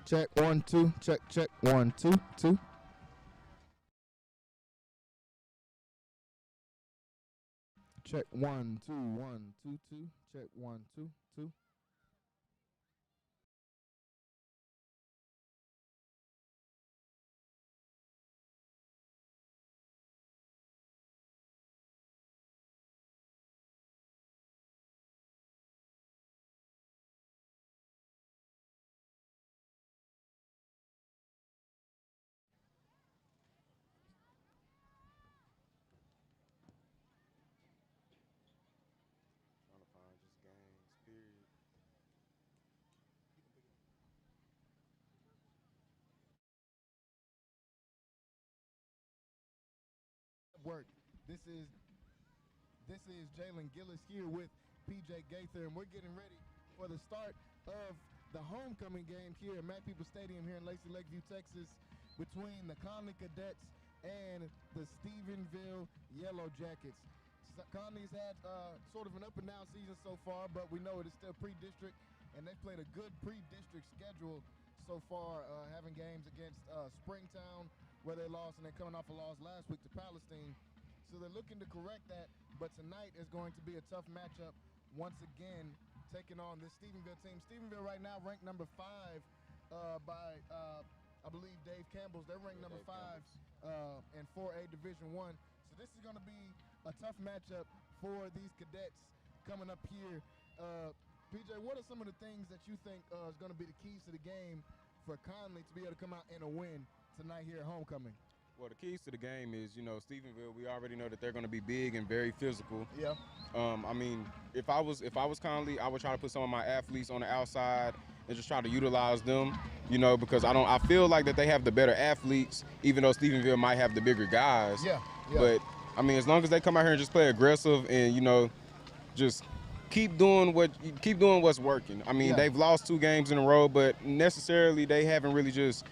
Check 1 2. Check 1 2 2. Check 1 2 1 2 2. Check 1 2 2. Trying to find just games, period. Work. This is Jalen Gillis here with PJ Gaither, and we're getting ready for the start of the homecoming game here at Mac People Stadium here in Lacey Lakeview, Texas, between the Connally Cadets and the Stephenville Yellow Jackets. Conley's had sort of an up and down season so far, but we know it is still pre-district, and they've played a good pre-district schedule so far, having games against Springtown, where they lost, and they're coming off a loss last week to Palestine. So they're looking to correct that, but tonight is going to be a tough matchup once again, taking on this Stephenville team. Stephenville right now ranked number 5 by, I believe, Dave Campbell's. They're ranked number 5 in 4A Division I. So this is going to be a tough matchup for these cadets coming up here. PJ, what are some of the things that you think is going to be the keys to the game for Connally to be able to come out in a win tonight here at homecoming? Well, the keys to the game is, Stephenville, we already know that they're going to be big and very physical. Yeah. I mean, if I was Connally, I would try to put some of my athletes on the outside and just try to utilize them, because I feel like that they have the better athletes, even though Stephenville might have the bigger guys. Yeah. But, I mean, as long as they come out here and just play aggressive and, just keep doing what's working. I mean, they've lost 2 games in a row, but necessarily they haven't really just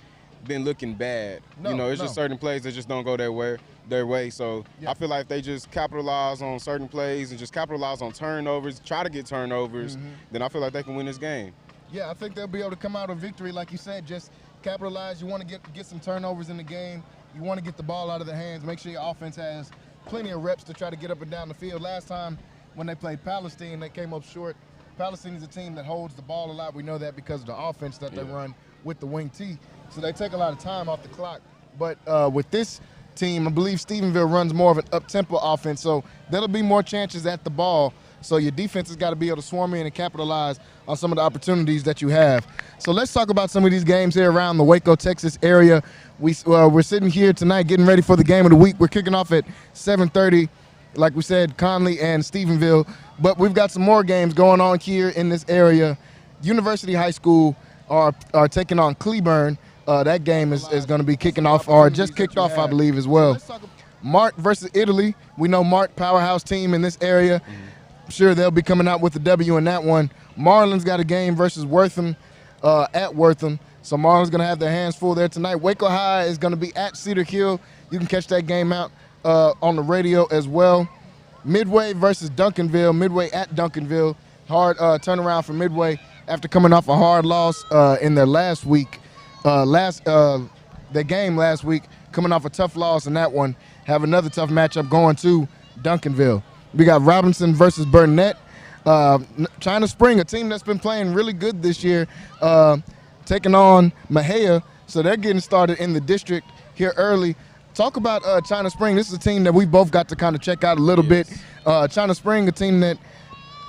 been looking bad. It's just certain plays that just don't go their way. So I feel like if they just capitalize on certain plays and just capitalize on turnovers, try to get turnovers, then I feel like they can win this game. Yeah, I think they'll be able to come out of victory, like you said, just capitalize. You want to get some turnovers in the game. You want to get the ball out of their hands. Make sure your offense has plenty of reps to try to get up and down the field. Last time when they played Palestine, they came up short. Palestine is a team that holds the ball a lot. We know that because of the offense that they run with the wing T. So they take a lot of time off the clock. But with this team, I believe Stephenville runs more of an up-tempo offense, so there'll be more chances at the ball. So your defense has got to be able to swarm in and capitalize on some of the opportunities that you have. So let's talk about some of these games here around the Waco, Texas area. We're sitting here tonight getting ready for the game of the week. We're kicking off at 7:30, like we said, Connally and Stephenville. But we've got some more games going on here in this area. University High School are taking on Cleburne. That game is going to be kicking off, or just kicked off, I believe, as well. Mart versus Italy. We know Mart, powerhouse team in this area. I'm sure they'll be coming out with the W in that one. Marlin's got a game versus Wortham at Wortham. So Marlin's going to have their hands full there tonight. Waco High is going to be at Cedar Hill. You can catch that game out on the radio as well. Midway versus Duncanville. Midway at Duncanville. Hard turnaround for Midway after coming off a hard loss in their last week. Their game last week, coming off a tough loss in that one. Have another tough matchup going to Duncanville. We got Robinson versus Burnett. China Spring, a team that's been playing really good this year, taking on Mahia. So they're getting started in the district here early. Talk about China Spring. This is a team that we both got to kind of check out a little bit. China Spring, a team that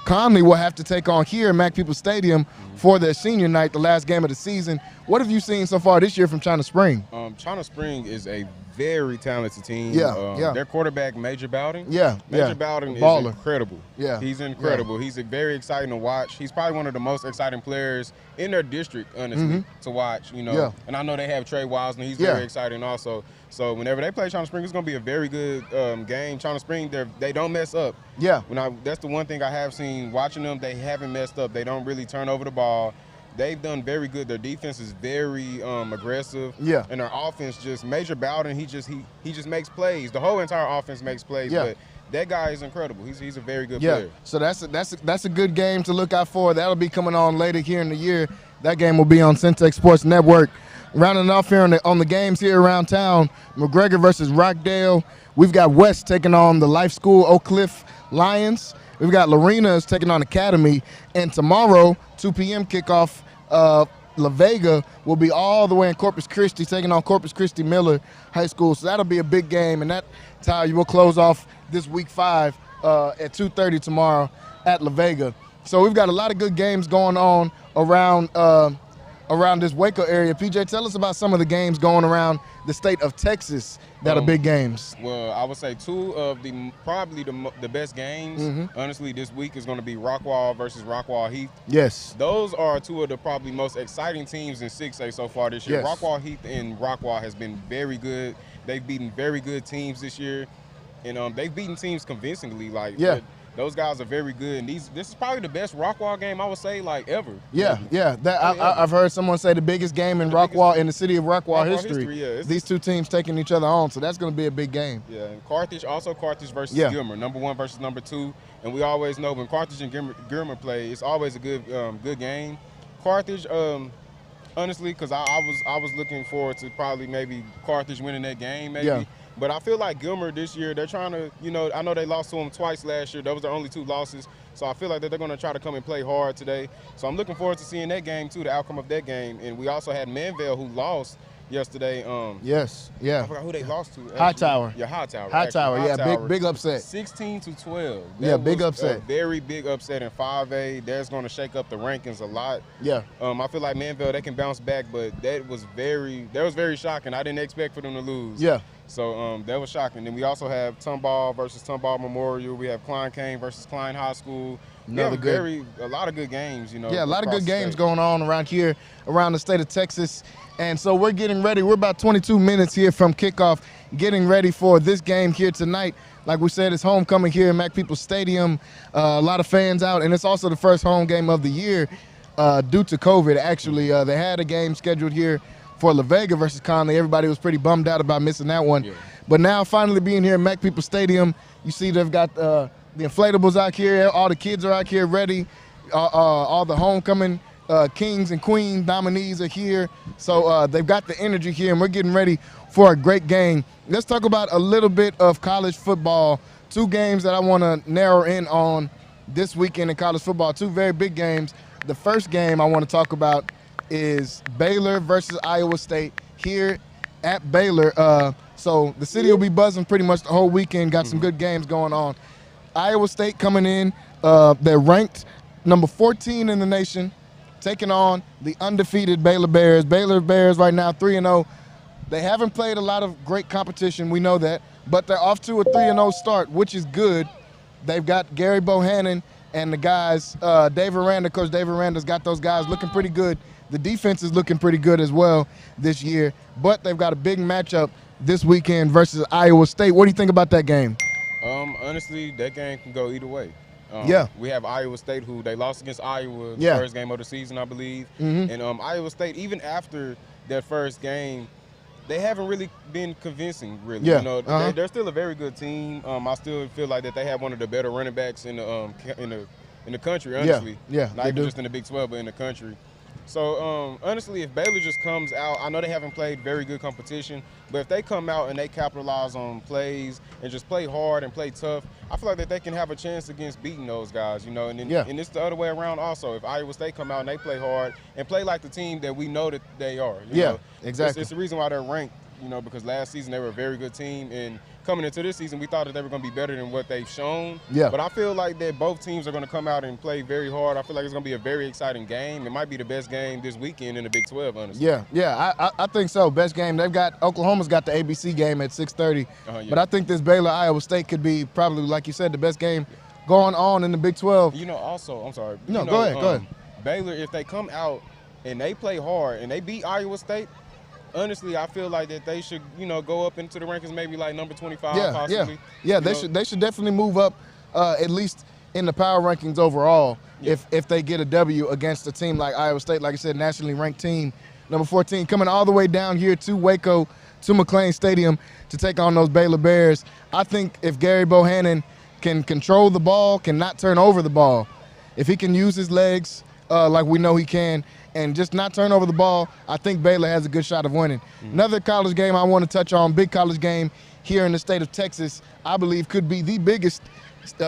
Connally will have to take on here at Mac People Stadium for their senior night, the last game of the season. What have you seen so far this year from China Spring? China Spring is a very talented team. Yeah. Their quarterback, Major Bowden. Major Bowden Baller. is incredible. Yeah. He's incredible. He's very exciting to watch. He's probably one of the most exciting players in their district, honestly, to watch, And I know they have Trey Wilson. He's very exciting also. So whenever they play China Spring, it's going to be a very good game. China Spring, they don't mess up. Yeah. That's the one thing I have seen watching them. They haven't messed up. They don't really turn over the ball. They've done very good. Their defense is very aggressive. Yeah. And their offense just Major Bowden. He just makes plays. The whole entire offense makes plays. Yeah. But that guy is incredible. He's a very good player. So that's a good game to look out for. That'll be coming on later here in the year. That game will be on Centex Sports Network. Rounding off here on the games here around town, McGregor versus Rockdale. We've got West taking on the Life School Oak Cliff Lions. We've got Lorena's taking on Academy. And tomorrow, 2 p.m. kickoff, La Vega will be all the way in Corpus Christi, taking on Corpus Christi Miller High School. So that'll be a big game, and that's how you will close off this week 5 at 2:30 tomorrow at La Vega. So we've got a lot of good games going on around this Waco area. PJ, tell us about some of the games going around the state of Texas that are big games. Well, I would say 2 of probably the best games, honestly, this week is going to be Rockwall versus Rockwall Heath. Yes. Those are 2 of the probably most exciting teams in 6A so far this year. Yes. Rockwall Heath and Rockwall has been very good. They've beaten very good teams this year, and they've beaten teams convincingly. Those guys are very good, and this is probably the best Rockwall game I would say ever. I've heard someone say the biggest game in Rockwall, in the city of Rockwall history. These 2 teams taking each other on, so that's going to be a big game. Yeah, and Carthage versus Gilmer, number 1 versus number 2, and we always know when Carthage and Gilmer play, it's always a good game. Carthage, honestly, because I was looking forward to probably maybe Carthage winning that game, maybe. Yeah. But I feel like Gilmer this year, they're trying to, I know they lost to them twice last year. Those were their only 2 losses. So I feel like that they're going to try to come and play hard today. So I'm looking forward to seeing that game, too, the outcome of that game. And we also had Manville, who lost yesterday. Yes. I forgot who they lost to. Actually. Hightower. Yeah, Hightower. Hightower, big upset. 16-12. Big upset. A very big upset in 5A. That's going to shake up the rankings a lot. Yeah. I feel like Manville, they can bounce back, but that was very shocking. I didn't expect for them to lose. Yeah. So that was shocking. Then we also have Tomball versus Tomball Memorial. We have Klein Kane versus Klein High School. We have a lot of good games, Yeah, a lot of good games going on around here, around the state of Texas. And so we're getting ready. We're about 22 minutes here from kickoff, getting ready for this game here tonight. Like we said, it's homecoming here in Mac Peoples Stadium. A lot of fans out, and it's also the first home game of the year due to COVID, actually. They had a game scheduled here for La Vega versus Connally. Everybody was pretty bummed out about missing that one. Yeah. But now finally being here at Mac Peoples Stadium, you see they've got the inflatables out here. All the kids are out here ready. All the homecoming kings and queens nominees are here. So they've got the energy here, and we're getting ready for a great game. Let's talk about a little bit of college football. 2 games that I want to narrow in on this weekend in college football. 2 very big games. The first game I want to talk about is Baylor versus Iowa State here at Baylor. So the city will be buzzing pretty much the whole weekend. Got some good games going on. Iowa State coming in. They're ranked number 14 in the nation, taking on the undefeated Baylor Bears. Baylor Bears right now 3-0. They haven't played a lot of great competition, we know that, but they're off to a 3-0 start, which is good. They've got Gary Bohannon and the guys, Dave Aranda. Coach Dave Aranda's got those guys looking pretty good. The defense is looking pretty good as well this year, but they've got a big matchup this weekend versus Iowa State. What do you think about that game? Honestly, that game can go either way. We have Iowa State, who they lost against Iowa the first game of the season, I believe. And Iowa State, even after that first game, they haven't really been convincing, really. They're still a very good team. I still feel like that they have one of the better running backs in the country, honestly. Not even just in the Big 12, but in the country. So, honestly, if Baylor just comes out, I know they haven't played very good competition, but if they come out and they capitalize on plays and just play hard and play tough, I feel like that they can have a chance against beating those guys, and it's the other way around also. If Iowa State come out and they play hard and play like the team that we know that they are. Exactly. It's the reason why they're ranked you know, because last season they were a very good team, and coming into this season, we thought that they were going to be better than what they've shown. Yeah. But I feel like that both teams are going to come out and play very hard. I feel like it's going to be a very exciting game. It might be the best game this weekend in the Big 12, honestly. Yeah, I think so. Best game. Oklahoma's got the ABC game at 6:30. Yeah. But I think this Baylor-Iowa State could be probably, like you said, the best game going on in the Big 12. You know, also, I'm sorry. No, you know, go ahead. Baylor, if they come out and they play hard and they beat Iowa State, honestly, I feel like that they should, you know, go up into the rankings, maybe like number 25, possibly. Yeah. They should definitely move up, at least in the power rankings overall. Yeah. If they get a W against a team like Iowa State, like I said, nationally ranked team, number 14, coming all the way down here to Waco, to McLean Stadium to take on those Baylor Bears. I think if Gary Bohannon can control the ball, can not turn over the ball, if he can use his legs like we know he can, and just not turn over the ball, I think Baylor has a good shot of winning. Another college game I want to touch on, big college game here in the state of Texas, I believe could be the biggest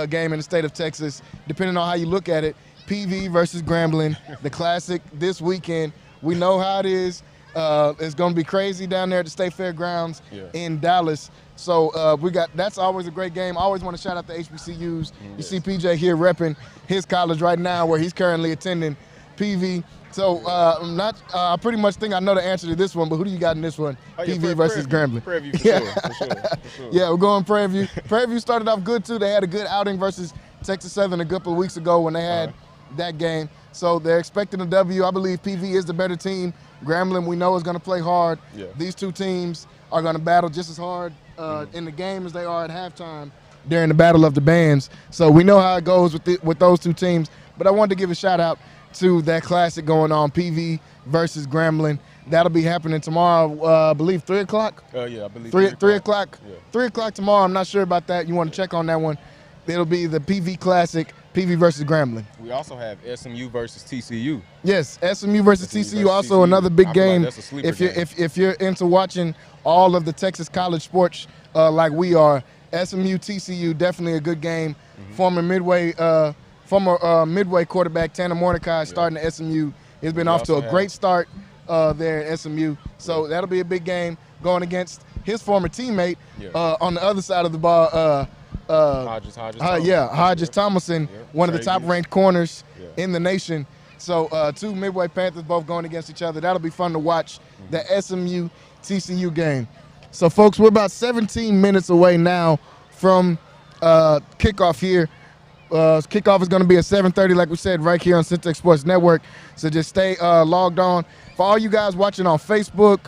game in the state of Texas, depending on how you look at it. PV versus Grambling, the classic this weekend. We know how it is. It's going to be crazy down there at the State Fairgrounds in Dallas. So that's always a great game. I always want to shout out the HBCUs. You see PJ here repping his college right now where he's currently attending PV. So I pretty much think I know the answer to this one, but who do you got in this one? PV versus Grambling. Prairie View for sure. Yeah, we're going Prairie View. Prairie View started off good too. They had a good outing versus Texas Southern a couple of weeks ago when they had that game. So they're expecting a W. I believe PV is the better team. Grambling, we know, is going to play hard. Yeah. These two teams are going to battle just as hard in the game as they are at halftime during the Battle of the Bands. So we know how it goes with those two teams. But I wanted to give a shout-out to that classic going on, PV versus Grambling. That'll be happening tomorrow, I believe, 3 o'clock? Yeah, I believe 3 o'clock. Yeah. 3 o'clock tomorrow. I'm not sure about that. You want to check on that one. It'll be the PV Classic, PV versus Grambling. We also have SMU versus TCU. Yes, SMU versus TCU, also another big game. Like that's a sleeper game. If you're into watching all of the Texas college sports like we are, SMU-TCU, definitely a good game. Former Midway quarterback Tanner Mordecai starting at SMU. He's been off to a great start there at SMU. So that'll be a big game going against his former teammate on the other side of the ball, Hodges Thomason, one of the top-ranked corners in the nation. So two Midway Panthers both going against each other. That'll be fun to watch, the SMU-TCU game. So, folks, we're about 17 minutes away now from kickoff here. Kickoff is going to be at 7:30, like we said, right here on Centex Sports Network. So just stay logged on. For all you guys watching on Facebook,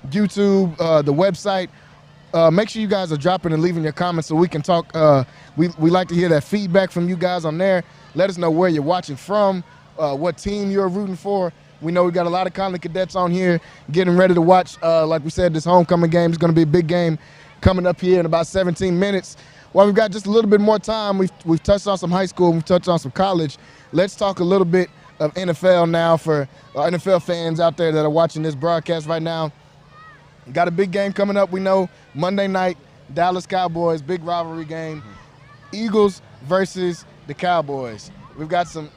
YouTube, the website, make sure you guys are dropping and leaving your comments so we can talk. We like to hear that feedback from you guys on there. Let us know where you're watching from, what team you're rooting for. We know we got a lot of Connally Cadets on here getting ready to watch. Like we said, this homecoming game is going to be a big game coming up here in about 17 minutes. While we've got just a little bit more time, we've touched on some high school, we've touched on some college. Let's talk a little bit of NFL now for NFL fans out there that are watching this broadcast right now. Got a big game coming up. We know Monday night, Dallas Cowboys, big rivalry game. Eagles versus the Cowboys. We've got some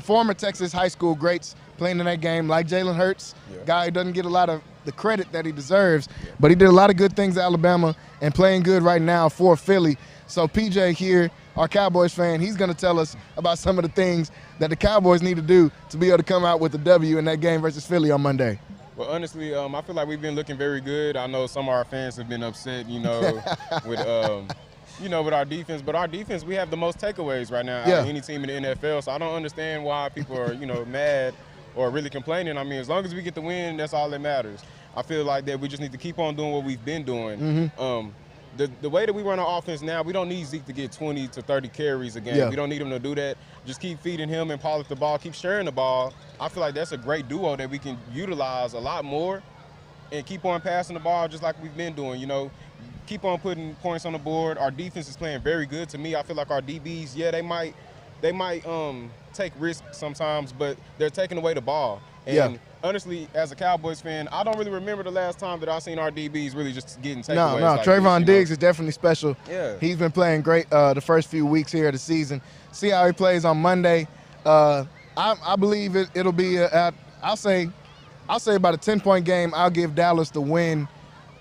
former Texas high school greats playing in that game, like Jalen Hurts, guy who doesn't get a lot of the credit that he deserves, but he did a lot of good things at Alabama and playing good right now for Philly. So PJ here, our Cowboys fan, he's going to tell us about some of the things that the Cowboys need to do to be able to come out with a W in that game versus Philly on Monday. Well, honestly, I feel like we've been looking very good. I know some of our fans have been upset, with with our defense. But our defense, we have the most takeaways right now out of any team in the NFL. So I don't understand why people are, mad or really complaining. I mean, as long as we get the win, that's all that matters. I feel like that we just need to keep on doing what we've been doing. The way that we run our offense now, we don't need Zeke to get 20 to 30 carries a game. We don't need him to do that. Just keep feeding him and polish the ball, keep sharing the ball. I feel like that's a great duo that we can utilize a lot more and keep on passing the ball just like we've been doing, Keep on putting points on the board. Our defense is playing very good to me. I feel like our DBs, they might take risks sometimes, but they're taking away the ball. And honestly, as a Cowboys fan, I don't really remember the last time that I've seen our DBs really just getting takeaways. No, like Trayvon Diggs is definitely special. Yeah. He's been playing great the first few weeks here of the season. See how he plays on Monday. I believe it'll be I'll say about a 10-point game. I'll give Dallas the win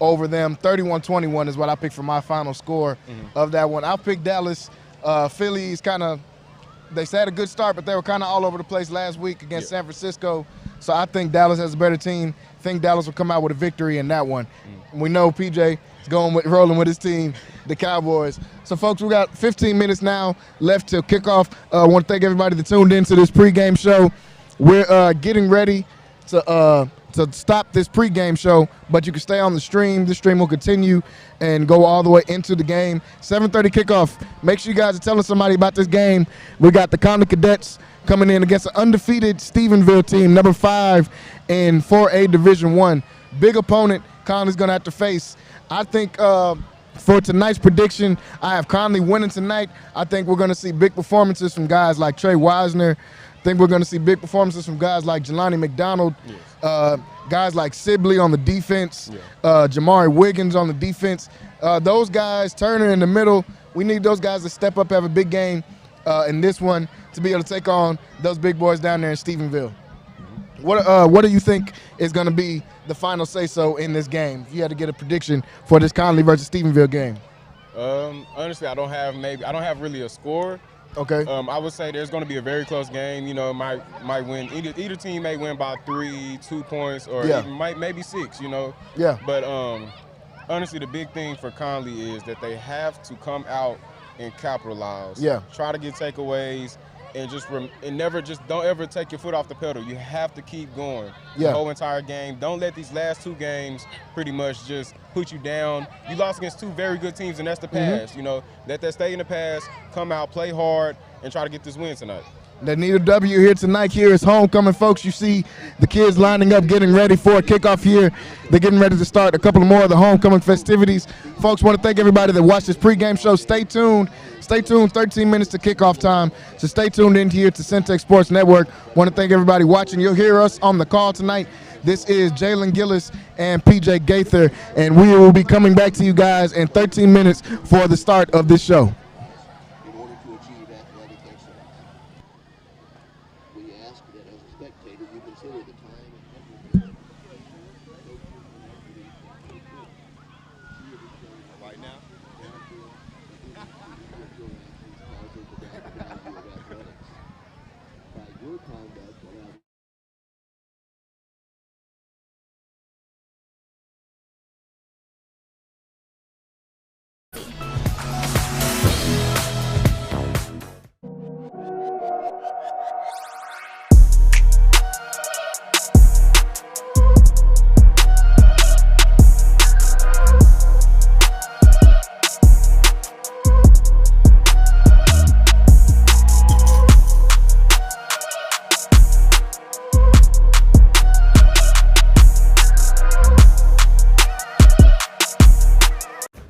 over them. 31-21 is what I picked for my final score of that one. I picked Dallas. Philly's kind of, they had a good start, but they were kind of all over the place last week against San Francisco. So I think Dallas has a better team. I think Dallas will come out with a victory in that one. We know PJ is rolling with his team, the Cowboys. So, folks, we got 15 minutes now left till kickoff. I want to thank everybody that tuned into this pregame show. We're getting ready to stop this pregame show, but you can stay on the stream. The stream will continue and go all the way into the game. 7:30 kickoff. Make sure you guys are telling somebody about this game. We got the Connally Cadets coming in against an undefeated Stephenville team, number 5 in 4A Division I. Big opponent Conley's going to have to face. I think for tonight's prediction, I have Connally winning tonight. I think we're going to see big performances from guys like Trey Wisner. I think we're going to see big performances from guys like Jelani McDonald, guys like Sibley on the defense, Jamari Wiggins on the defense. Those guys, Turner in the middle, we need those guys to step up, have a big game in this one to be able to take on those big boys down there in Stephenville. What do you think is going to be the final say-so in this game? If you had to get a prediction for this Connally versus Stephenville game. Honestly, I don't have really a score. Okay. I would say there's going to be a very close game. You know, might win. Either team may win by 3, 2 points, or even maybe 6. You know. Yeah. But honestly, the big thing for Connally is that they have to come out and capitalize. Yeah. Try to get takeaways. And don't ever take your foot off the pedal. You have to keep going the whole entire game. Don't let these last 2 games pretty much just put you down. You lost against 2 very good teams, and that's the past. You know, let that stay in the past. Come out, play hard, and try to get this win tonight. They need a W here tonight. Here is homecoming, folks. You see the kids lining up, getting ready for a kickoff here. They're getting ready to start a couple more of the homecoming festivities. Folks, want to thank everybody that watched this pregame show. Stay tuned. Stay tuned, 13 minutes to kickoff time. So stay tuned in here to Centex Sports Network. Want to thank everybody watching. You'll hear us on the call tonight. This is Jalen Gillis and PJ Gaither, and we will be coming back to you guys in 13 minutes for the start of this show. In order to achieve athletic excellence, we ask that as a spectator you consider the time and effort. Right now? By your conduct, allow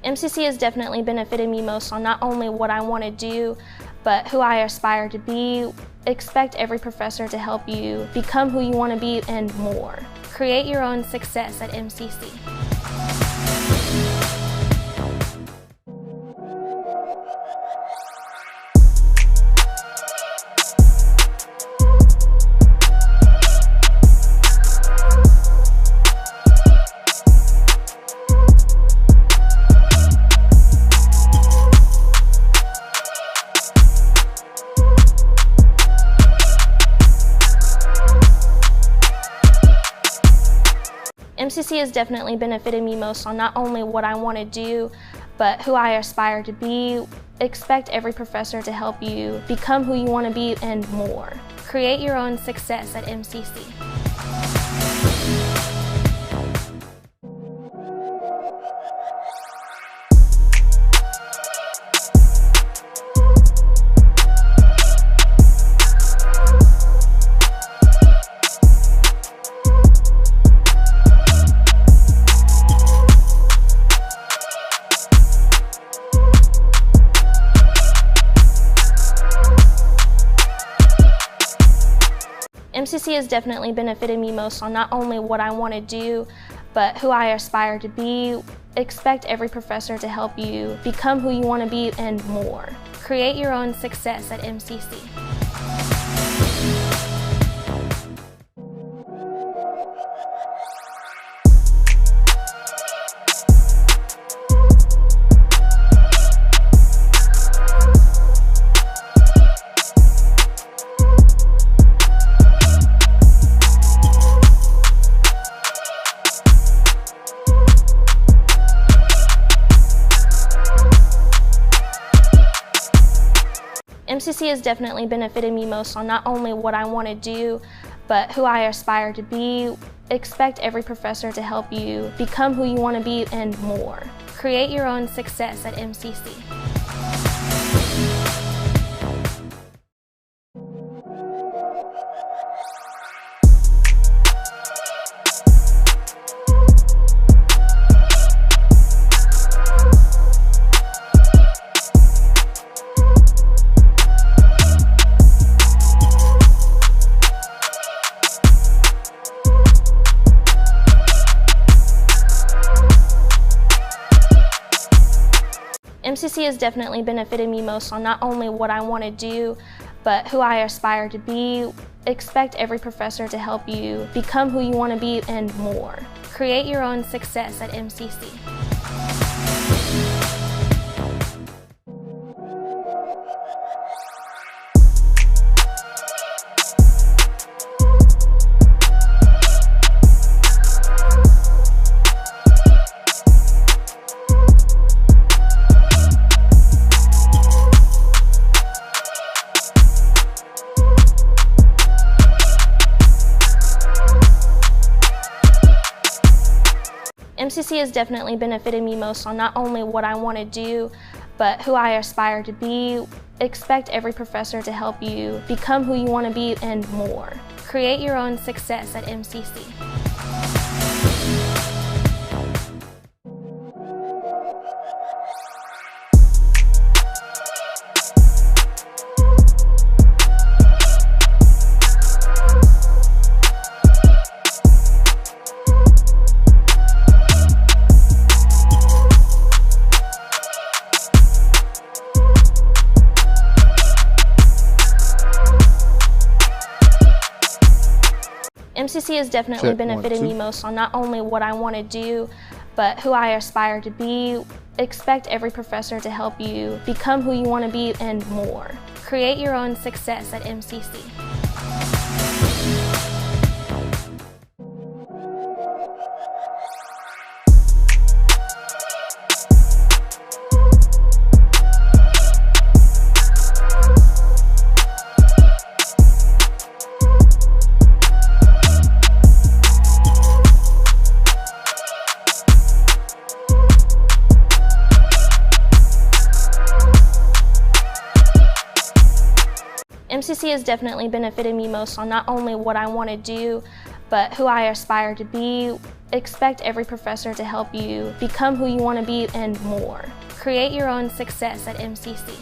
MCC has definitely benefited me most on not only what I want to do, but who I aspire to be. Expect every professor to help you become who you want to be and more. Create your own success at MCC. MCC has definitely benefited me most on not only what I want to do, but who I aspire to be. Expect every professor to help you become who you want to be and more. Create your own success at MCC. MCC has definitely benefited me most on not only what I want to do, but who I aspire to be. Expect every professor to help you become who you want to be and more. Create your own success at MCC. MCC has definitely benefited me most on not only what I want to do, but who I aspire to be. Expect every professor to help you become who you want to be and more. Create your own success at MCC. MCC has definitely benefited me most on not only what I want to do, but who I aspire to be. Expect every professor to help you become who you want to be and more. Create your own success at MCC. MCC has definitely benefited me most on not only what I want to do, but who I aspire to be. Expect every professor to help you become who you want to be and more. Create your own success at MCC. MCC has definitely benefited me most on not only what I want to do, but who I aspire to be. Expect every professor to help you become who you want to be and more. Create your own success at MCC. MCC has definitely benefited me most on not only what I want to do, but who I aspire to be. Expect every professor to help you become who you want to be and more. Create your own success at MCC.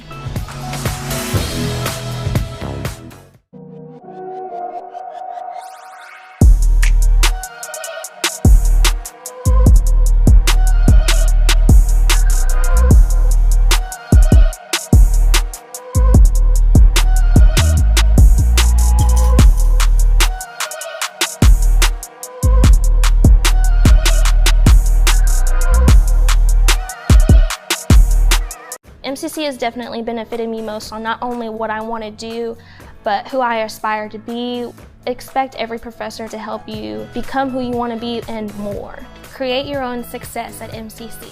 MCC has definitely benefited me most on not only what I want to do, but who I aspire to be. Expect every professor to help you become who you want to be and more. Create your own success at MCC.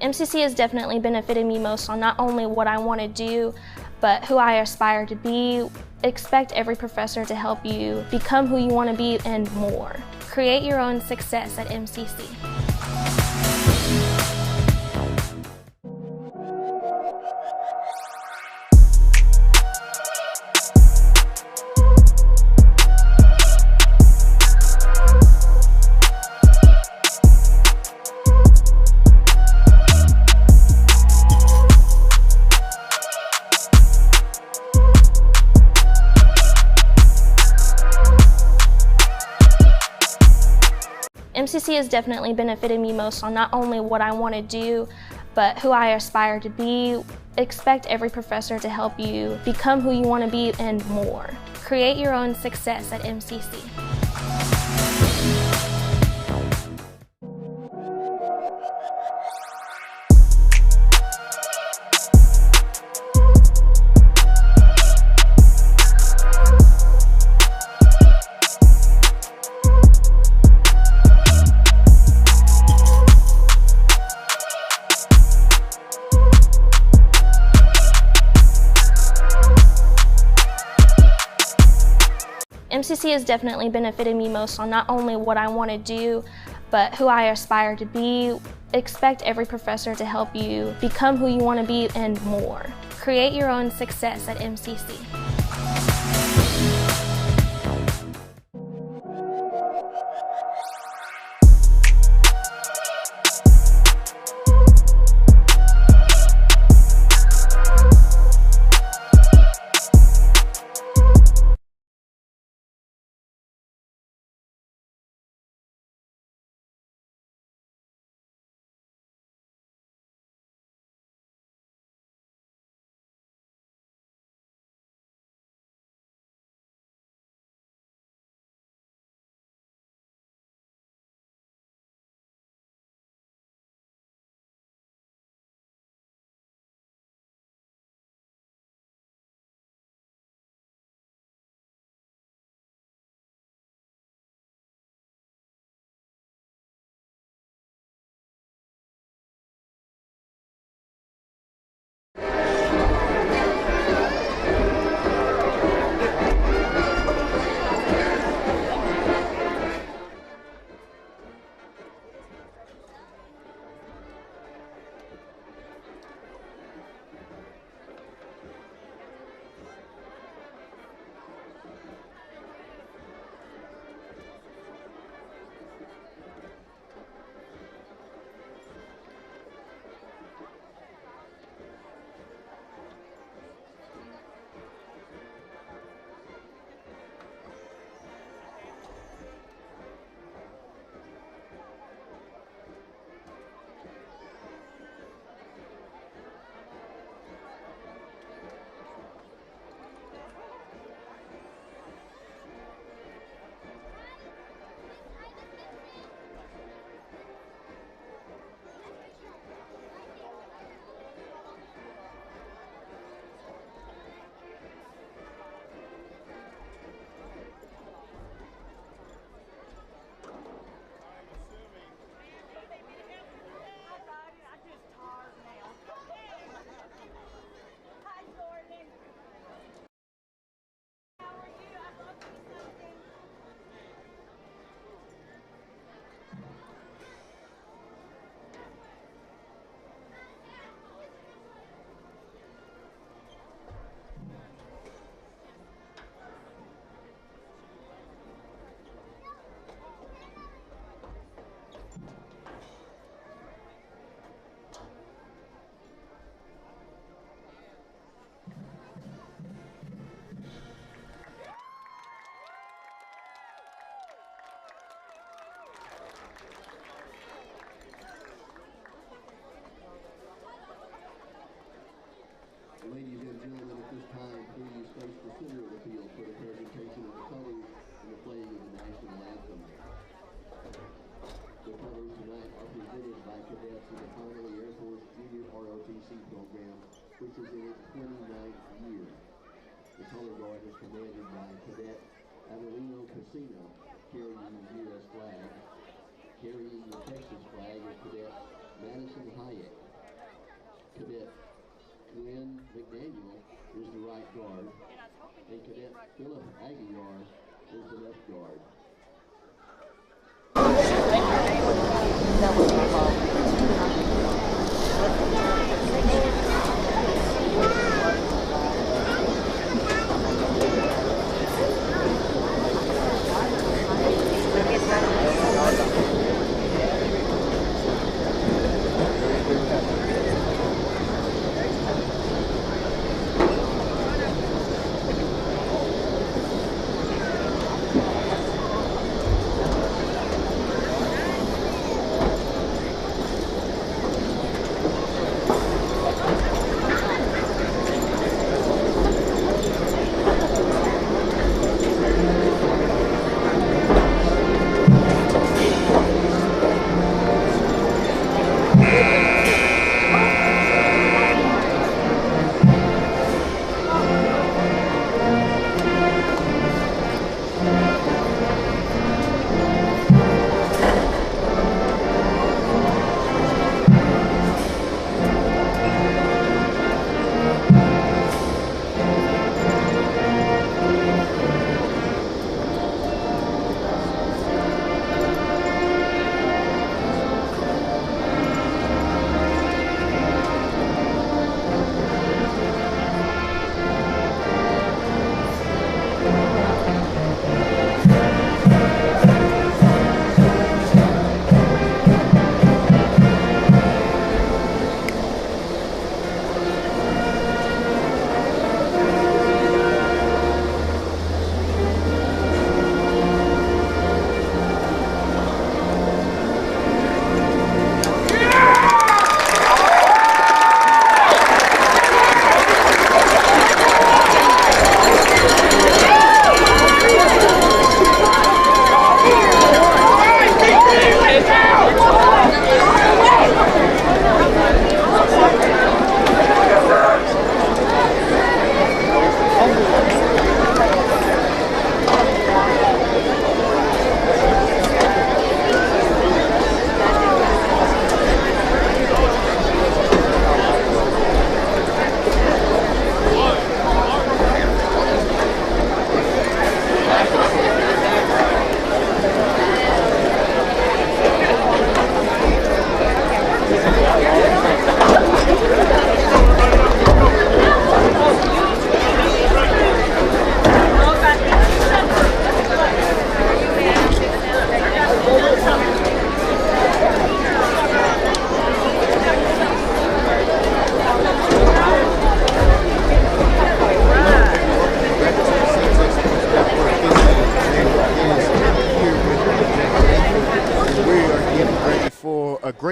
MCC has definitely benefited me most on not only what I want to do, but who I aspire to be. Expect every professor to help you become who you want to be and more. Create your own success at MCC. MCC has definitely benefited me most on not only what I want to do, but who I aspire to be. Expect every professor to help you become who you want to be and more. Create your own success at MCC. MCC has definitely benefited me most on not only what I want to do, but who I aspire to be. Expect every professor to help you become who you want to be and more. Create your own success at MCC. Ladies and gentlemen, at this time, please face the center of the field for the presentation of the colors and the playing of the national anthem. The colors tonight are presented by cadets in the Connally Air Force Junior ROTC program, which is in its 29th year. The color guard is commanded by Cadet Adelino Casino, carrying the U.S. flag. Carrying the Texas flag is Cadet Madison Hayek. Cadet Glenn McDaniel is the right guard, and Cadet Philip Aguilar is the left guard.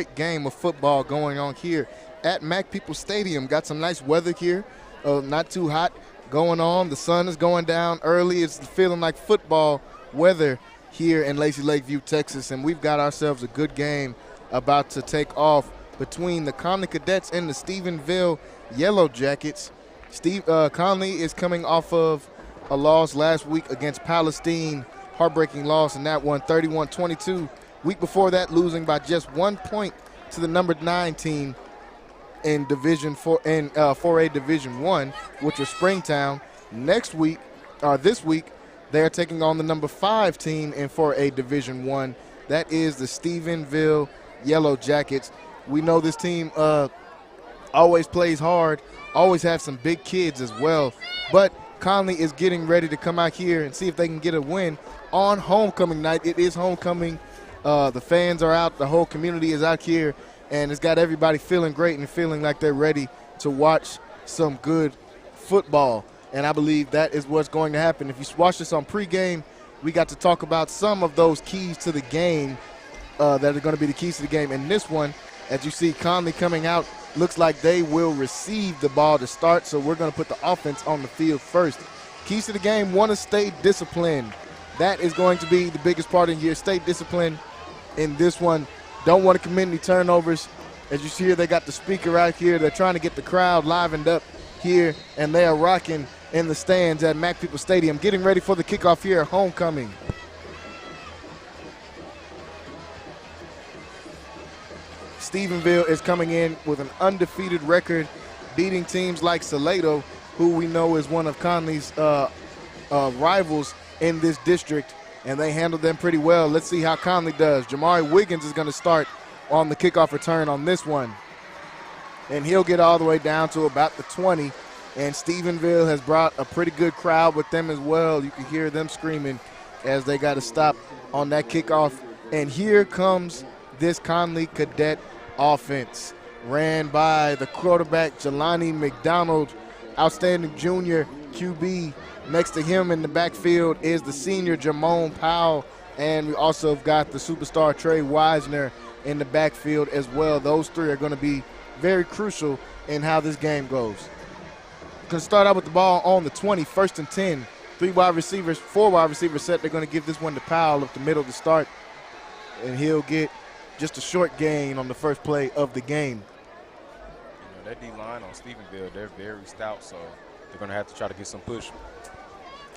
great game of football going on here at Mac People Stadium. Got some nice weather here, not too hot going on. The sun is going down early. It's feeling like football weather here in Lazy Lakeview, Texas, and we've got ourselves a good game about to take off between the Connally Cadets and the Stephenville Yellow Jackets. Connally is coming off of a loss last week against Palestine, heartbreaking loss in that one, 31-22. Week before that, losing by just 1 point to the number 9 team in Division 4 in 4A Division 1, which was Springtown. This week, they are taking on the number 5 team in 4A Division 1. That is the Stephenville Yellow Jackets. We know this team always plays hard, always have some big kids as well. But Connally is getting ready to come out here and see if they can get a win on homecoming night. It is homecoming. The fans are out. The whole community is out here, and it's got everybody feeling great and feeling like they're ready to watch some good football. And I believe that is what's going to happen. If you watch this on pregame, we got to talk about some of those keys to the game that are going to be the keys to the game. And this one, as you see Connally coming out, looks like they will receive the ball to start, so we're going to put the offense on the field first. Keys to the game, want to stay disciplined. That is going to be the biggest part in here. Stay disciplined in this one. Don't want to commit any turnovers. As you see here, they got the speaker out here. They're trying to get the crowd livened up here, and they are rocking in the stands at Mac People Stadium, getting ready for the kickoff here at homecoming. Stephenville is coming in with an undefeated record, beating teams like Salado, who we know is one of Connally's rivals in this district, and they handled them pretty well. Let's see how Connally does. Jamari Wiggins is going to start on the kickoff return on this one, and he'll get all the way down to about the 20. And Stephenville has brought a pretty good crowd with them as well. You can hear them screaming as they got to stop on that kickoff. And here comes this Connally Cadet offense, ran by the quarterback Jelani McDonald, outstanding junior QB. Next to him in the backfield is the senior Jamone Powell, and we also have got the superstar Trey Wisner in the backfield as well. Those three are going to be very crucial in how this game goes. Going to start out with the ball on the 20, 1st and 10. 4 wide receivers set. They're going to give this one to Powell up the middle to start, and he'll get just a short gain on the first play of the game. You know, that D-line on Stephenville, they're very stout, so they're going to have to try to get some push.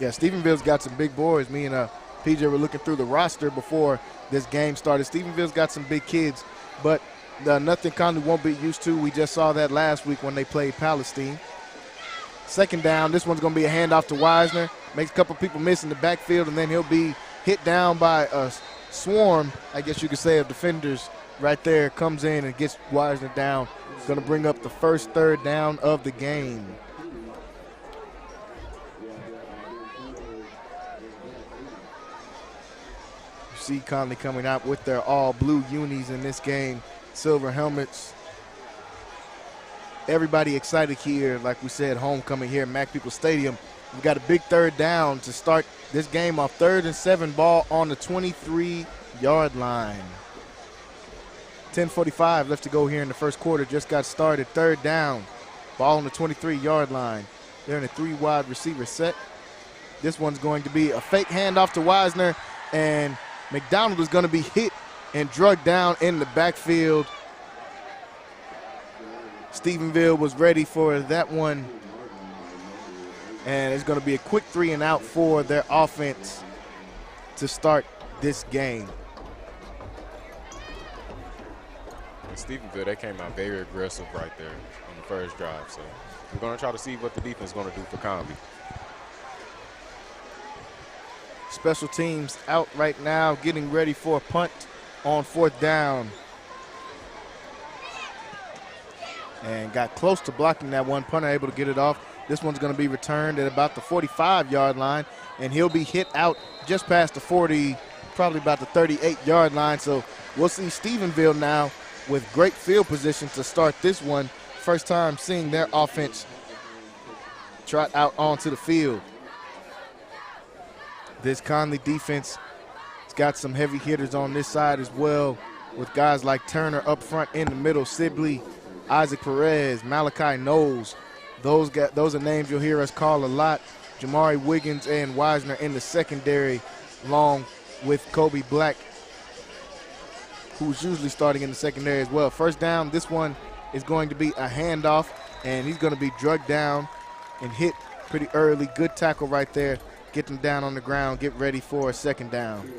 Yeah, Stephenville's got some big boys. Me and PJ were looking through the roster before this game started. Stephenville's got some big kids, but nothing Connally won't be used to. We just saw that last week when they played Palestine. 2nd down, this one's going to be a handoff to Wisner. Makes a couple people miss in the backfield, and then he'll be hit down by a swarm, I guess you could say, of defenders right there. Comes in and gets Wisner down. Going to bring up the first 3rd down of the game. You see Connally coming out with their all-blue unis in this game, silver helmets. Everybody excited here, like we said, homecoming here at Mac People Stadium. We've got a big 3rd down to start this game off. 3rd and 7, ball on the 23-yard line. 10:45 left to go here in the first quarter. Just got started. 3rd down, ball on the 23-yard line. They're in a 3 wide receiver set. This one's going to be a fake handoff to Wisner, and McDonald is going to be hit and drugged down in the backfield. Stephenville was ready for that one, and it's going to be a quick 3 and out for their offense to start this game. And Stephenville, they came out very aggressive right there on the first drive, so we're going to try to see what the defense is going to do for Connally. Special teams out right now, getting ready for a punt on 4th down. And got close to blocking that one. Punter able to get it off. This one's going to be returned at about the 45-yard line, and he'll be hit out just past the 40, probably about the 38-yard line. So we'll see Stephenville now with great field position to start this one. First time seeing their offense trot out onto the field. This Connally defense has got some heavy hitters on this side as well. with guys like Turner up front in the middle, Sibley, Isaac Perez, Malachi Knowles. Those are names you'll hear us call a lot. Jamari Wiggins and Wisner in the secondary, along with Kobe Black, who's usually starting in the secondary as well. First down, this one is going to be a handoff, and he's going to be drugged down and hit pretty early. Good tackle right there. Get them down on the ground, get ready for a second down.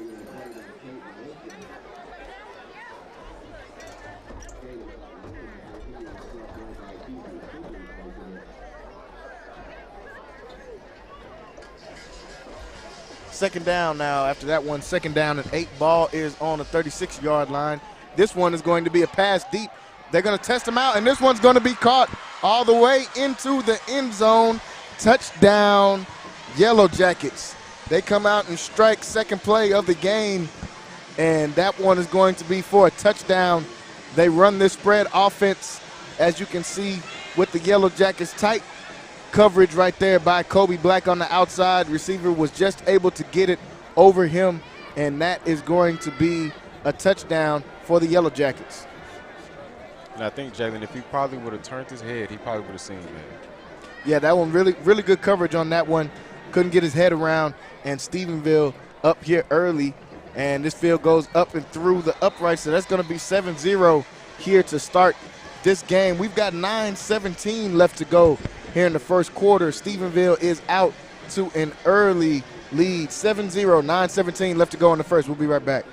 Second down now. After that one, second down and 8. Ball is on the 36-yard line. This one is going to be a pass deep. They're going to test him out, and this one's going to be caught all the way into the end zone. Touchdown, Yellow Jackets. They come out and strike second play of the game, and that one is going to be for a touchdown. They run this spread offense, as you can see, with the Yellow Jackets tight coverage right there by Kobe Black on the outside. Receiver was just able to get it over him, and that is going to be a touchdown for the Yellow Jackets. And I think, Jalen, if he probably would have turned his head, he probably would have seen that. Yeah, that one really good coverage on that one. Couldn't get his head around, and Stephenville up here early, and this field goes up and through the upright, so that's going to be 7-0 here to start this game. We've got 9:17 left to go here in the first quarter. Stephenville is out to an early lead, 7-0, 9:17 left to go in the first. We'll be right back.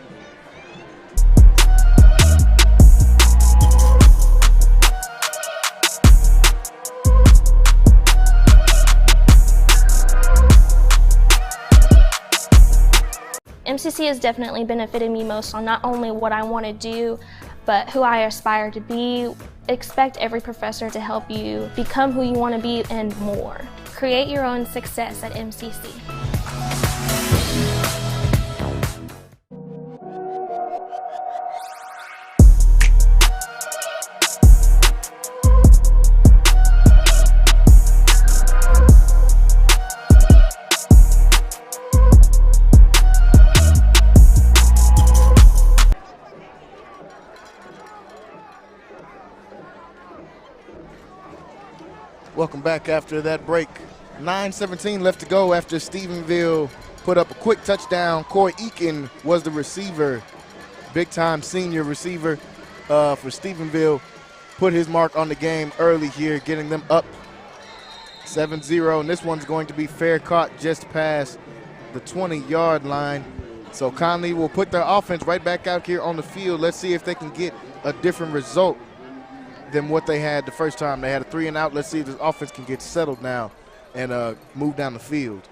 MCC has definitely benefited me most on not only what I want to do, but who I aspire to be. Expect every professor to help you become who you want to be and more. Create your own success at MCC. Welcome back after that break. 9:17 left to go after Stephenville put up a quick touchdown. Corey Eakin was the receiver, big-time senior receiver for Stephenville. Put his mark on the game early here, getting them up 7-0. And this one's going to be fair caught just past the 20-yard line. So Connally will put their offense right back out here on the field. Let's see if they can get a different result than what they had the first time. They had a 3-and-out. Let's see if this offense can get settled now and move down the field.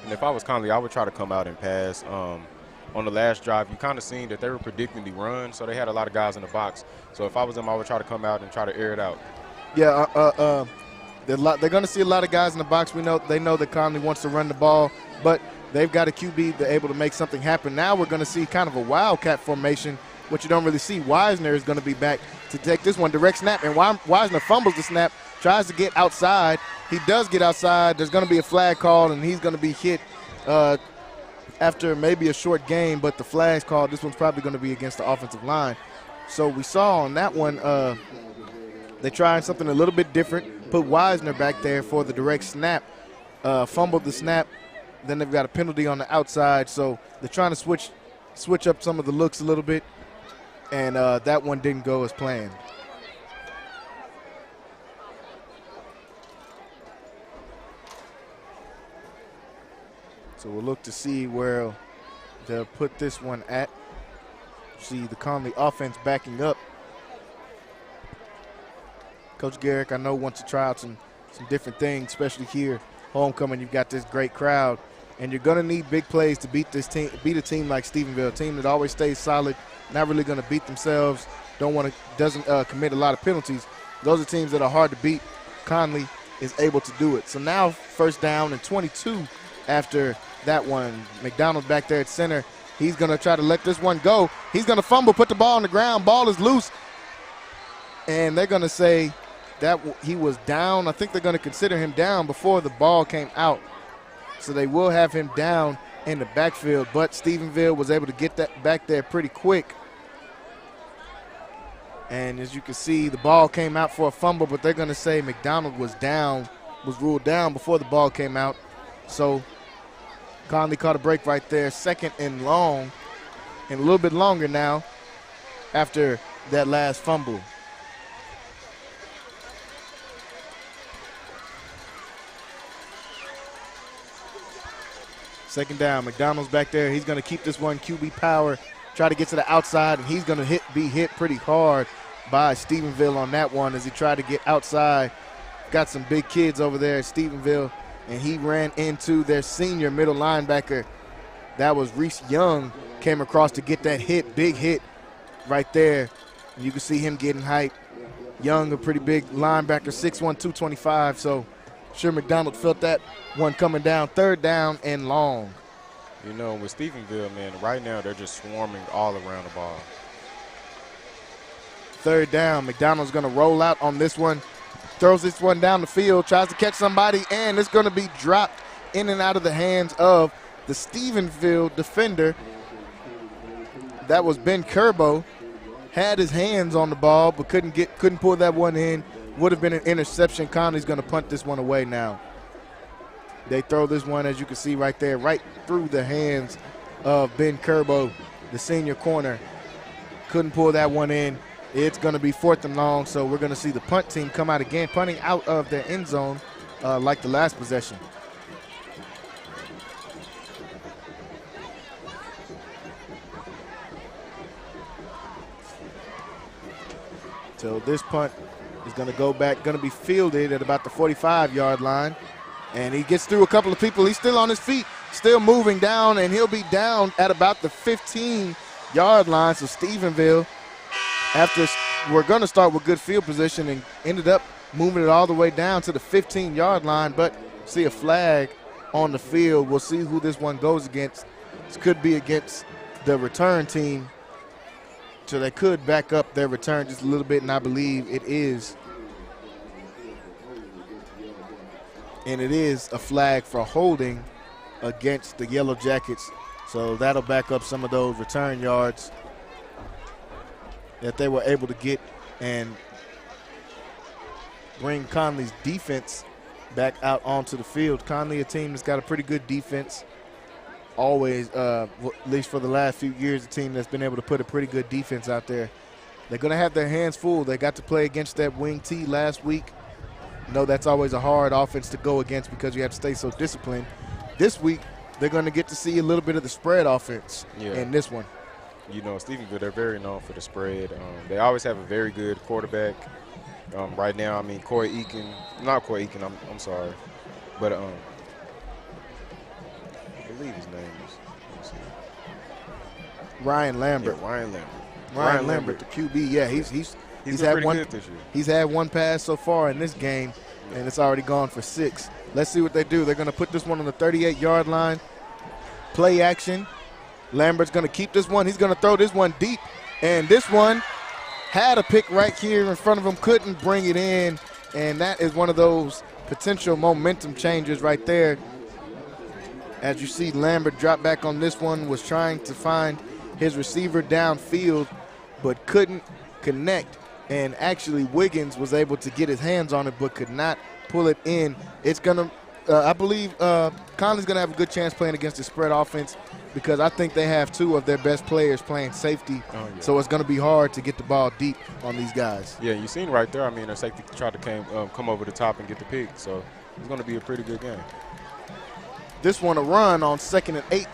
And if I was Connally, I would try to come out and pass. On the last drive, you kind of seen that they were predicting the run, so they had a lot of guys in the box. So if I was them, I would try to come out and try to air it out. Yeah, they're going to see a lot of guys in the box. They know that Connally wants to run the ball, but they've got a QB that's able to make something happen. Now we're going to see kind of a wildcat formation, which you don't really see. Wisner is going to be back to take this one. Direct snap, and Wisner fumbles the snap, tries to get outside. He does get outside. There's going to be a flag called, and he's going to be hit after maybe a short game, but the flag's called. This one's probably going to be against the offensive line. So we saw on that one, they tried something a little bit different, put Wisner back there for the direct snap, fumbled the snap. Then they've got a penalty on the outside, so they're trying to switch up some of the looks a little bit. And that one didn't go as planned. So we'll look to see where they'll put this one at. See the Connally offense backing up. Coach Garrick, I know, wants to try out some different things, especially here, homecoming. You've got this great crowd, and you're going to need big plays to beat this team, beat a team like Stephenville, a team that always stays solid, not really going to beat themselves, doesn't commit a lot of penalties. Those are teams that are hard to beat. Connally is able to do it. So now first down and 22 after that one. McDonald back there at center. He's going to try to let this one go. He's going to fumble, put the ball on the ground. Ball is loose. And they're going to say that he was down. I think they're going to consider him down before the ball came out. So they will have him down in the backfield, but Stephenville was able to get that back there pretty quick. And as you can see, the ball came out for a fumble, but they're going to say McDonald was ruled down before the ball came out. So Connally caught a break right there, 2nd and long, and a little bit longer now after that last fumble. Second down, McDonald's back there. He's going to keep this one QB power, try to get to the outside, and he's going to be hit pretty hard by Stephenville on that one as he tried to get outside. Got some big kids over there at Stephenville, and he ran into their senior middle linebacker. That was Reese Young, came across to get that hit, big hit right there. And you can see him getting hyped. Young, a pretty big linebacker, 6'1", 225, so sure McDonald felt that one coming down. 3rd down and long. You know, with Stephenville, man, right now they're just swarming all around the ball. 3rd down, McDonald's going to roll out on this one. Throws this one down the field, tries to catch somebody, and it's going to be dropped in and out of the hands of the Stephenville defender. That was Ben Kerbo. Had his hands on the ball, but couldn't pull that one in. Would have been an interception. Conley's going to punt this one away now. They throw this one, as you can see right there, right through the hands of Ben Kerbo, the senior corner. Couldn't pull that one in. It's going to be 4th and long, so we're going to see the punt team come out again, punting out of their end zone like the last possession. So this punt is going to go back, going to be fielded at about the 45-yard line. And he gets through a couple of people. He's still on his feet, still moving down, and he'll be down at about the 15-yard line. So Stephenville, after we're going to start with good field position, and ended up moving it all the way down to the 15-yard line, but see a flag on the field. We'll see who this one goes against. This could be against the return team. So they could back up their return just a little bit, and I believe it is. And it is a flag for holding against the Yellow Jackets. So that'll back up some of those return yards that they were able to get and bring Connolly's defense back out onto the field. Connally, a team that's got a pretty good defense. Always, at least for the last few years, a team that's been able to put a pretty good defense out there. They're going to have their hands full. They got to play against that wing T last week. You know, that's always a hard offense to go against because you have to stay so disciplined. This week, they're going to get to see a little bit of the spread offense in this one. You know, Stephenville, they're very known for the spread. They always have a very good quarterback. Right now, I mean, I'm sorry. But I believe his name is Ryan Lambert. Yeah, Ryan Lambert, the QB. Yeah, he's had one good this year. He's had one pass so far in this game, and it's already gone for 6. Let's see what they do. They're going to put this one on the 38-yard line. Play action. Lambert's going to keep this one. He's going to throw this one deep, and this one had a pick right here in front of him, couldn't bring it in, and that is one of those potential momentum changers right there. As you see, Lambert drop back on this one, was trying to find his receiver downfield, but couldn't connect. And actually, Wiggins was able to get his hands on it, but could not pull it in. It's going to, I believe, Conley's going to have a good chance playing against the spread offense because I think they have 2 of their best players playing safety. Oh, yeah. So it's going to be hard to get the ball deep on these guys. Yeah, you seen right there. I mean, their safety tried to come over the top and get the pick. So it's going to be a pretty good game. This one a run on 2nd and 8.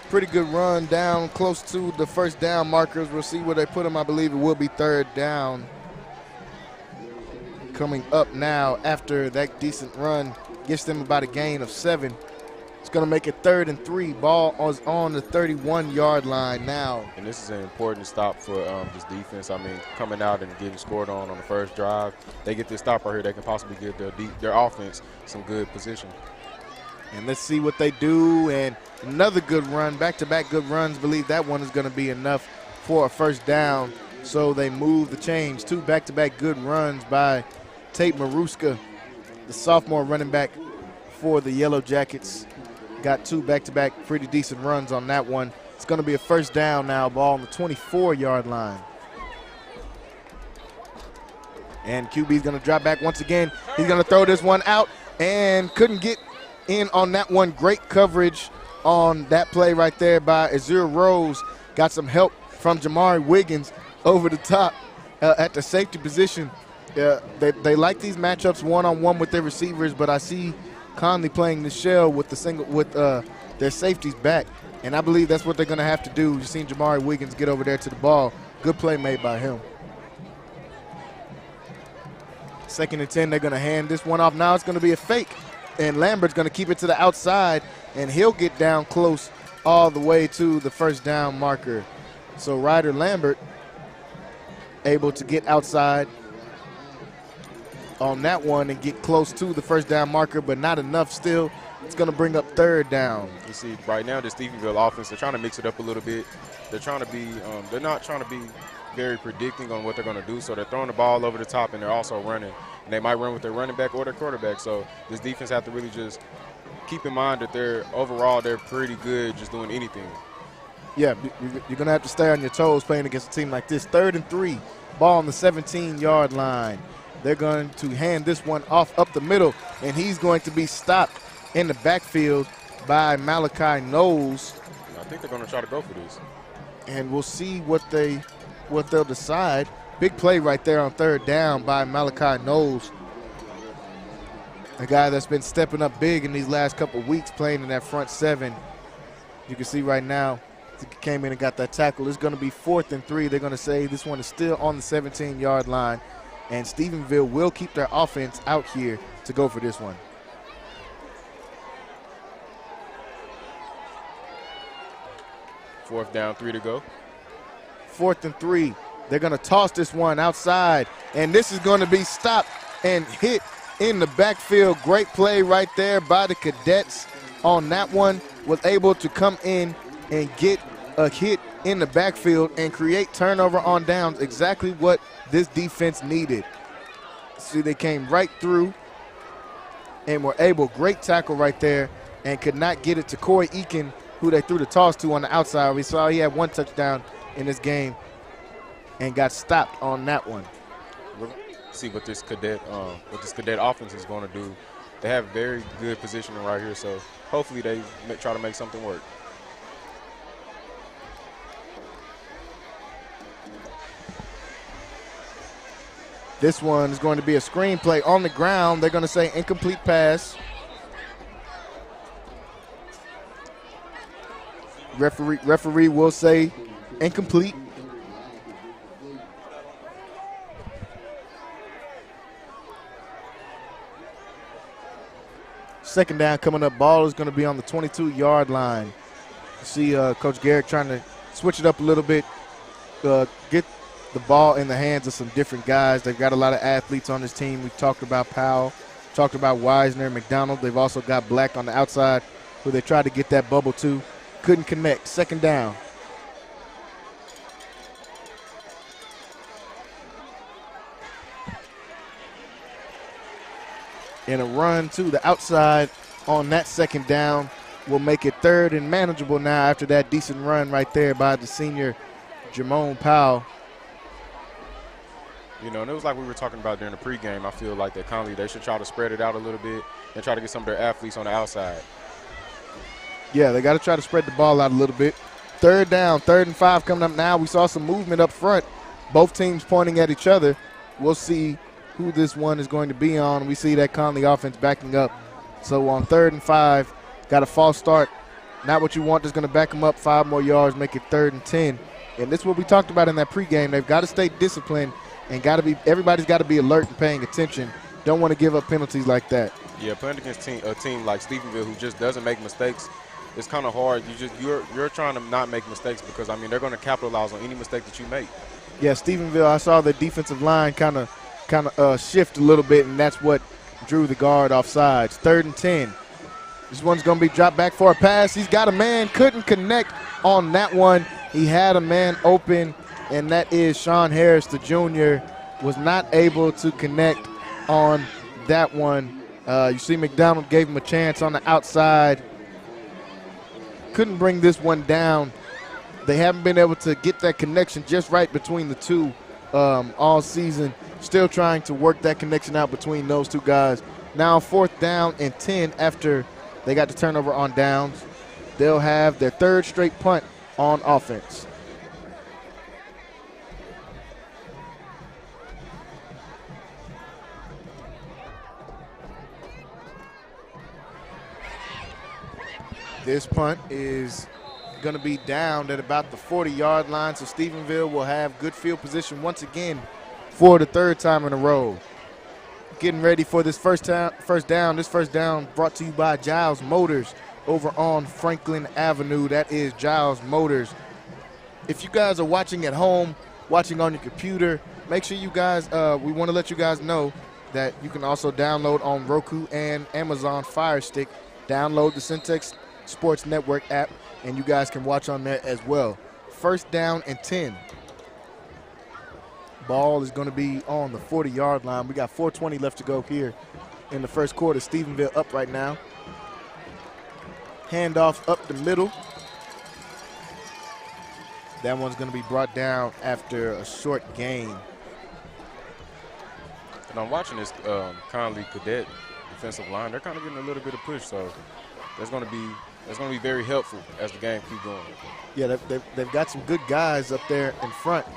Pretty good run down close to the first down markers. We'll see where they put them. I believe it will be 3rd down. Coming up now after that decent run gives them about a gain of 7. It's going to make it 3rd and 3. Ball is on the 31-yard line now. And this is an important stop for this defense. I mean, coming out and getting scored on the first drive, they get this stop right here. They can possibly give their offense some good position. And let's see what they do. And another good run, back-to-back good runs. Believe that one is going to be enough for a first down. So they move the chains. 2 back-to-back good runs by Tate Maruska, the sophomore running back for the Yellow Jackets. got 2 back-to-back pretty decent runs on that one. It's going to be a first down now, ball on the 24-yard line. And QB's going to drop back once again. He's going to throw this one out and couldn't get in on that one. Great coverage on that play right there by Azure Rose. Got some help from Jamari Wiggins over the top at the safety position. They like these matchups one-on-one with their receivers, but I see Connally playing the shell with their safeties back, and I believe that's what they're going to have to do. You've seen Jamari Wiggins get over there to the ball. Good play made by him. 2nd and 10, they're going to hand this one off. Now it's going to be a fake, and Lambert's going to keep it to the outside, and he'll get down close all the way to the first down marker. So Ryder Lambert able to get outside on that one and get close to the first down marker, but not enough still. It's going to bring up 3rd down. You see, right now, the Stephenville offense, they're trying to mix it up a little bit. They're trying to be, they're not trying to be very predicting on what they're going to do, so they're throwing the ball over the top, and they're also running. And they might run with their running back or their quarterback, so this defense have to really just keep in mind that they're pretty good just doing anything. Yeah, you're going to have to stay on your toes playing against a team like this. 3rd and 3, ball on the 17-yard line. They're going to hand this one off up the middle, and he's going to be stopped in the backfield by Malachi Knowles. I think they're going to try to go for this. And we'll see what they'll decide. Big play right there on 3rd down by Malachi Knowles. A guy that's been stepping up big in these last couple weeks playing in that front 7. You can see right now, he came in and got that tackle. It's going to be 4th and 3. They're going to say this one is still on the 17-yard line. And Stephenville will keep their offense out here to go for this one. Fourth down, 3 to go. 4th and 3. They're going to toss this one outside, and this is going to be stopped and hit in the backfield. Great play right there by the Cadets on that one. Was able to come in and get a hit in the backfield and create turnover on downs, exactly what this defense needed. See, they came right through and were able, great tackle right there, and could not get it to Corey Eakin, who they threw the toss to on the outside. We saw he had 1 touchdown in this game and got stopped on that one. We'll see what this cadet offense is going to do. They have very good positioning right here, so hopefully they try to make something work. This one is going to be a screenplay on the ground. They're going to say incomplete pass. Referee will say incomplete. Second down coming up. Ball is going to be on the 22-yard line. You see Coach Garrett trying to switch it up a little bit, get the ball in the hands of some different guys. They've got a lot of athletes on this team. We've talked about Powell, talked about Wisner, McDonald. They've also got Black on the outside who they tried to get that bubble to. Couldn't connect. Second down. And a run to the outside on that second down will make it 3rd and manageable now after that decent run right there by the senior Jamone Powell. You know, and it was like we were talking about during the pregame. I feel like that Connally, they should try to spread it out a little bit and try to get some of their athletes on the outside. Yeah, they got to try to spread the ball out a little bit. 3rd down, 3rd and 5 coming up now. We saw some movement up front. Both teams pointing at each other. We'll see who this one is going to be on. We see that Connally offense backing up. So on 3rd and 5, got a false start. Not what you want. That's going to back them up 5 more yards, make it 3rd and 10. And this is what we talked about in that pregame. They've got to stay disciplined and everybody's got to be alert and paying attention. Don't want to give up penalties like that. Yeah, playing against a team like Stephenville who just doesn't make mistakes, it's kind of hard. You're trying to not make mistakes because, I mean, they're going to capitalize on any mistake that you make. Yeah, Stephenville, I saw the defensive line kind of shift a little bit, and that's what drew the guard off sides. 3rd and 10. This one's going to be dropped back for a pass. He's got a man, couldn't connect on that one. He had a man open, and that is Sean Harris, the junior, was not able to connect on that one. You see McDonald gave him a chance on the outside, couldn't bring this one down. They haven't been able to get that connection just right between the two all season. Still trying to work that connection out between those two guys. Now 4th down and 10 after they got the turnover on downs. They'll have their 3rd straight punt on offense. This punt is going to be down at about the 40-yard line, so Stephenville will have good field position once again for the 3rd time in a row. Getting ready for this first down. This first down brought to you by Giles Motors over on Franklin Avenue. That is Giles Motors. If you guys are watching at home, watching on your computer, make sure you guys, we want to let you guys know that you can also download on Roku and Amazon Fire Stick. Download the Syntex Sports Network app, and you guys can watch on there as well. 1st down and 10. Ball is going to be on the 40-yard line. We got 4:20 left to go here in the first quarter. Stephenville up right now. Handoff up the middle. That one's going to be brought down after a short gain. And I'm watching this Connally Cadet defensive line. They're kind of getting a little bit of push, so that's going to be very helpful as the game keeps going. Yeah, they've got some good guys up there in front.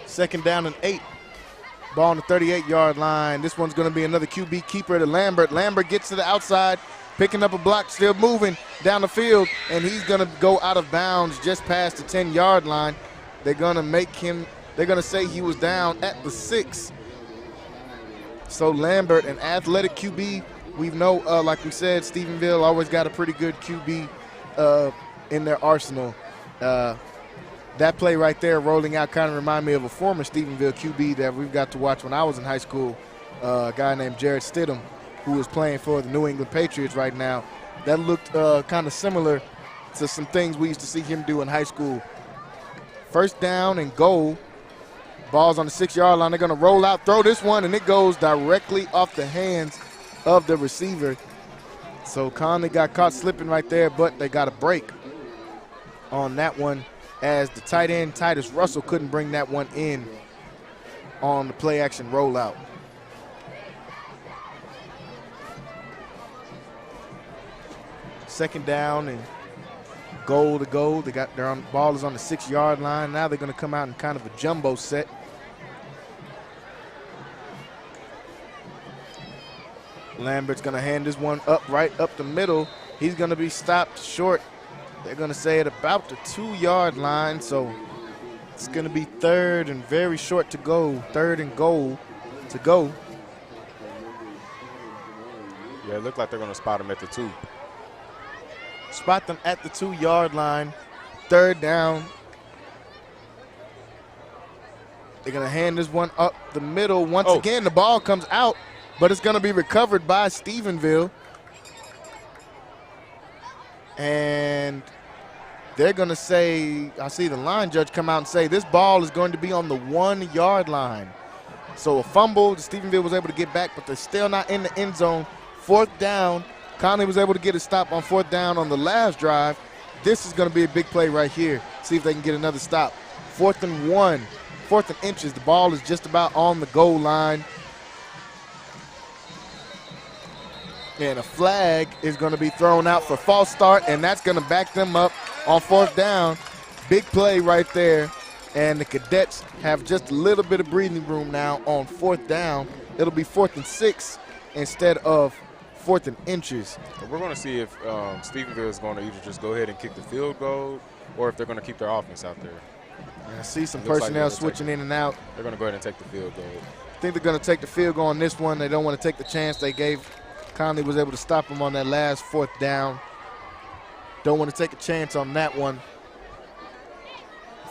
2nd down and 8. Ball on the 38-yard line. This one's going to be another QB keeper to Lambert. Lambert gets to the outside, picking up a block, still moving down the field, and he's going to go out of bounds just past the 10-yard line. They're going to say he was down at the 6. So Lambert, an athletic QB, we know, like we said, Stephenville always got a pretty good QB in their arsenal. That play right there rolling out kind of remind me of a former Stephenville QB that we've got to watch when I was in high school, a guy named Jared Stidham, who is playing for the New England Patriots right now. That looked kind of similar to some things we used to see him do in high school. 1st down and goal. Ball's on the 6-yard line. They're going to roll out, throw this one, and it goes directly off the hands of the receiver. So Conley got caught slipping right there, but they got a break on that one, as the tight end, Titus Russell, couldn't bring that one in on the play-action rollout. Second down and goal to go. They got their ball is on the 6-yard line. Now they're going to come out in kind of a jumbo set. Lambert's going to hand this one up right up the middle. He's going to be stopped short. They're going to say at about the 2-yard line, so it's going to be 3rd and very short to go. 3rd and goal to go. Yeah, it looked like they're going to spot him at the 2. Spot them at the 2-yard line. 3rd down. They're going to hand this one up the middle. Once again, the ball comes out, but it's going to be recovered by Stephenville. And they're going to say, I see the line judge come out and say this ball is going to be on the 1-yard line. So a fumble, Stephenville was able to get back, but they're still not in the end zone. 4th down. Conley was able to get a stop on 4th down on the last drive. This is going to be a big play right here. See if they can get another stop. 4th and 1, 4th and inches. The ball is just about on the goal line. And a flag is going to be thrown out for false start, and that's going to back them up on 4th down. Big play right there. And the Cadets have just a little bit of breathing room now on 4th down. It'll be 4th and 6 instead of 4th and inches. We're going to see if Stephenville is going to either just go ahead and kick the field goal or if they're going to keep their offense out there. I see some personnel switching in and out. They're going to go ahead and take the field goal. I think they're going to take the field goal on this one. They don't want to take the chance they gave. Conley was able to stop him on that last 4th down. Don't want to take a chance on that one.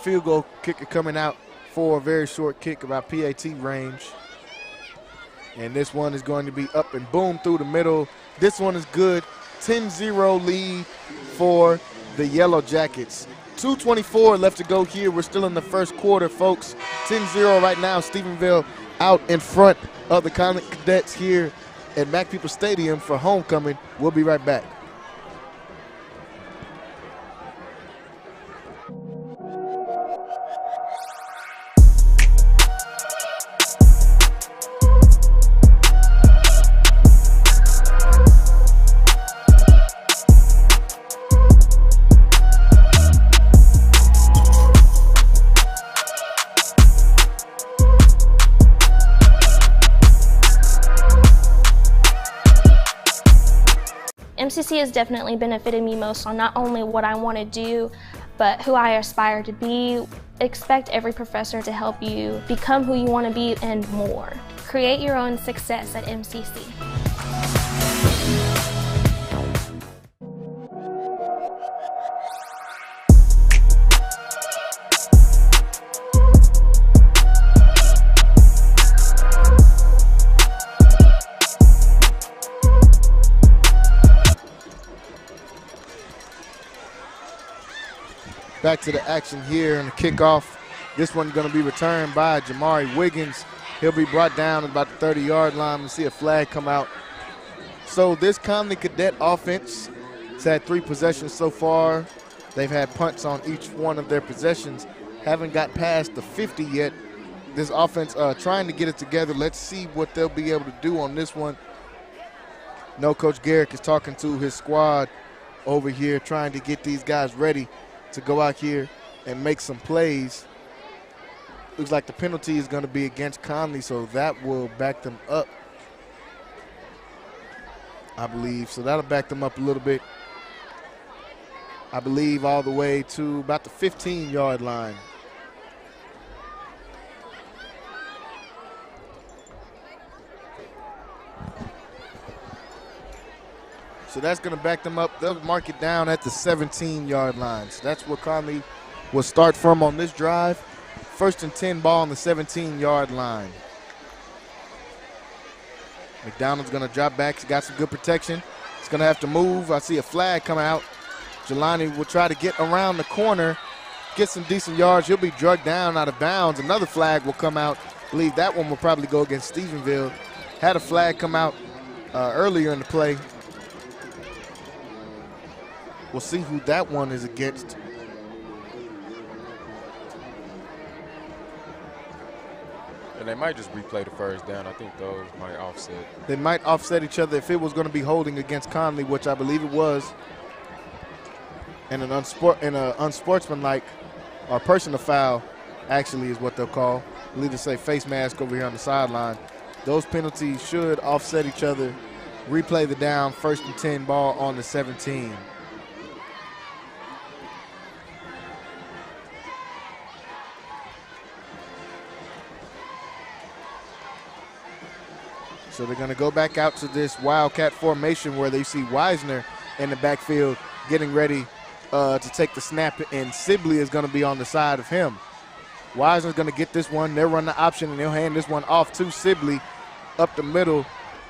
Field goal kicker coming out for a very short kick, about PAT range. And this one is going to be up and boom through the middle. This one is good. 10-0 lead for the Yellow Jackets. 2:24 left to go here. We're still in the first quarter, folks. 10-0 right now. Stephenville out in front of the Connally Cadets here at Mac People Stadium for homecoming. We'll be right back. MCC has definitely benefited me most on not only what I want to do, but who I aspire to be. Expect every professor to help you become who you want to be and more. Create your own success at MCC. Back to the action here in the kickoff. This one's going to be returned by Jamari Wiggins. He'll be brought down at about the 30-yard line. We see a flag come out. So this Connally Cadet offense has had 3 possessions so far. They've had punts on each one of their possessions. Haven't got past the 50 yet. This offense trying to get it together. Let's see what they'll be able to do on this one. No, Coach Garrick is talking to his squad over here, trying to get these guys ready to go out here and make some plays. Looks like the penalty is going to be against Connally, so that will back them up, I believe. So that'll back them up a little bit, I believe, all the way to about the 15-yard line. So that's going to back them up. They'll mark it down at the 17-yard line. So that's where Connally will start from on this drive. 1st and 10 ball on the 17-yard line. McDonald's going to drop back. He's got some good protection. He's going to have to move. I see a flag come out. Jelani will try to get around the corner, get some decent yards. He'll be drugged down out of bounds. Another flag will come out. I believe that one will probably go against Stephenville. Had a flag come out earlier in the play. We'll see who that one is against. And they might just replay the first down. I think those might offset. They might offset each other if it was going to be holding against Connally, which I believe it was. And an unsportsmanlike or personal foul, actually, is what they'll call. I believe they say face mask over here on the sideline. Those penalties should offset each other. Replay the down, 1st and 10 ball on the 17. So they're going to go back out to this Wildcat formation where they see Wisner in the backfield getting ready to take the snap, and Sibley is going to be on the side of him. Wisner's going to get this one. They'll run the option, and they'll hand this one off to Sibley up the middle,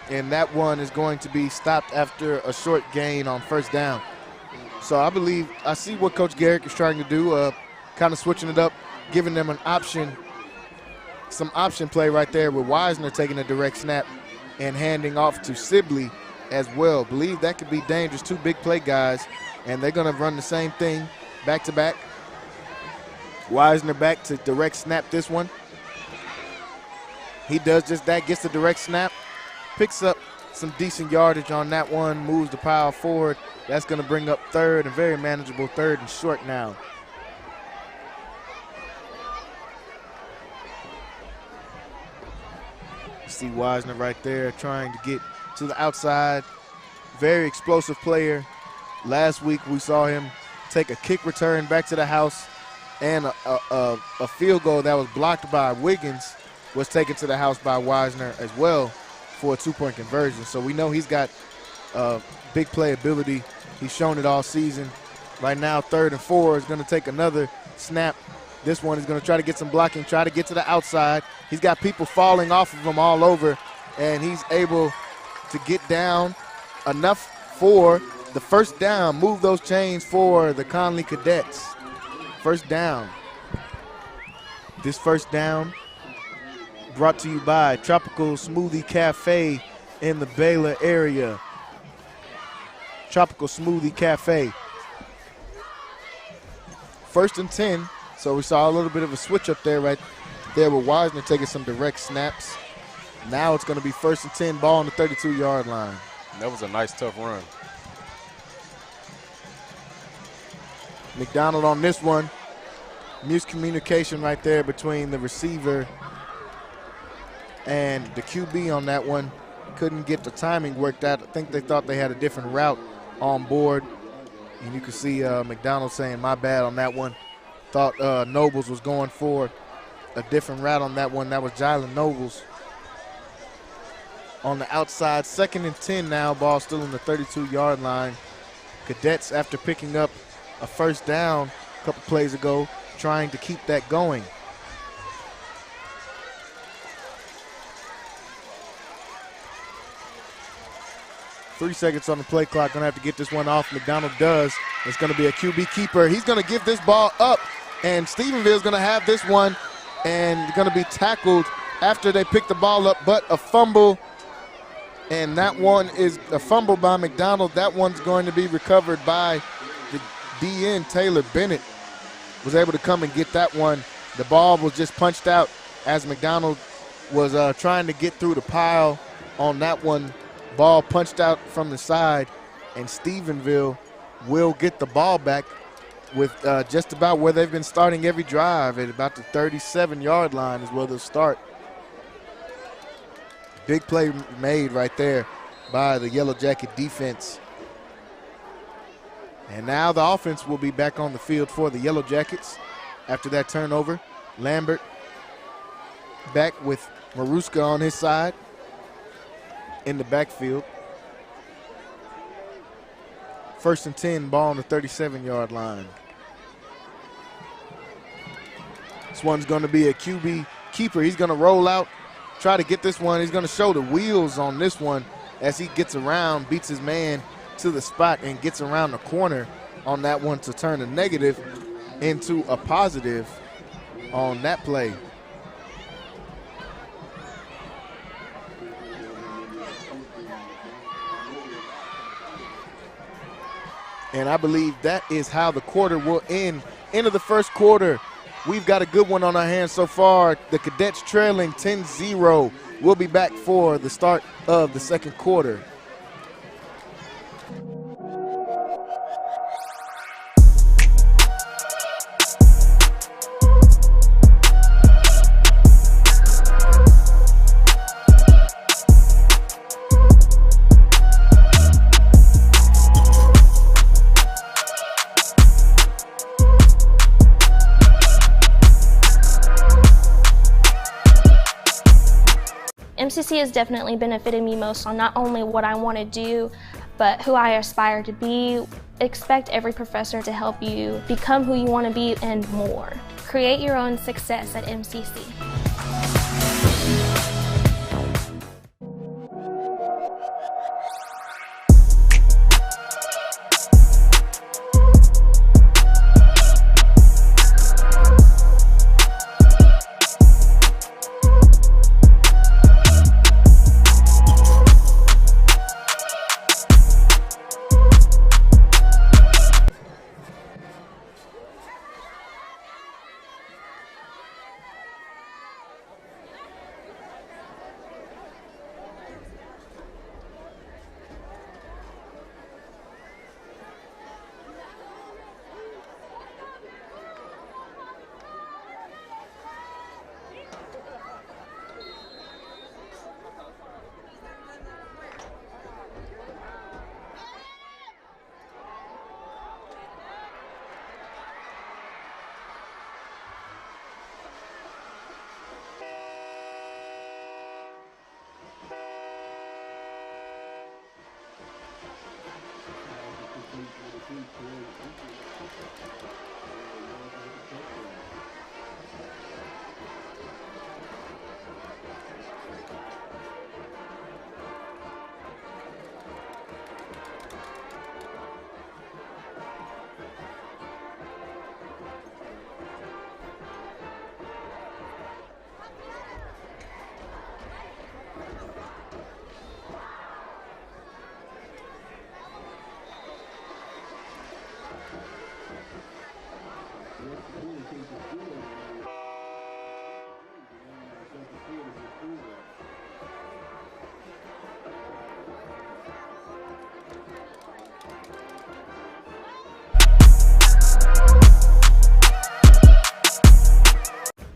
and that one is going to be stopped after a short gain on 1st down. So I see what Coach Garrick is trying to do, kind of switching it up, giving them an option, some option play right there with Wisner taking a direct snap and handing off to Sibley as well. Believe that could be dangerous. 2 big play guys, and they're going to run the same thing back to back. Wisner back to direct snap this one. He does just that, gets the direct snap, picks up some decent yardage on that one, moves the pile forward. That's going to bring up 3rd, and very manageable 3rd and short now. See Wisner right there trying to get to the outside. Very explosive player. Last week we saw him take a kick return back to the house, and a field goal that was blocked by Wiggins was taken to the house by Wisner as well for a 2-point conversion. So we know he's got big play ability. He's shown it all season. Right now, 3rd and 4 is going to take another snap. This one is going to try to get some blocking, try to get to the outside. He's got people falling off of him all over, and he's able to get down enough for the 1st down. Move those chains for the Connally Cadets. 1st down. This 1st down brought to you by Tropical Smoothie Cafe in the Baylor area. Tropical Smoothie Cafe. 1st and 10. So we saw a little bit of a switch up there right there with Wisner taking some direct snaps. Now it's going to be 1st and 10, ball on the 32-yard line. That was a nice, tough run. McDonald on this one. Miscommunication right there between the receiver and the QB on that one. Couldn't get the timing worked out. I think they thought they had a different route on board. And you can see McDonald saying, my bad on that one. Thought Nobles was going for a different route on that one. That was Jalen Nobles. On the outside, 2nd and 10 now. Ball still on the 32-yard line. Cadets, after picking up a 1st down a couple plays ago, trying to keep that going. Three seconds on the play clock. Gonna have to get this one off. McDonald does. It's gonna be a QB keeper. He's gonna give this ball up, and Stephenville's gonna have this one, and gonna be tackled after they pick the ball up, but a fumble, and that one is a fumble by McDonald. That one's going to be recovered by the DN, Taylor Bennett. Was able to come and get that one. The ball was just punched out as McDonald was trying to get through the pile on that one. Ball punched out from the side, and Stephenville will get the ball back with just about where they've been starting every drive, at about the 37-yard line is where they'll start. Big play made right there by the Yellow Jacket defense. And now the offense will be back on the field for the Yellow Jackets after that turnover. Lambert back with Maruska on his side in the backfield. 1st and 10, ball on the 37-yard line. This one's going to be a QB keeper. He's going to roll out, try to get this one. He's going to show the wheels on this one as he gets around, beats his man to the spot, and gets around the corner on that one to turn a negative into a positive on that play. And I believe that is how the quarter will end. Into the 1st quarter, we've got a good one on our hands so far. The Cadets trailing 10-0. We'll be back for the start of the 2nd quarter. MCC has definitely benefited me most on not only what I want to do, but who I aspire to be. Expect every professor to help you become who you want to be and more. Create your own success at MCC.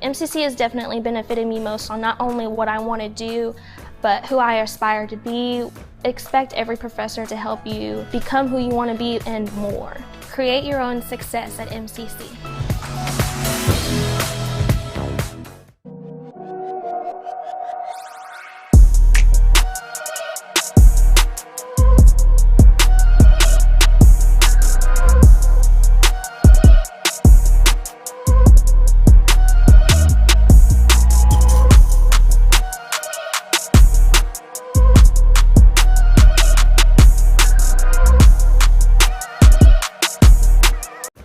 MCC has definitely benefited me most on not only what I want to do, but who I aspire to be. Expect every professor to help you become who you want to be and more. Create your own success at MCC.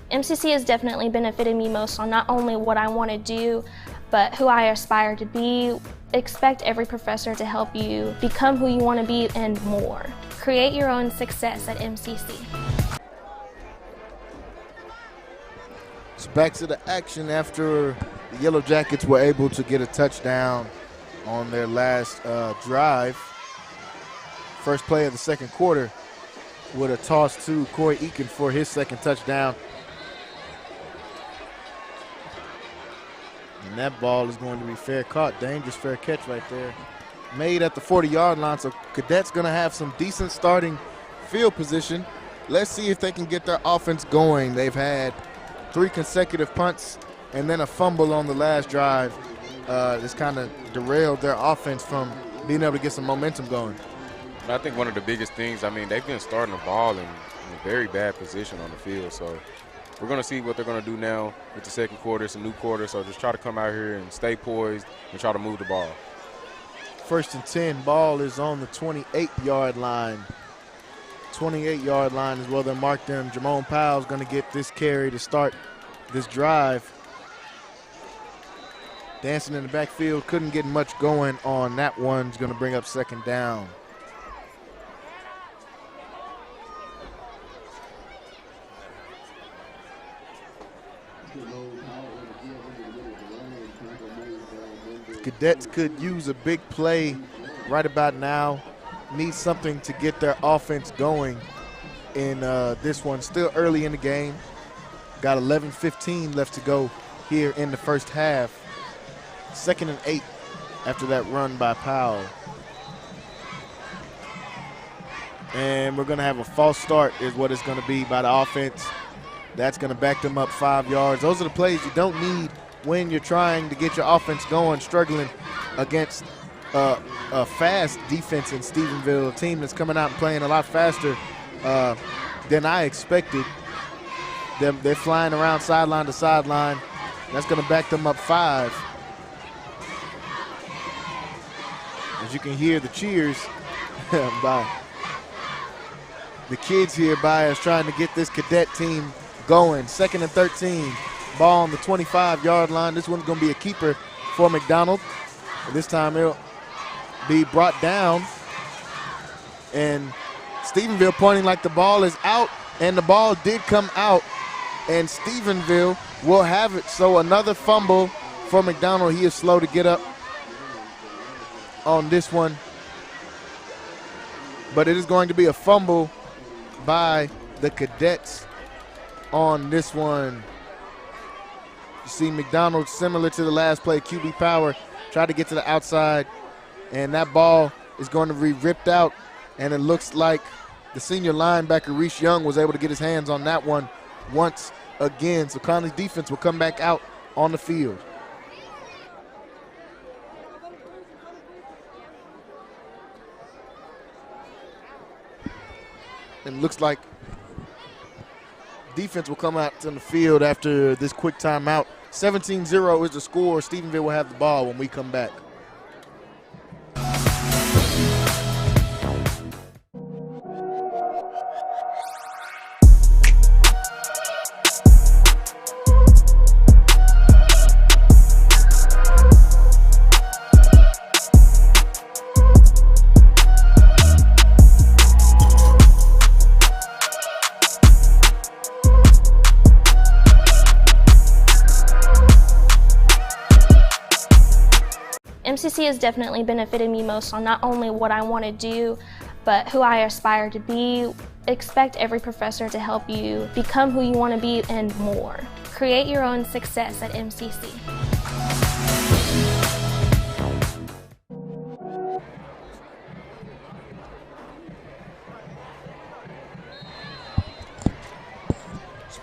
MCC has definitely benefited me most on not only what I want to do, but who I aspire to be. Expect every professor to help you become who you want to be and more. Create your own success at MCC. It's back to the action after the Yellow Jackets were able to get a touchdown on their last drive. First play of the second quarter with a toss to Corey Eakin for his second touchdown. And that ball is going to be fair caught. Dangerous fair catch right there. Made at the 40-yard line, so Cadets going to have some decent starting field position. Let's see if they can get their offense going. They've had 3 consecutive punts and then a fumble on the last drive. This kind of derailed their offense from being able to get some momentum going. I think one of the biggest things, I mean, they've been starting the ball in a very bad position on the field, so we're going to see what they're going to do now with the second quarter. It's a new quarter, so just try to come out here and stay poised and try to move the ball. 1st and 10, ball is on the 28-yard line. 28-yard line is where they marked them. Jamone Powell's going to get this carry to start this drive. Dancing in the backfield, couldn't get much going on that one. He's going to bring up second down. Cadets could use a big play right about now. Need something to get their offense going in this one. Still early in the game. Got 11:15 left to go here in the first half. 2nd and 8 after that run by Powell. And we're going to have a false start is what it's going to be by the offense. That's going to back them up 5 yards. Those are the plays you don't need when you're trying to get your offense going, struggling against a fast defense in Stephenville, a team that's coming out and playing a lot faster than I expected. They're flying around sideline to sideline. That's going to back them up 5. As you can hear the cheers by the kids here by us trying to get this Cadet team going. 2nd and 13. Ball on the 25-yard line. This one's going to be a keeper for McDonald. This time it'll be brought down. And Stephenville pointing like the ball is out, and the ball did come out, and Stephenville will have it. So another fumble for McDonald. He is slow to get up on this one. But it is going to be a fumble by the Cadets on this one. You see McDonald, similar to the last play, QB power, try to get to the outside, and that ball is going to be ripped out, and it looks like the senior linebacker, Reese Young, was able to get his hands on that one once again. So Connolly's defense will come back out on the field. And it looks like defense will come out on the field after this quick timeout. 17-0 is the score. Stephenville will have the ball when we come back. MCC has definitely benefited me most on not only what I want to do, but who I aspire to be. Expect every professor to help you become who you want to be and more. Create your own success at MCC.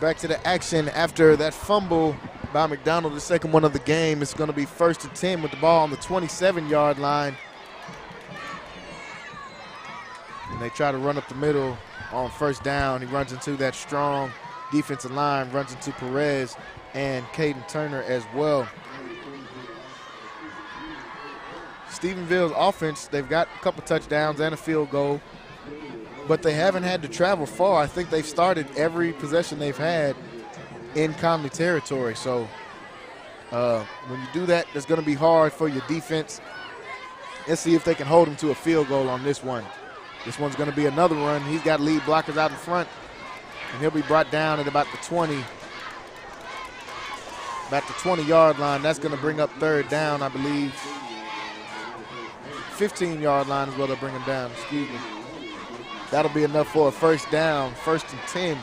Back to the action after that fumble by McDonald, the second one of the game. It's going to be 1st and 10 with the ball on the 27-yard line. And they try to run up the middle on 1st down. He runs into that strong defensive line, runs into Perez and Caden Turner as well. Stephenville's offense, they've got a couple touchdowns and a field goal, but they haven't had to travel far. I think they've started every possession they've had in Connally territory. So when you do that, it's going to be hard for your defense. Let's see if they can hold them to a field goal on this one. This one's going to be another run. He's got lead blockers out in front, and he'll be brought down at about the 20. About the 20-yard line. That's going to bring up 3rd down, I believe. 15-yard line is where they'll bring him down, excuse me. That'll be enough for a 1st down, 1st and 10.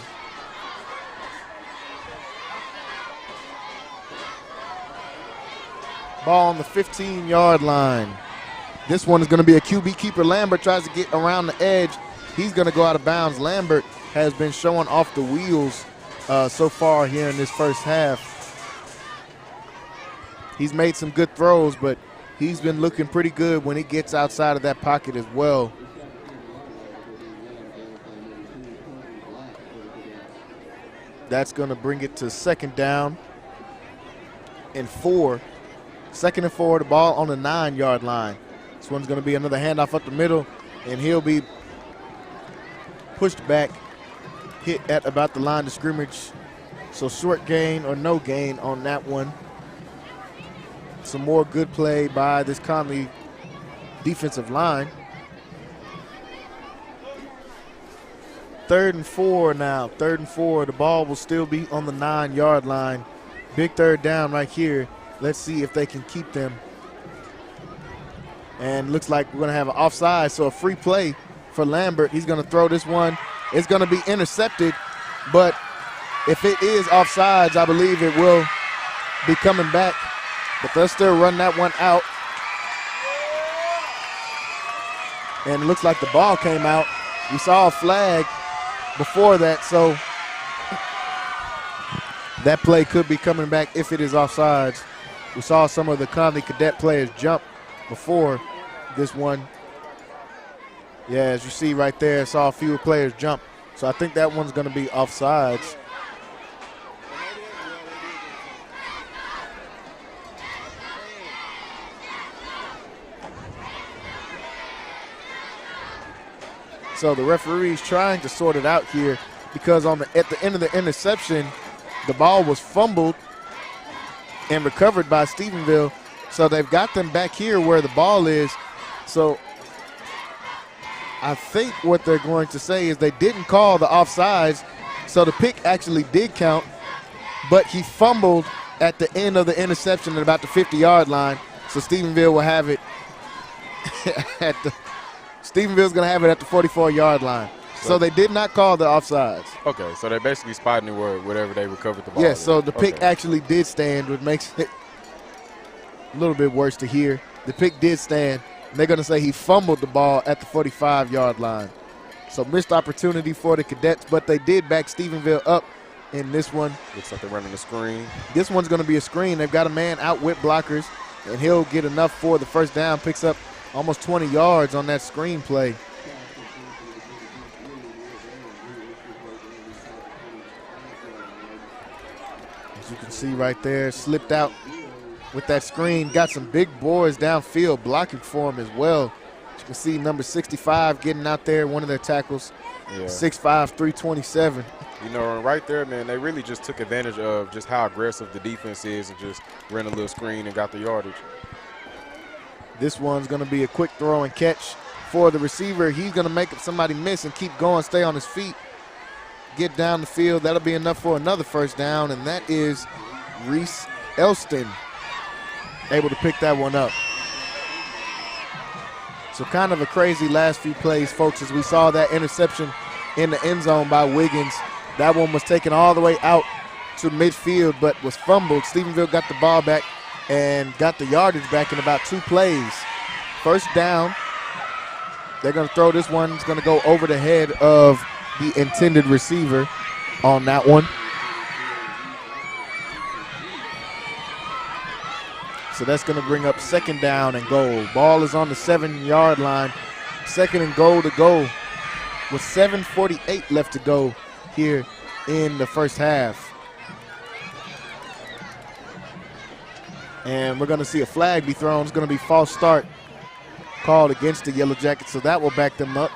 Ball on the 15-yard line. This one is going to be a QB keeper. Lambert tries to get around the edge. He's going to go out of bounds. Lambert has been showing off the wheels so far here in this first half. He's made some good throws, but he's been looking pretty good when he gets outside of that pocket as well. That's going to bring it to 2nd down and 4. 2nd and 4, the ball on the 9-yard line. This one's going to be another handoff up the middle, and he'll be pushed back, hit at about the line of scrimmage. So short gain or no gain on that one. Some more good play by this Connally defensive line. 3rd and 4 now. 3rd and 4. The ball will still be on the 9-yard line. Big 3rd down right here. Let's see if they can keep them. And looks like we're going to have an offside, so a free play for Lambert. He's going to throw this one. It's going to be intercepted, but if it is offsides, I believe it will be coming back. But they'll still run that one out. And it looks like the ball came out. We saw a flag before that, so that play could be coming back if it is offsides. We saw some of the Connally Cadet players jump before this one. Yeah, as you see right there, saw a few players jump. So I think that one's going to be offsides. So the referee's trying to sort it out here because at the end of the interception, the ball was fumbled and recovered by Stephenville. So they've got them back here where the ball is. So I think what they're going to say is they didn't call the offsides. So the pick actually did count, but he fumbled at the end of the interception at about the 50-yard line. So Stephenville will have it Stephenville's going to have it at the 44-yard line. So they did not call the offsides. Okay, so they're basically spotting it wherever they recovered the ball. Yes, so the pick actually did stand, which makes it a little bit worse to hear. The pick did stand. And they're going to say he fumbled the ball at the 45-yard line. So missed opportunity for the Cadets, but they did back Stephenville up in this one. Looks like they're running a screen. This one's going to be a screen. They've got a man out with blockers, and he'll get enough for the 1st down. Picks up almost 20 yards on that screen play. As you can see right there, slipped out with that screen. Got some big boys downfield blocking for him as well. As you can see, number 65 getting out there, one of their tackles, 6'5", 327. You know, right there, man, they really just took advantage of just how aggressive the defense is and just ran a little screen and got the yardage. This one's going to be a quick throw and catch for the receiver. He's going to make somebody miss and keep going, stay on his feet, get down the field. That'll be enough for another 1st down, and that is Reese Elston able to pick that one up. So kind of a crazy last few plays, folks, as we saw that interception in the end zone by Wiggins. That one was taken all the way out to midfield but was fumbled. Stephenville got the ball back and got the yardage back in about 2 plays. 1st down. They're going to throw this one. It's going to go over the head of the intended receiver on that one. So that's going to bring up 2nd down and goal. Ball is on the 7-yard line. 2nd and goal to go with 7:48 left to go here in the first half. And we're going to see a flag be thrown. It's going to be false start called against the Yellow Jackets, so that will back them up.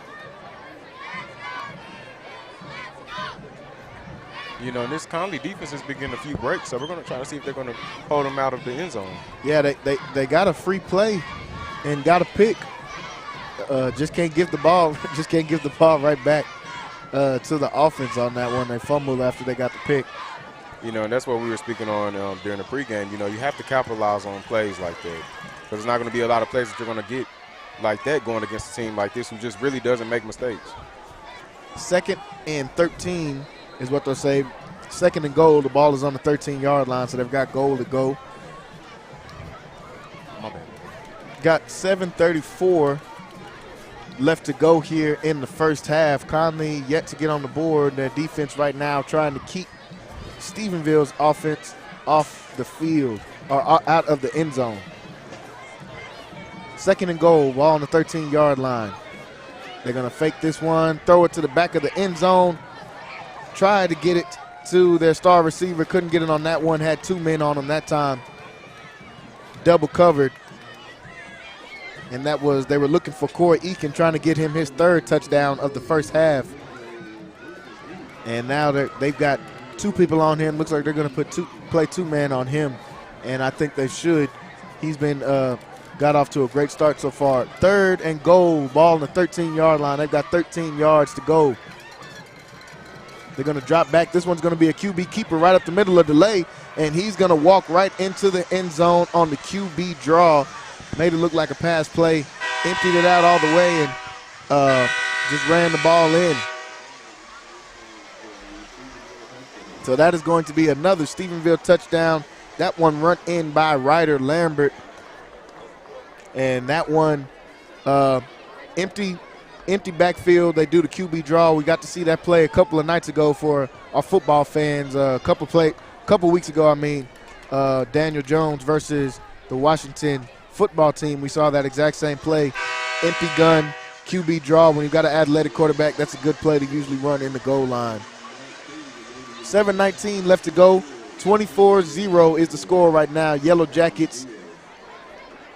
You know, this Connally defense is getting a few breaks, so we're going to try to see if they're going to hold them out of the end zone. Yeah, they got a free play and got a pick. Just can't give the ball right back to the offense on that one. They fumbled after they got the pick. You know, and that's what we were speaking on during the pregame. You know, you have to capitalize on plays like that, because there's not going to be a lot of plays that you're going to get like that going against a team like this who just really doesn't make mistakes. 2nd and 13 is what they'll say. 2nd and goal. The ball is on the 13-yard line, so they've got goal to go. My bad. Got 7:34 left to go here in the first half. Connally yet to get on the board. Their defense right now trying to keep Stephenville's offense off the field or out of the end zone. 2nd and goal, ball on the 13-yard line. They're going to fake this one, throw it to the back of the end zone, try to get it to their star receiver. Couldn't get it on that one, had 2 men on him that time. Double covered. And that was, they were looking for Corey Eakin, trying to get him his 3rd touchdown of the first half. And now they've got 2 people on him. Looks like they're going to play 2-man on him, and I think they should. He's been got off to a great start so far. 3rd and goal, ball on the 13-yard line. They've got 13 yards to go. They're going to drop back. This one's going to be a QB keeper right up the middle of the lane, and he's going to walk right into the end zone on the QB draw. Made it look like a pass play, emptied it out all the way, and just ran the ball in. So that is going to be another Stephenville touchdown. That one run in by Ryder Lambert. And that one empty backfield. They do the QB draw. We got to see that play a couple of nights ago for our football fans. A couple weeks ago, Daniel Jones versus the Washington football team. We saw that exact same play. Empty gun, QB draw. When you've got an athletic quarterback, that's a good play to usually run in the goal line. 7:19 left to go. 24-0 is the score right now. Yellow Jackets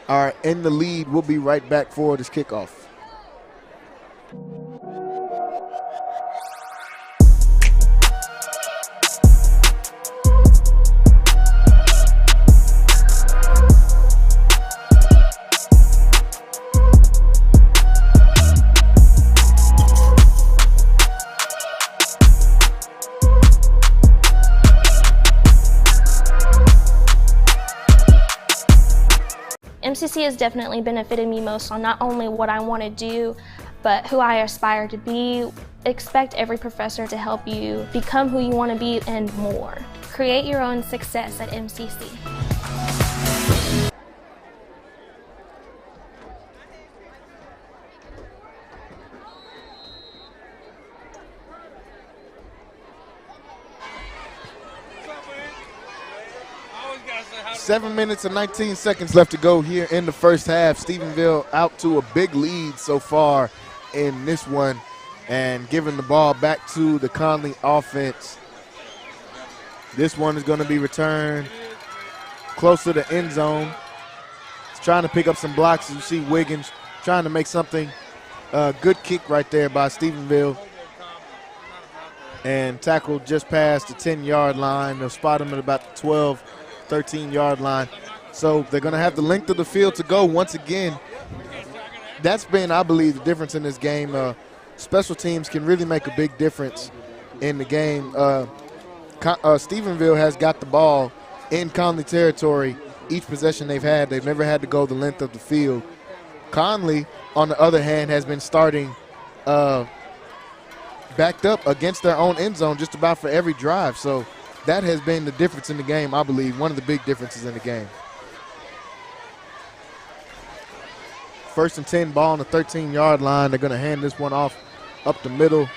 are in the lead. We'll be right back for this kickoff. MCC has definitely benefited me most on not only what I want to do, but who I aspire to be. Expect every professor to help you become who you want to be and more. Create your own success at MCC. 7 minutes and 19 seconds left to go here in the first half. Stephenville out to a big lead so far in this one, and giving the ball back to the Connally offense. This one is going to be returned close to the end zone. It's trying to pick up some blocks. You see Wiggins trying to make something. Good kick right there by Stephenville. And tackled just past the 10-yard line. They'll spot him at about the 12, 13-yard line. So they're going to have the length of the field to go once again. That's been, I believe, the difference in this game. Special teams can really make a big difference in the game. Stephenville has got the ball in Connally territory each possession they've had. They've never had to go the length of the field. Connally, on the other hand, has been starting backed up against their own end zone just about for every drive. So that has been the difference in the game, I believe, one of the big differences in the game. 1st and 10, ball on the 13-yard line. They're going to hand this one off up the middle.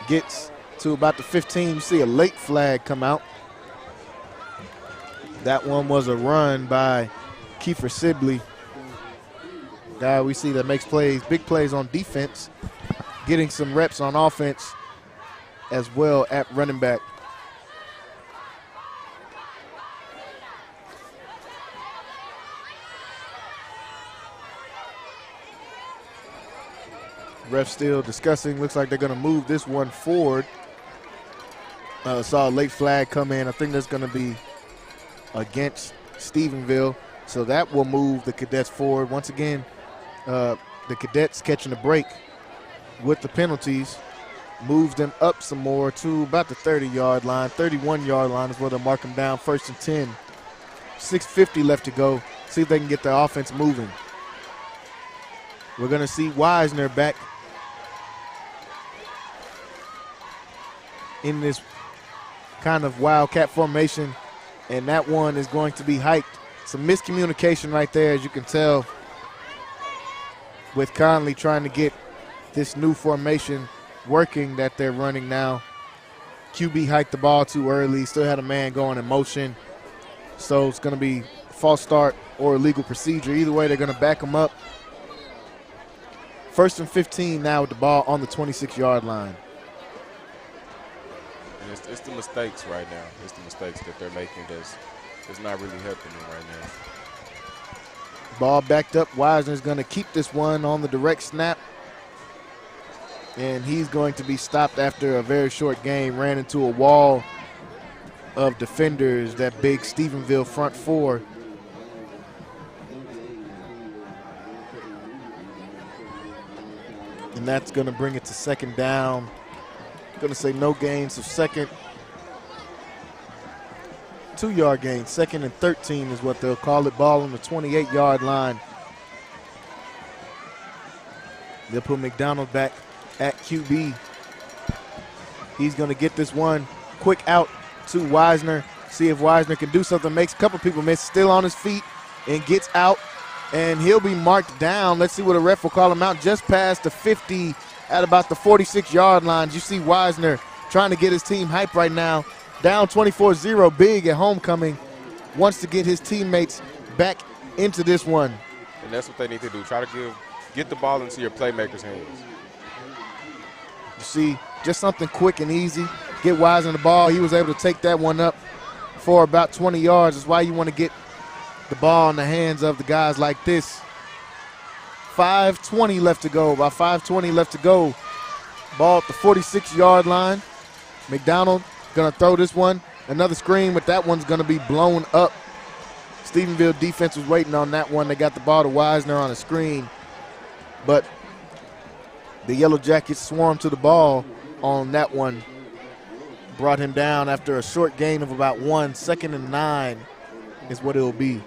Gets to about the 15. You see a late flag come out. That one was a run by Kiefer Sibley. Guy we see that makes plays, big plays on defense, getting some reps on offense as well at running back. Ref still discussing. Looks like they're going to move this one forward. Saw a late flag come in. I think that's going to be against Stephenville. So that will move the Cadets forward. Once again, the Cadets catching a break with the penalties. Moves them up some more to about the 30-yard line. 31-yard line is where they'll mark them down. 1st and 10. 6:50 left to go. See if they can get the offense moving. We're going to see Wisner back in this kind of wildcat formation, and that one is going to be hiked. Some miscommunication right there, as you can tell, with Connally trying to get this new formation working that they're running now. QB hiked the ball too early, still had a man going in motion, so it's going to be a false start or illegal procedure. Either way, they're going to back him up. 1st and 15 now with the ball on the 26-yard line. And it's the mistakes right now. It's the mistakes that they're making that's not really helping them right now. Ball backed up. Wisner's going to keep this one on the direct snap. And he's going to be stopped after a very short game. Ran into a wall of defenders, that big Stephenville front four. And that's going to bring it to 2nd down. Going to say no gain, so 2nd, 2-yard gain. 2nd and 13 is what they'll call it. Ball on the 28-yard line. They'll put McDonald back at QB. He's going to get this one quick out to Wisner. See if Wisner can do something. Makes a couple people miss. Still on his feet and gets out. And he'll be marked down. Let's see what a ref will call him out. Just past the 50 at about the 46-yard line. You see Wisner trying to get his team hyped right now. Down 24-0, big at homecoming. Wants to get his teammates back into this one. And that's what they need to do. Try to get the ball into your playmakers' hands. You see, just something quick and easy. Get Wisner the ball. He was able to take that one up for about 20 yards. That's why you want to get the ball in the hands of the guys like this. 5:20 left to go. About 5:20 left to go. Ball at the 46-yard line. McDonald going to throw this one. Another screen, but that one's going to be blown up. Stephenville defense was waiting on that one. They got the ball to Wisner on a screen. But the Yellow Jackets swarmed to the ball on that one. Brought him down after a short gain of about 1. 2nd and 9 is what it will be.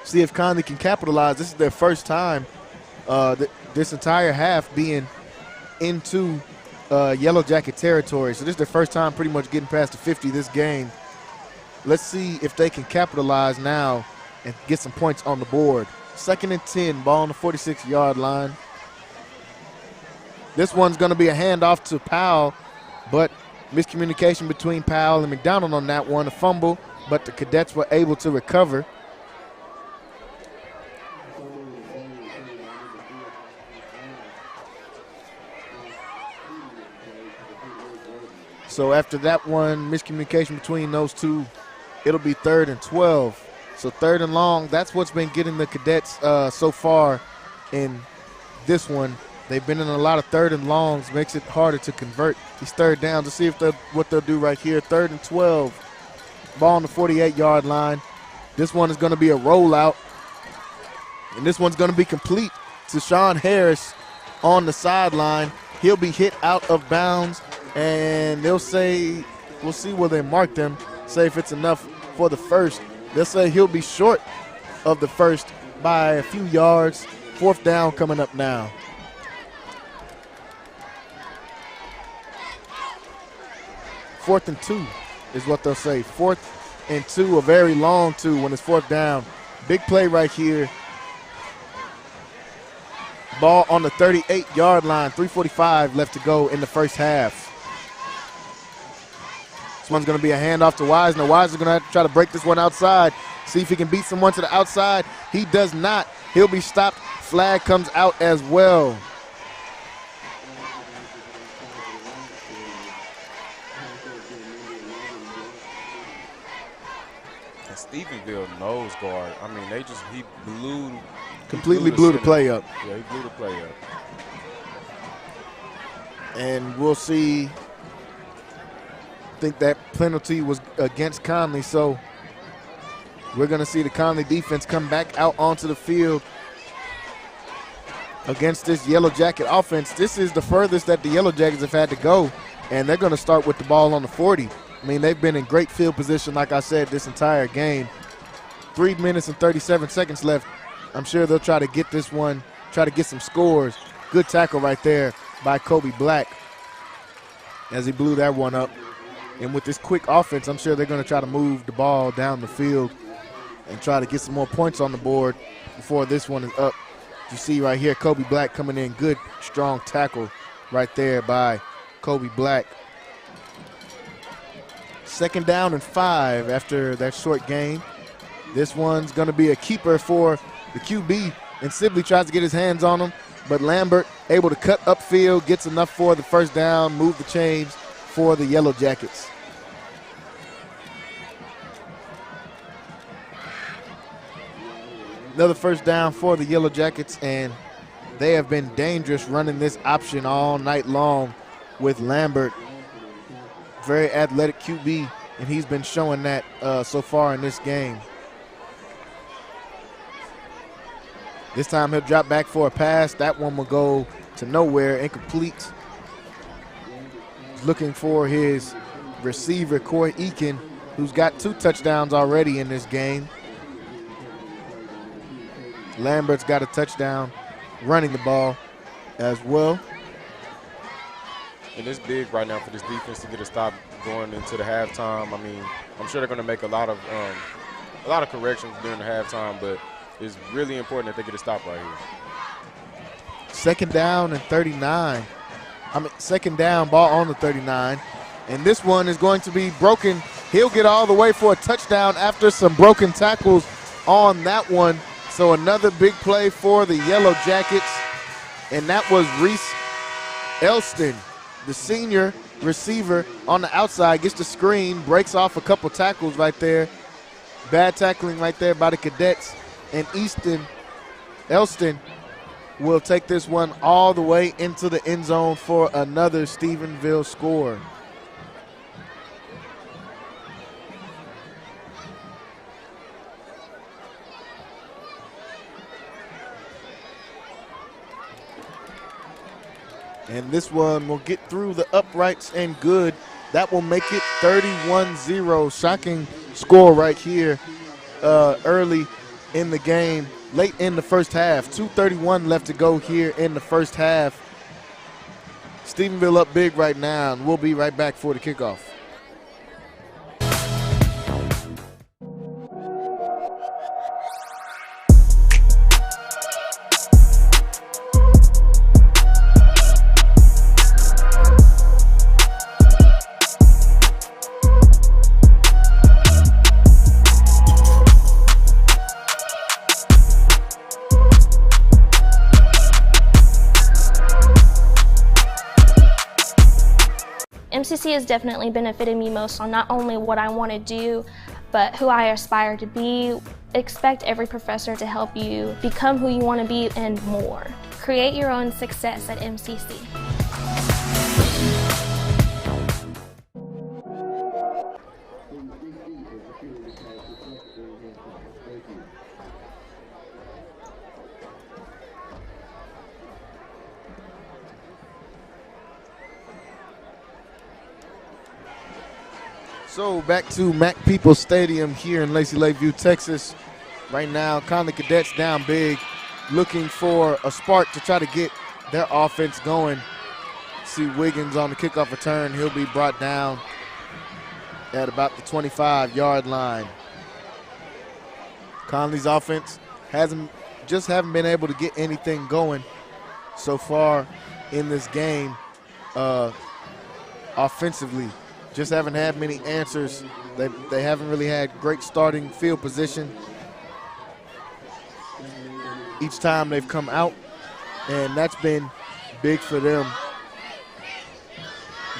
See if Connally can capitalize. This is their first time this entire half being into Yellow Jacket territory. So this is their first time pretty much getting past the 50 this game. Let's see if they can capitalize now and get some points on the board. 2nd and 10, ball on the 46-yard line. This one's going to be a handoff to Powell, but miscommunication between Powell and McDonald on that one. A fumble, but the Cadets were able to recover. So after that one, miscommunication between those two, it'll be 3rd and 12. So 3rd and long, that's what's been getting the Cadets so far in this one. They've been in a lot of 3rd and longs, makes it harder to convert these 3rd downs. Let's see if what they'll do right here. 3rd and 12, ball on the 48-yard line. This one is going to be a rollout, and this one's going to be complete to Sean Harris on the sideline. He'll be hit out of bounds, and they'll say, we'll see where they mark them, say if it's enough for the first. They'll say he'll be short of the first by a few yards. 4th down coming up now. Fourth and 2 is what they'll say. 4th and 2, a very long 2 when it's 4th down. Big play right here. Ball on the 38-yard line. 3:45 left to go in the first half. That's one's going to be a handoff to Wisner. Wisner's going to have to try to break this one outside, see if he can beat someone to the outside. He does not. He'll be stopped. Flag comes out as well. And Stephenville nose guard. I mean, he Completely blew the play up. Yeah, he blew the play up. And we'll see. I think that penalty was against Connally, so we're going to see the Connally defense come back out onto the field against this Yellow Jacket offense. This is the furthest that the Yellow Jackets have had to go, and they're going to start with the ball on the 40. I mean, they've been in great field position, like I said, this entire game. 3 minutes and 37 seconds left. I'm sure they'll try to get this one, try to get some scores. Good tackle right there by Kobe Black as he blew that one up. And with this quick offense, I'm sure they're going to try to move the ball down the field and try to get some more points on the board before this one is up. You see right here, Kobe Black coming in. Good, strong tackle right there by Kobe Black. 2nd down and 5 after that short gain. This one's going to be a keeper for the QB, and Sibley tries to get his hands on him, but Lambert able to cut upfield, gets enough for the first down, move the chains for the Yellow Jackets. Another first down for the Yellow Jackets, and they have been dangerous running this option all night long with Lambert. Very athletic QB, and he's been showing that so far in this game. This time he'll drop back for a pass. That one will go to nowhere, incomplete. He's looking for his receiver, Corey Eakin, who's got 2 touchdowns already in this game. Lambert's got a touchdown running the ball as well. And it's big right now for this defense to get a stop going into the halftime. I mean, I'm sure they're going to make a lot of corrections during the halftime, but it's really important that they get a stop right here. 2nd down and 39. Second down, ball on the 39. And this one is going to be broken. He'll get all the way for a touchdown after some broken tackles on that one. So another big play for the Yellow Jackets. And that was Reese Elston, the senior receiver on the outside, gets the screen, breaks off a couple tackles right there. Bad tackling right there by the Cadets. And Elston will take this one all the way into the end zone for another Stephenville score. And this one will get through the uprights and good. That will make it 31-0. Shocking score right here early in the game, late in the first half. 2:31 left to go here in the first half. Stephenville up big right now, and we'll be right back for the kickoff. MCC has definitely benefited me most on not only what I want to do, but who I aspire to be. Expect every professor to help you become who you want to be and more. Create your own success at MCC. So back to Mac Peoples Stadium here in Lacey Lakeview, Texas. Right now, Connally Cadets down big, looking for a spark to try to get their offense going. See Wiggins on the kickoff return. He'll be brought down at about the 25-yard line. Connally's offense haven't been able to get anything going so far in this game offensively. just haven't had many answers. They haven't really had great starting field position each time they've come out, and that's been big for them.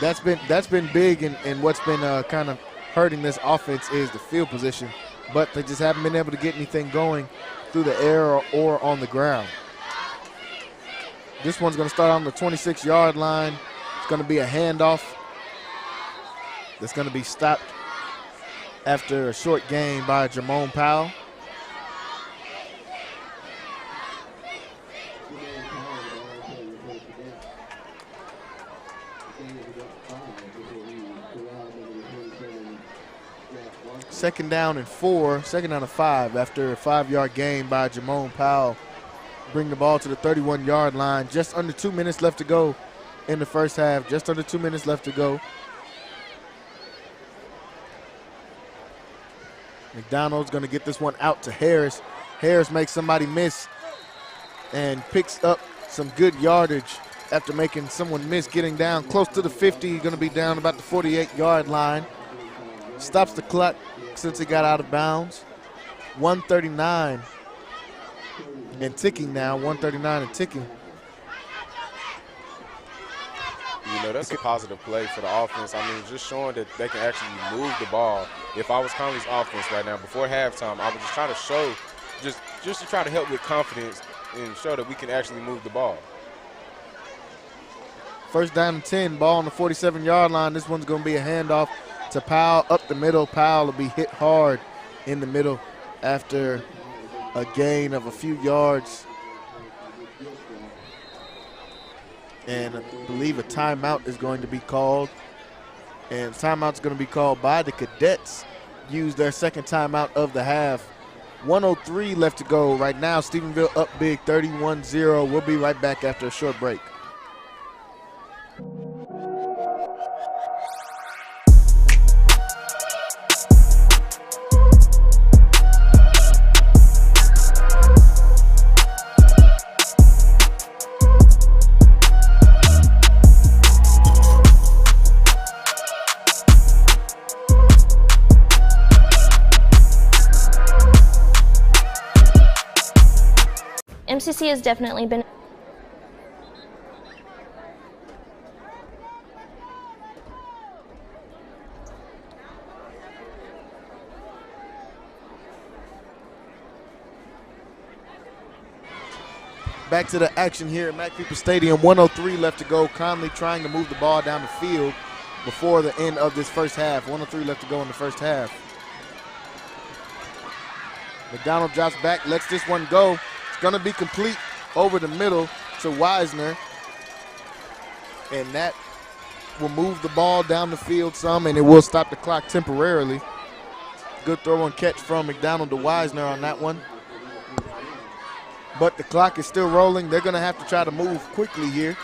That's been big, and what's been kind of hurting this offense is the field position, but they just haven't been able to get anything going through the air or on the ground. This one's going to start on the 26-yard line. It's going to be a handoff that's going to be stopped after a short gain by Jermone Powell. Second down and 5 after a 5-yard gain by Jermone Powell. Bring the ball to the 31-yard line. Just under 2 minutes left to go in the first half. Just under 2 minutes left to go. McDonald's going to get this one out to Harris. Harris makes somebody miss and picks up some good yardage after making someone miss, getting down close to the 50. Going to be down about the 48-yard line. Stops the clock since he got out of bounds. 139 and ticking now, 139 and ticking. You know, that's a positive play for the offense. I mean, just showing that they can actually move the ball. If I was Connally's offense right now, before halftime, I would just try to show, just to try to help with confidence and show that we can actually move the ball. First down and 10, ball on the 47-yard line. This one's going to be a handoff to Powell up the middle. Powell will be hit hard in the middle after a gain of a few yards. And I believe a timeout is going to be called. And timeout's going to be called by the Cadets. Use their second timeout of the half. 1:03 left to go. Right now, Stephenville up big, 31-0. We'll be right back after a short break. MCC has definitely been back to the action here at McPeople Stadium. 1:03 left to go. Connally trying to move the ball down the field before the end of this first half. 1:03 left to go in the first half. McDonald drops back, lets this one go. It's going to be complete over the middle to Wisner. And that will move the ball down the field some, and it will stop the clock temporarily. Good throw and catch from McDonald to Wisner on that one. But the clock is still rolling. They're going to have to try to move quickly here.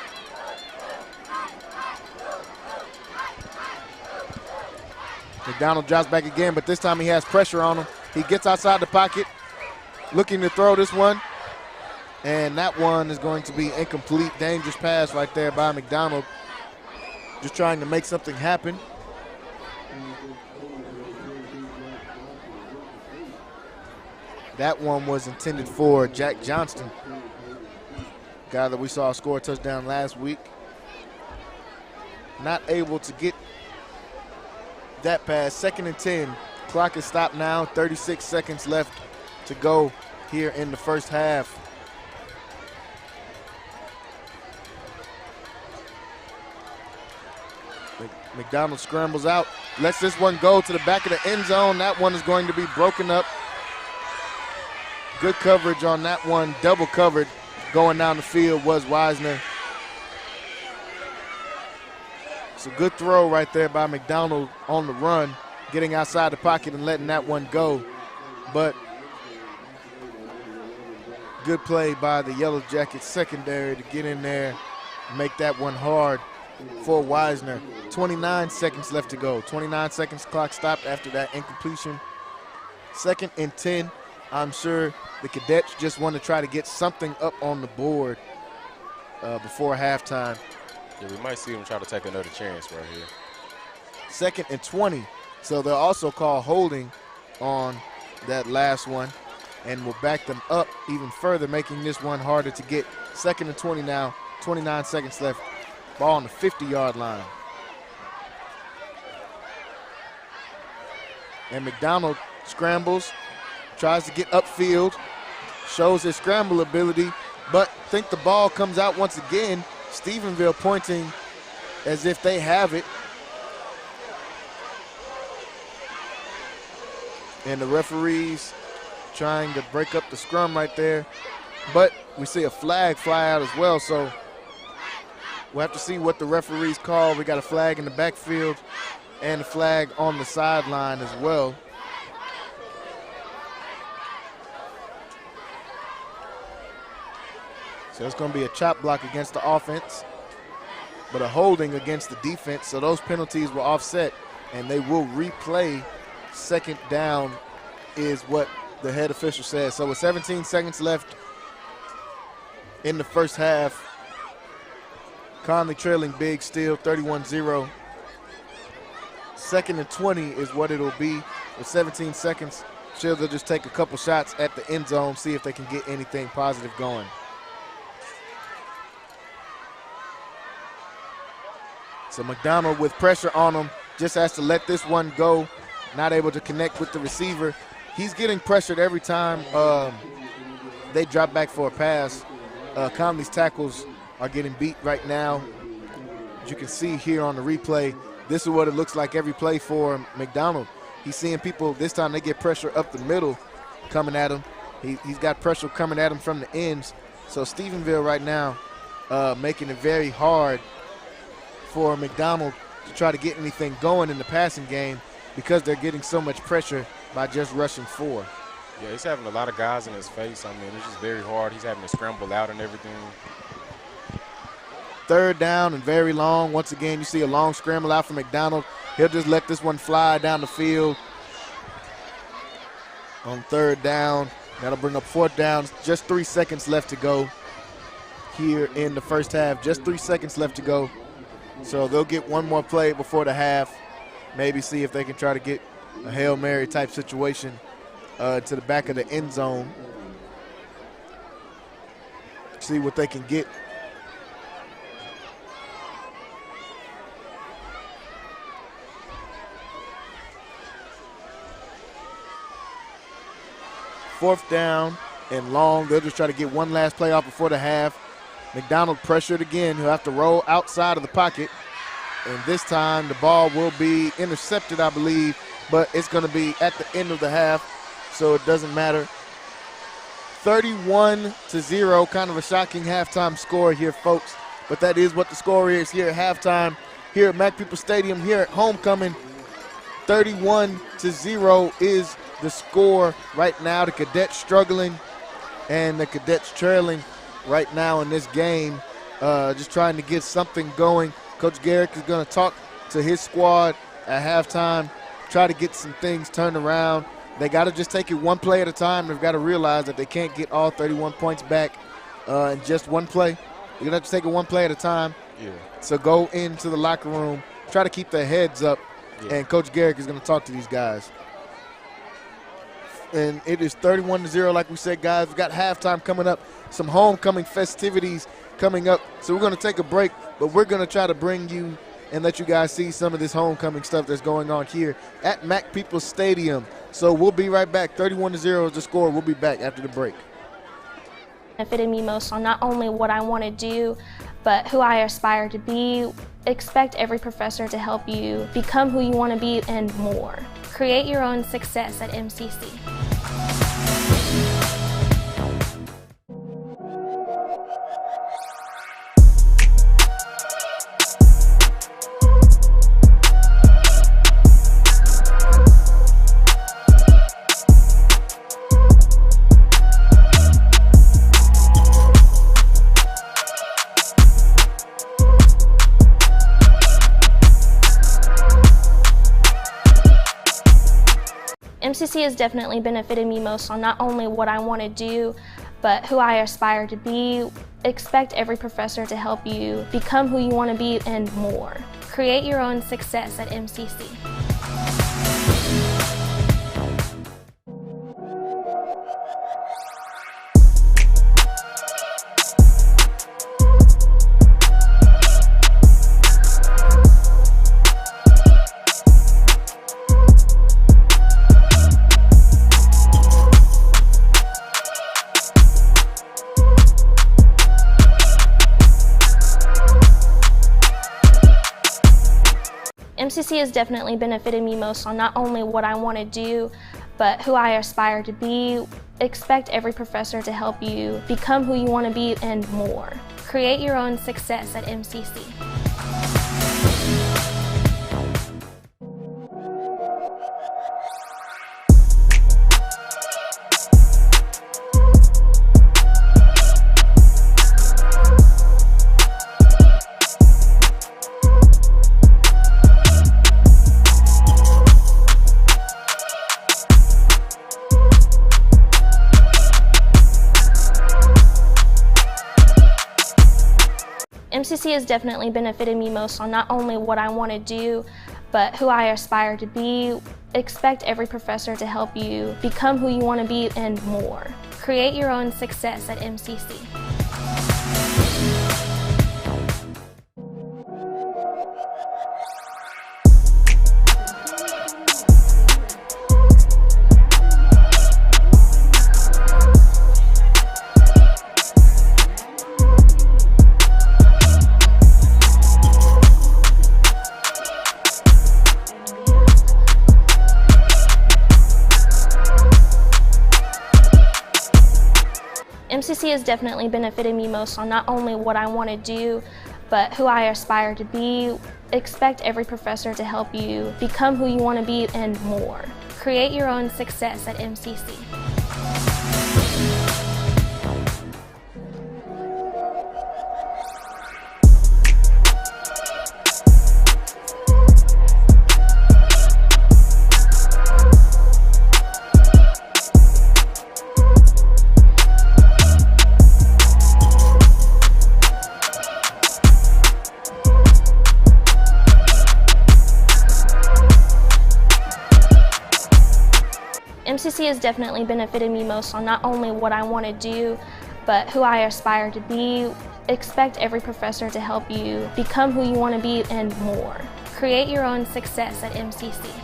McDonald drops back again, but this time he has pressure on him. He gets outside the pocket, looking to throw this one. And that one is going to be incomplete. Dangerous pass right there by McDonald. Just trying to make something happen. That one was intended for Jack Johnston, guy that we saw score a touchdown last week. Not able to get that pass. 2nd and 10. Clock is stopped now. 36 seconds left to go here in the first half. McDonald scrambles out, lets this one go to the back of the end zone. That one is going to be broken up. Good coverage on that one. Double covered going down the field was Wisner. It's a good throw right there by McDonald on the run, getting outside the pocket and letting that one go. But good play by the Yellow Jackets secondary to get in there and make that one hard for Wisner. 29 seconds left to go. 29 seconds, clock stopped after that incompletion. 2nd and 10. I'm sure the Cadets just want to try to get something up on the board before halftime. Yeah, we might see them try to take another chance right here. 2nd and 20. So they'll also call holding on that last one and will back them up even further, making this one harder to get. 2nd and 20 now, 29 seconds left. Ball on the 50-yard line. And McDonald scrambles, tries to get upfield, shows his scramble ability, but I think the ball comes out once again. Stephenville pointing as if they have it. And the referees trying to break up the scrum right there. But we see a flag fly out as well, so we'll have to see what the referees call. We got a flag in the backfield and a flag on the sideline as well. So it's going to be a chop block against the offense, but a holding against the defense. So those penalties will offset, and they will replay. 2nd down is what the head official says. So with 17 seconds left in the first half, Connally trailing big still, 31-0. 2nd and 20 is what it'll be with 17 seconds. Sure, they'll just take a couple shots at the end zone, see if they can get anything positive going. So McDonald with pressure on him just has to let this one go. Not able to connect with the receiver. He's getting pressured every time they drop back for a pass. Connolly's tackles are getting beat right now. As you can see here on the replay, this is what it looks like every play for McDonald. He's seeing people, this time they get pressure up the middle coming at him. He's got pressure coming at him from the ends. So Stephenville right now making it very hard for McDonald to try to get anything going in the passing game because they're getting so much pressure by just rushing 4. Yeah, he's having a lot of guys in his face. I mean, it's just very hard. He's having to scramble out and everything. 3rd down and very long. Once again, you see a long scramble out from McDonald. He'll just let this one fly down the field. On 3rd down, that'll bring up 4th down. Just 3 seconds left to go here in the first half. Just 3 seconds left to go. So they'll get one more play before the half. Maybe see if they can try to get a Hail Mary type situation to the back of the end zone. See what they can get. Fourth down and long. They'll just try to get one last play off before the half. McDonald pressured again. He'll have to roll outside of the pocket. And this time the ball will be intercepted, I believe, but it's going to be at the end of the half, so it doesn't matter. 31-0, kind of a shocking halftime score here, folks. But that is what the score is here at halftime, here at Mac Peoples Stadium, here at homecoming. 31-0 is the score right now. The Cadets struggling, and the Cadets trailing right now in this game, just trying to get something going. Coach Garrick is going to talk to his squad at halftime, try to get some things turned around. They got to just take it one play at a time. They've got to realize that they can't get all 31 points back in just one play. You're going to have to take it one play at a time. Yeah. So go into the locker room, try to keep their heads up, and Coach Garrick is going to talk to these guys. And it is 31-0, like we said, guys. We've got halftime coming up, some homecoming festivities coming up. So we're going to take a break, but we're going to try to bring you and let you guys see some of this homecoming stuff that's going on here at Mac Peoples Stadium. So we'll be right back. 31-0 is the score. We'll be back after the break. Benefited me most on not only what I want to do, but who I aspire to be. Expect every professor to help you become who you want to be and more. Create your own success at MCC. MCC has definitely benefited me most on not only what I want to do, but who I aspire to be. Expect every professor to help you become who you want to be and more. Create your own success at MCC. MCC has definitely benefited me most on not only what I want to do, but who I aspire to be. Expect every professor to help you become who you want to be and more. Create your own success at MCC. MCC has definitely benefited me most on not only what I want to do, but who I aspire to be. Expect every professor to help you become who you want to be and more. Create your own success at MCC. MCC has definitely benefited me most on not only what I want to do, but who I aspire to be. Expect every professor to help you become who you want to be and more. Create your own success at MCC. MCC has definitely benefited me most on not only what I want to do, but who I aspire to be. Expect every professor to help you become who you want to be and more. Create your own success at MCC.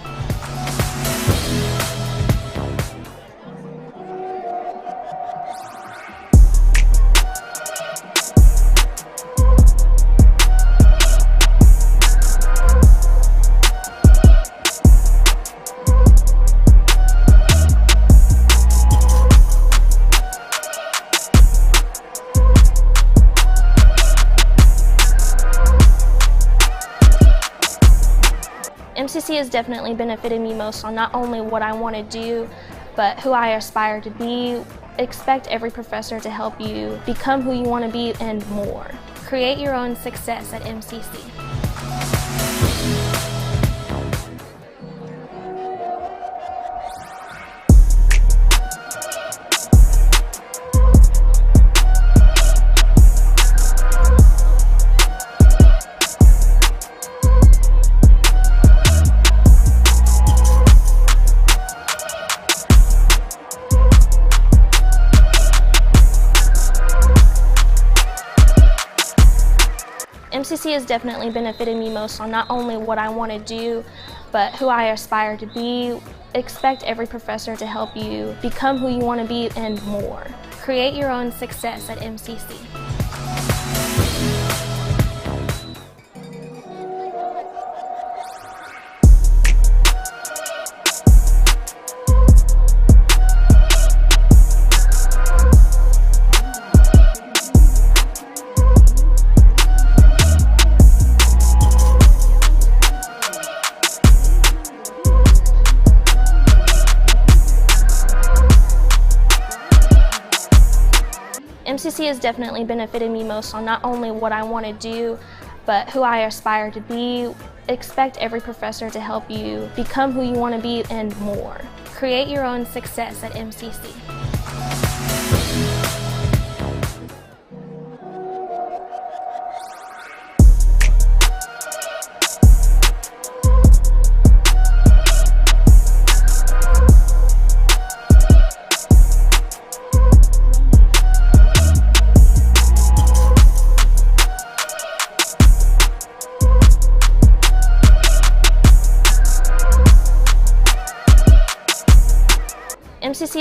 MCC has definitely benefited me most on not only what I want to do, but who I aspire to be. Expect every professor to help you become who you want to be and more. Create your own success at MCC. MCC has definitely benefited me most on not only what I want to do, but who I aspire to be. Expect every professor to help you become who you want to be and more. Create your own success at MCC. MCC has definitely benefited me most on not only what I want to do, but who I aspire to be. Expect every professor to help you become who you want to be and more. Create your own success at MCC.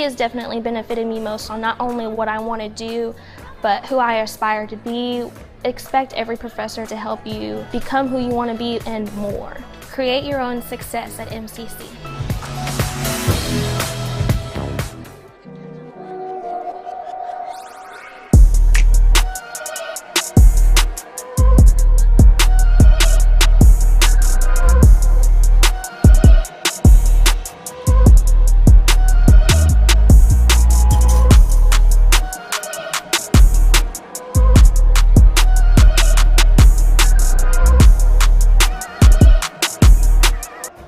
has definitely benefited me most on not only what I want to do, but who I aspire to be. Expect every professor to help you become who you want to be and more. Create your own success at MCC.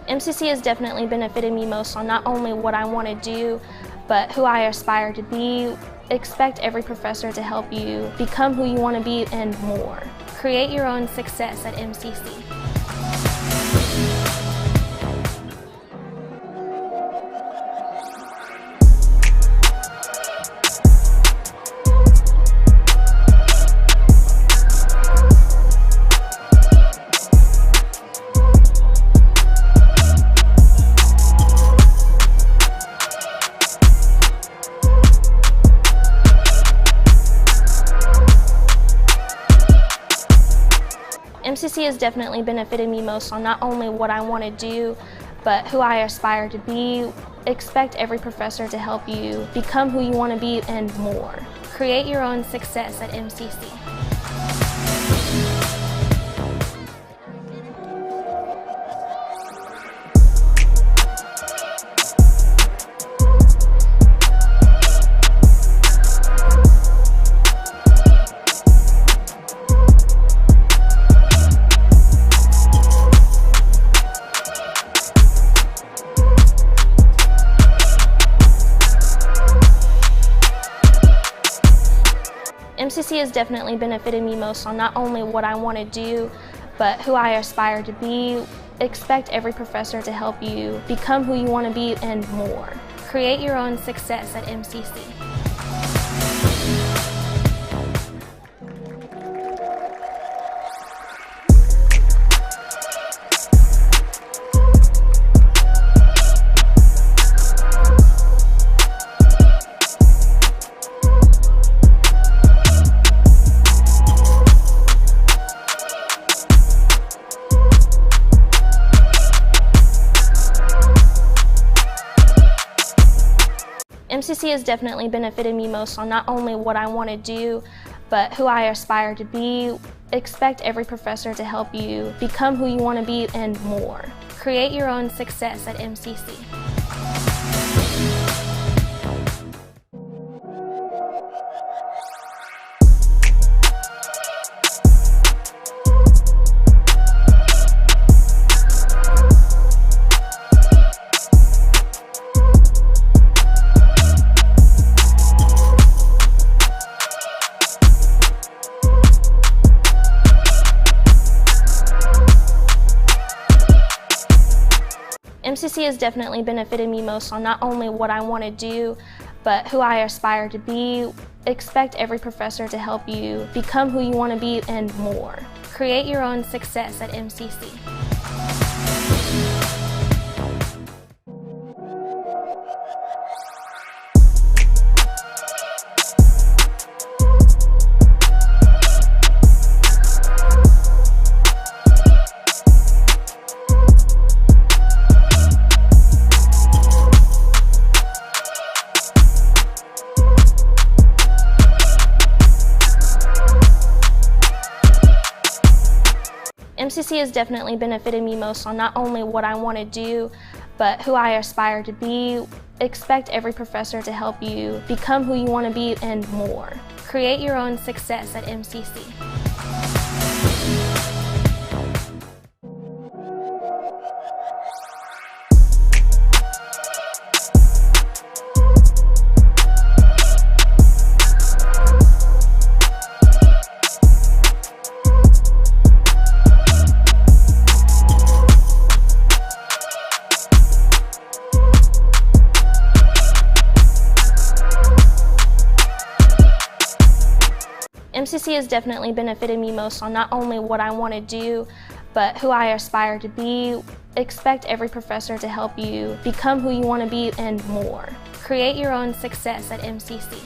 MCC has definitely benefited me most on not only what I want to do, but who I aspire to be. Expect every professor to help you become who you want to be and more. Create your own success at MCC. MCC has definitely benefited me most on not only what I want to do, but who I aspire to be. Expect every professor to help you become who you want to be and more. Create your own success at MCC. MCC has definitely benefited me most on not only what I want to do, but who I aspire to be. Expect every professor to help you become who you want to be and more. Create your own success at MCC. MCC has definitely benefited me most on not only what I want to do, but who I aspire to be. Expect every professor to help you become who you want to be and more. Create your own success at MCC. MCC has definitely benefited me most on not only what I want to do, but who I aspire to be. Expect every professor to help you become who you want to be and more. Create your own success at MCC. MCC has definitely benefited me most on not only what I want to do, but who I aspire to be. Expect every professor to help you become who you want to be and more. Create your own success at MCC. MCC has definitely benefited me most on not only what I want to do, but who I aspire to be. Expect every professor to help you become who you want to be and more. Create your own success at MCC.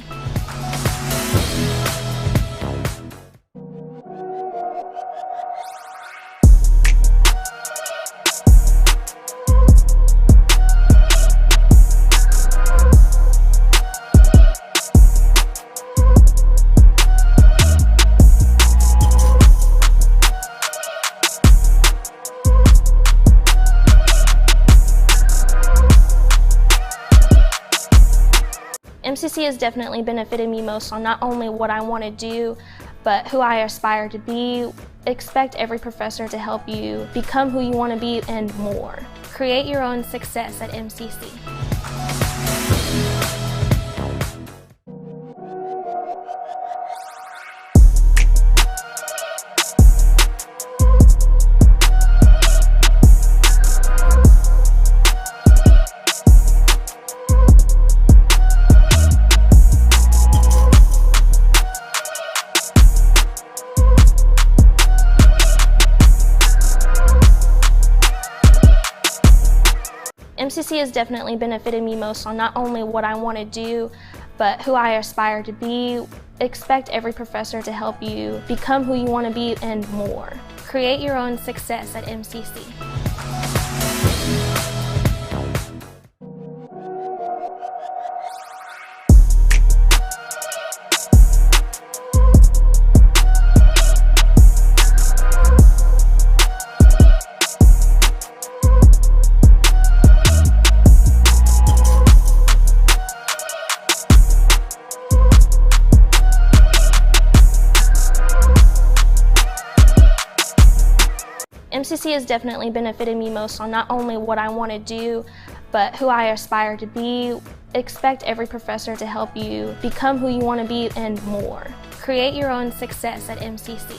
MCC has definitely benefited me most on not only what I want to do, but who I aspire to be. Expect every professor to help you become who you want to be and more. Create your own success at MCC. MCC has definitely benefited me most on not only what I want to do, but who I aspire to be. Expect every professor to help you become who you want to be and more. Create your own success at MCC. MCC has definitely benefited me most on not only what I want to do, but who I aspire to be. Expect every professor to help you become who you want to be and more. Create your own success at MCC.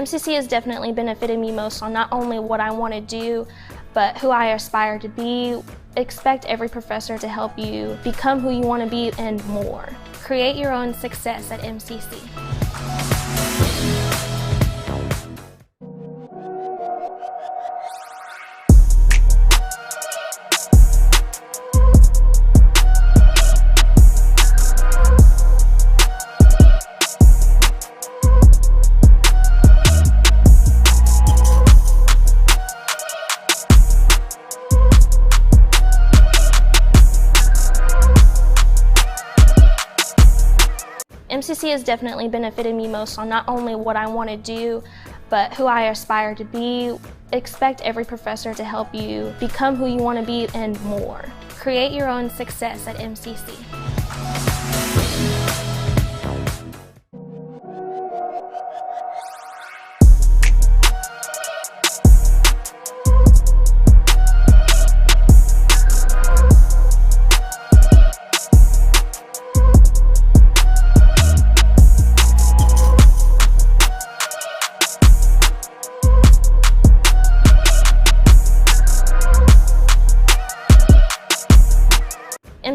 MCC has definitely benefited me most on not only what I want to do, but who I aspire to be. Expect every professor to help you become who you want to be and more. Create your own success at MCC. MCC has definitely benefited me most on not only what I want to do, but who I aspire to be. Expect every professor to help you become who you want to be and more. Create your own success at MCC.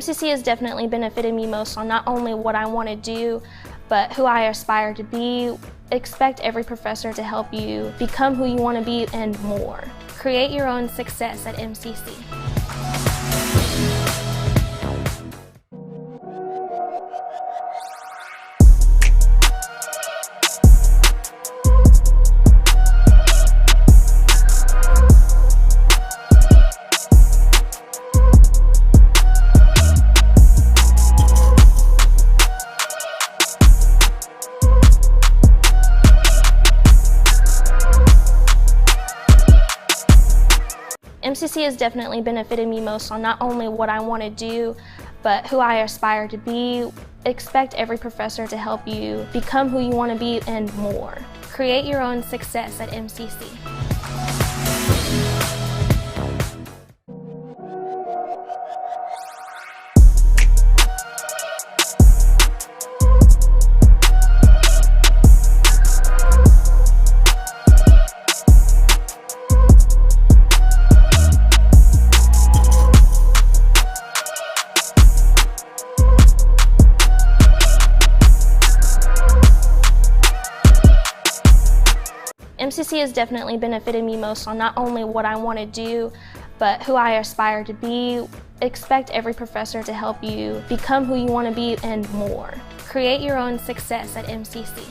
MCC has definitely benefited me most on not only what I want to do, but who I aspire to be. Expect every professor to help you become who you want to be and more. Create your own success at MCC. MCC has definitely benefited me most on not only what I want to do, but who I aspire to be. Expect every professor to help you become who you want to be and more. Create your own success at MCC. MCC has definitely benefited me most on not only what I want to do, but who I aspire to be. Expect every professor to help you become who you want to be and more. Create your own success at MCC.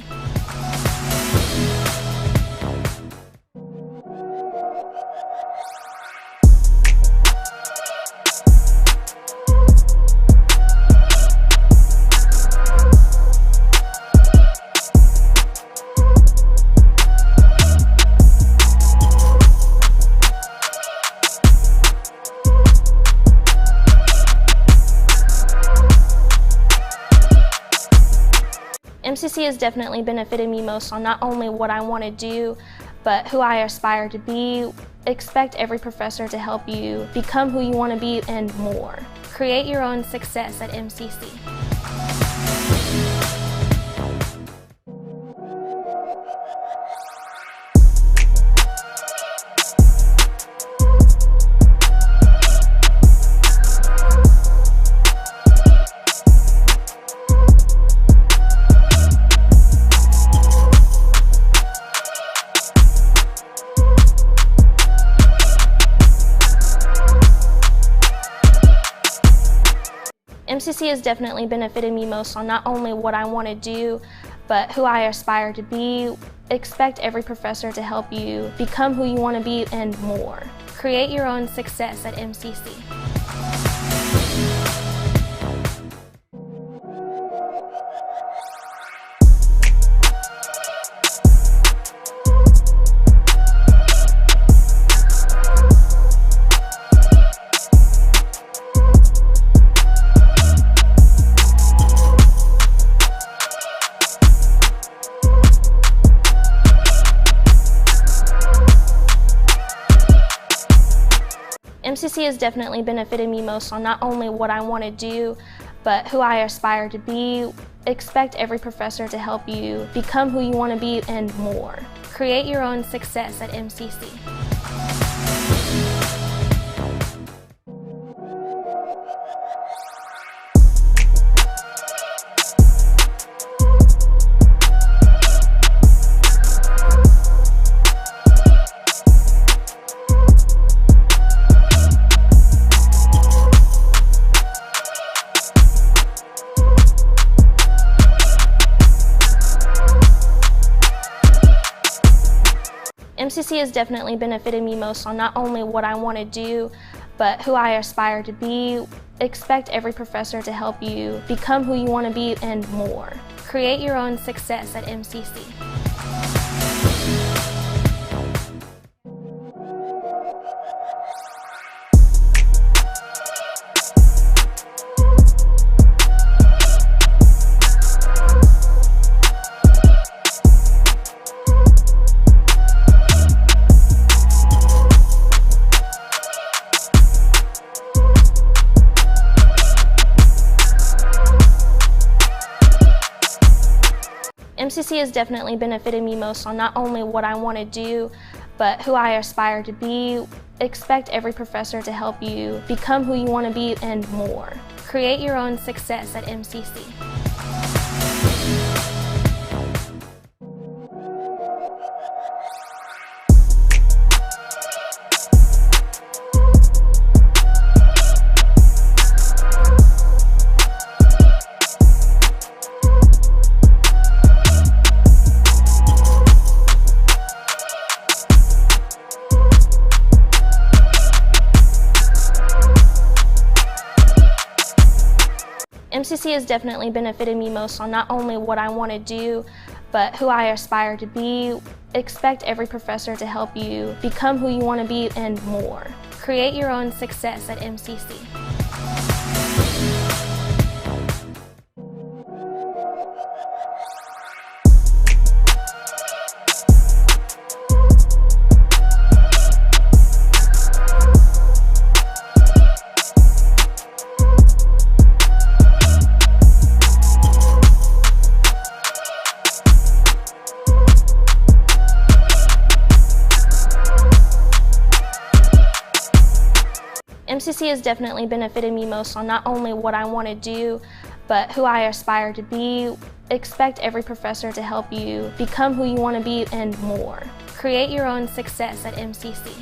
MCC has definitely benefited me most on not only what I want to do, but who I aspire to be. Expect every professor to help you become who you want to be and more. Create your own success at MCC. MCC has definitely benefited me most on not only what I want to do, but who I aspire to be. Expect every professor to help you become who you want to be and more. Create your own success at MCC. MCC has definitely benefited me most on not only what I want to do, but who I aspire to be. Expect every professor to help you become who you want to be and more. Create your own success at MCC. MCC has definitely benefited me most on not only what I want to do, but who I aspire to be. Expect every professor to help you become who you want to be and more. Create your own success at MCC. MCC has definitely benefited me most on not only what I want to do, but who I aspire to be. Expect every professor to help you become who you want to be and more. Create your own success at MCC. MCC has definitely benefited me most on not only what I want to do, but who I aspire to be. Expect every professor to help you become who you want to be and more. Create your own success at MCC. MCC has definitely benefited me most on not only what I want to do, but who I aspire to be. Expect every professor to help you become who you want to be and more. Create your own success at MCC.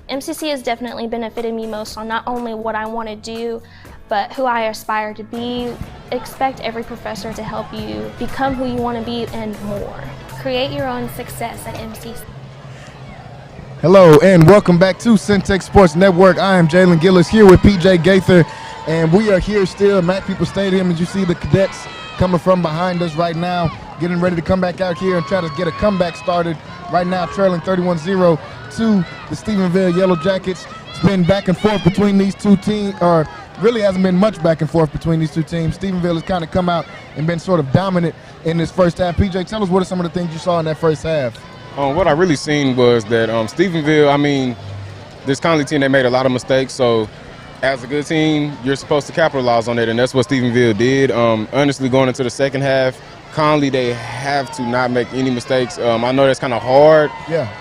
MCC has definitely benefited me most on not only what I want to do, but who I aspire to be. Expect every professor to help you become who you want to be and more. Create your own success at MCC. Hello and welcome back to Centex Sports Network. I am Jalen Gillis here with PJ Gaither, and we are here still at Mac People Stadium. As you see the cadets coming from behind us right now, getting ready to come back out here and try to get a comeback started. Right now trailing 31-0 to the Stephenville Yellow Jackets. It's been back and forth between these two teams, or really hasn't been much back and forth between these two teams. Stephenville has kind of come out and been sort of dominant in this first half. PJ, tell us what are some of the things you saw in that first half? What I really seen was that Stephenville, I mean, this Connally team, they made a lot of mistakes. So as a good team, you're supposed to capitalize on it, and that's what Stephenville did. Honestly, going into the second half, Connally, they have to not make any mistakes. I know that's kind of hard,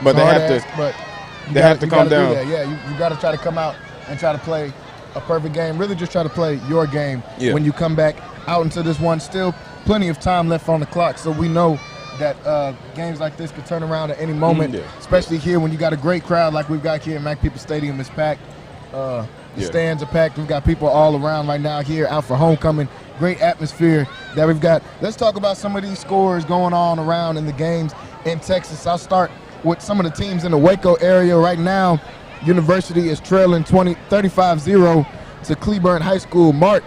but they have to come down. You got to try to come out and try to play a perfect game. Really just try to play your game when you come back out into this one. Still plenty of time left on the clock, so we know that games like this could turn around at any moment, especially here when you got a great crowd like we've got here at Mac People Stadium. It's packed. The stands are packed. We've got people all around right now here out for homecoming. Great atmosphere that we've got. Let's talk about some of these scores going on around in the games in Texas. I'll start with some of the teams in the Waco area right now. University is trailing 35-0 to Cleburne High School. Mart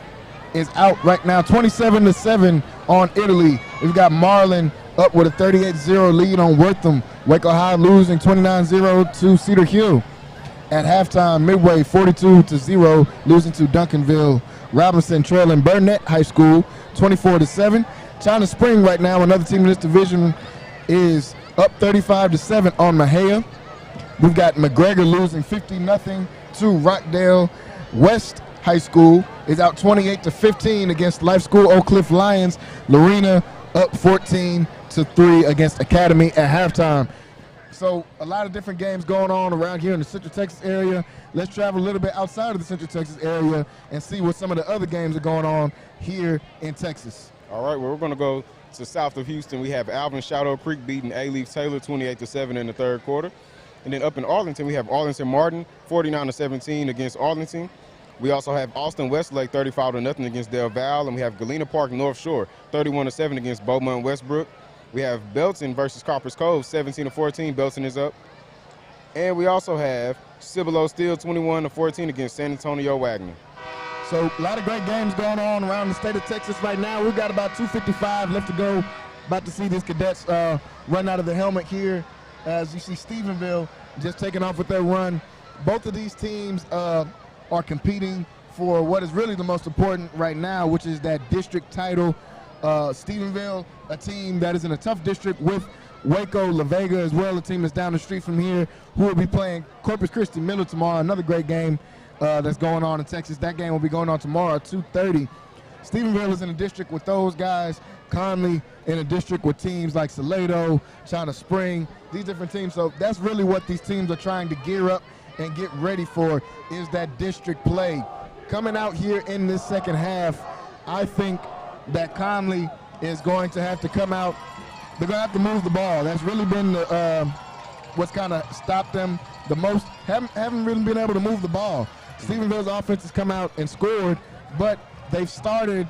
is out right now 27-7 on Italy. We've got Marlin up with a 38-0 lead on Wortham. Waco High losing 29-0 to Cedar Hill. At halftime, Midway 42-0 losing to Duncanville. Robinson trailing Burnett High School 24-7. China Spring right now, another team in this division, is up 35-7 on Mahia. We've got McGregor losing 50-0 to Rockdale. West High School is out 28-15 against Life School Oak Cliff Lions. Lorena up 14-3 against Academy at halftime. So a lot of different games going on around here in the Central Texas area. Let's travel a little bit outside of the Central Texas area and see what some of the other games are going on here in Texas. All right, well, we're going to go to south of Houston. We have Alvin Shadow Creek beating A-Leaf Taylor 28-7 in the third quarter. And then up in Arlington, we have Arlington Martin 49-17 against Arlington. We also have Austin Westlake 35-0 against Del Val, and we have Galena Park North Shore 31-7 against Beaumont Westbrook. We have Belton versus Copper's Cove 17-14. Belton is up. And we also have Cibolo Steel 21-14 against San Antonio Wagner. So a lot of great games going on around the state of Texas right now. We've got about 2:55 left to go. About to see these cadets run out of the helmet here. As you see Stephenville just taking off with their run. Both of these teams are competing for what is really the most important right now, which is that district title. Stephenville, a team that is in a tough district with Waco, La Vega as well, a team that's down the street from here, who will be playing Corpus Christi Miller tomorrow. Another great game that's going on in Texas. That game will be going on tomorrow at 2:30. Stephenville is in a district with those guys. Connally in a district with teams like Salado, China Spring, these different teams. So that's really what these teams are trying to gear up and get ready for, is that district play. Coming out here in this second half, I think that Connally is going to have to come out. They're going to have to move the ball. That's really been the, what's kind of stopped them the most. Haven't really been able to move the ball. Stephenville's offense has come out and scored, but they've started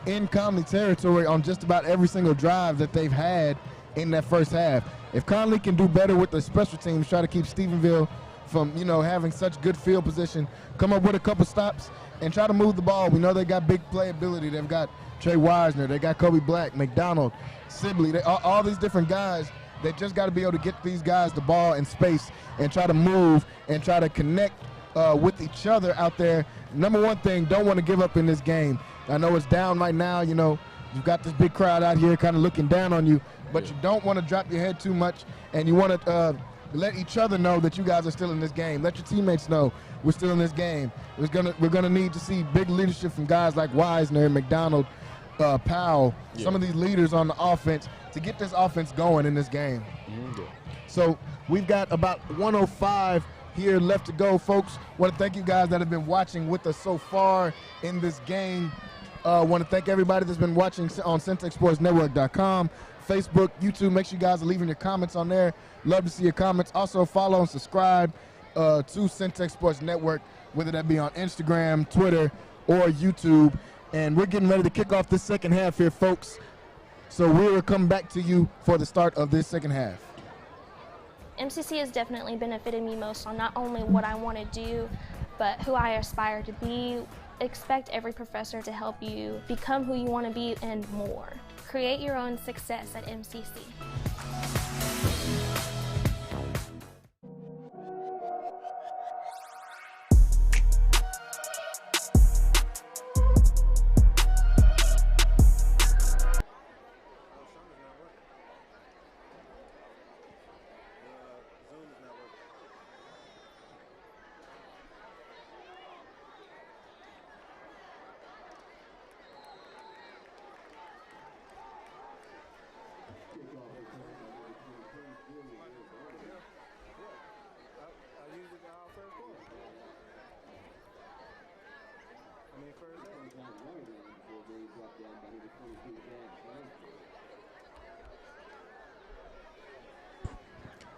in Connally territory on just about every single drive that they've had in that first half. If Connally can do better with the special teams, try to keep Stephenville from, having such good field position, come up with a couple stops and try to move the ball. We know they got big playability. They've got Trey Wisner, they got Kobe Black, McDonald, Sibley, all these different guys. They just got to be able to get these guys the ball in space and try to move and try to connect with each other out there. Number one thing, don't want to give up in this game. I know it's down right now. You know, you've got this big crowd out here kind of looking down on you, but you don't want to drop your head too much, and you want to let each other know that you guys are still in this game. Let your teammates know we're still in this game. We're gonna need to see big leadership from guys like Wisner, McDonald, Powell, some of these leaders on the offense to get this offense going in this game. So we've got about 105 here left to go, folks. Want to thank you guys that have been watching with us so far in this game. Want to thank everybody that's been watching on CentexSportsNetwork.com, Facebook, YouTube. Make sure you guys are leaving your comments on there. Love to see your comments. Also follow and subscribe to Centex Sports Network, whether that be on Instagram, Twitter, or YouTube. And we're getting ready to kick off this second half here, folks. So we will come back to you for the start of this second half. MCC has definitely benefited me most on not only what I want to do, but who I aspire to be. Expect every professor to help you become who you want to be and more. Create your own success at MCC.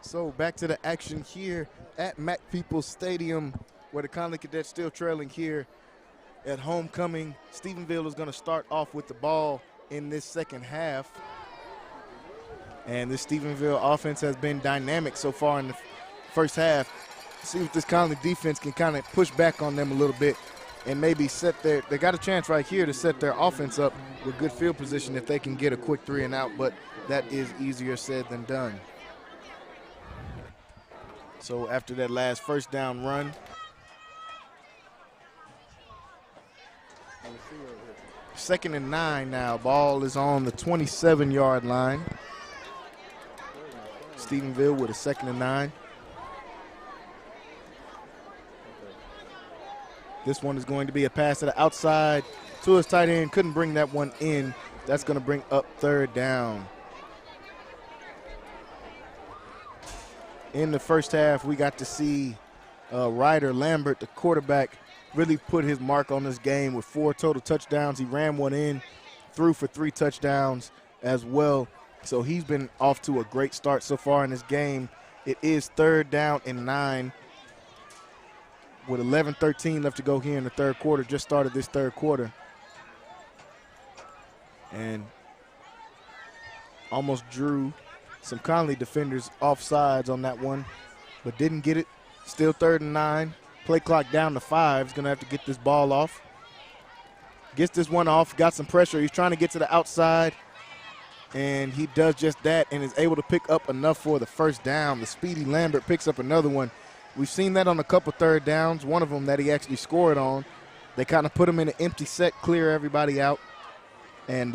So back to the action here at Mac Peoples Stadium, where the Connally Cadets still trailing here at homecoming. Stephenville is going to start off with the ball in this second half. And this Stephenville offense has been dynamic so far in the first half. See if this Connally defense can kind of push back on them a little bit and maybe they got a chance right here to set their offense up with good field position if they can get a quick 3 and out, but that is easier said than done. So after that last first down run, second and 9 now. Ball is on the 27-yard line. Stephenville with a second and 9. This one is going to be a pass to the outside to his tight end. Couldn't bring that one in. That's going to bring up third down. In the first half, we got to see Ryder Lambert, the quarterback, really put his mark on this game with 4 total touchdowns. He ran one in, threw for 3 touchdowns as well. So he's been off to a great start so far in this game. It is third down and 9 with 11:13 left to go here in the third quarter. Just started this third quarter. And almost drew some Connally defenders offsides on that one, but didn't get it. Still third and 9. Play clock down to 5. He's going to have to get this ball off. Gets this one off, got some pressure. He's trying to get to the outside, and he does just that and is able to pick up enough for the first down. The speedy Lambert picks up another one. We've seen that on a couple third downs, one of them that he actually scored on. They kind of put him in an empty set, clear everybody out, and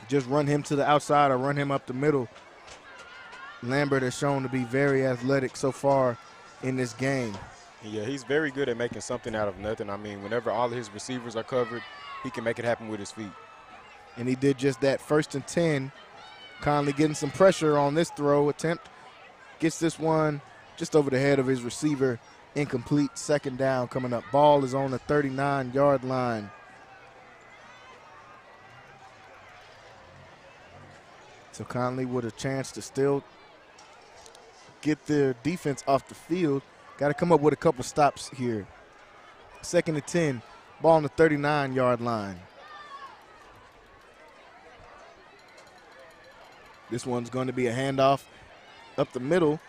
just run him to the outside or run him up the middle. Lambert has shown to be very athletic so far in this game. Yeah, he's very good at making something out of nothing. I mean, whenever all of his receivers are covered, he can make it happen with his feet. And he did just that. First and 10. Connally getting some pressure on this throw attempt. Gets this one just over the head of his receiver. Incomplete. Second down coming up. Ball is on the 39-yard line. So Connally with a chance to still get their defense off the field. Got to come up with a couple stops here. Second and 10. Ball on the 39-yard line. This one's going to be a handoff up the middle.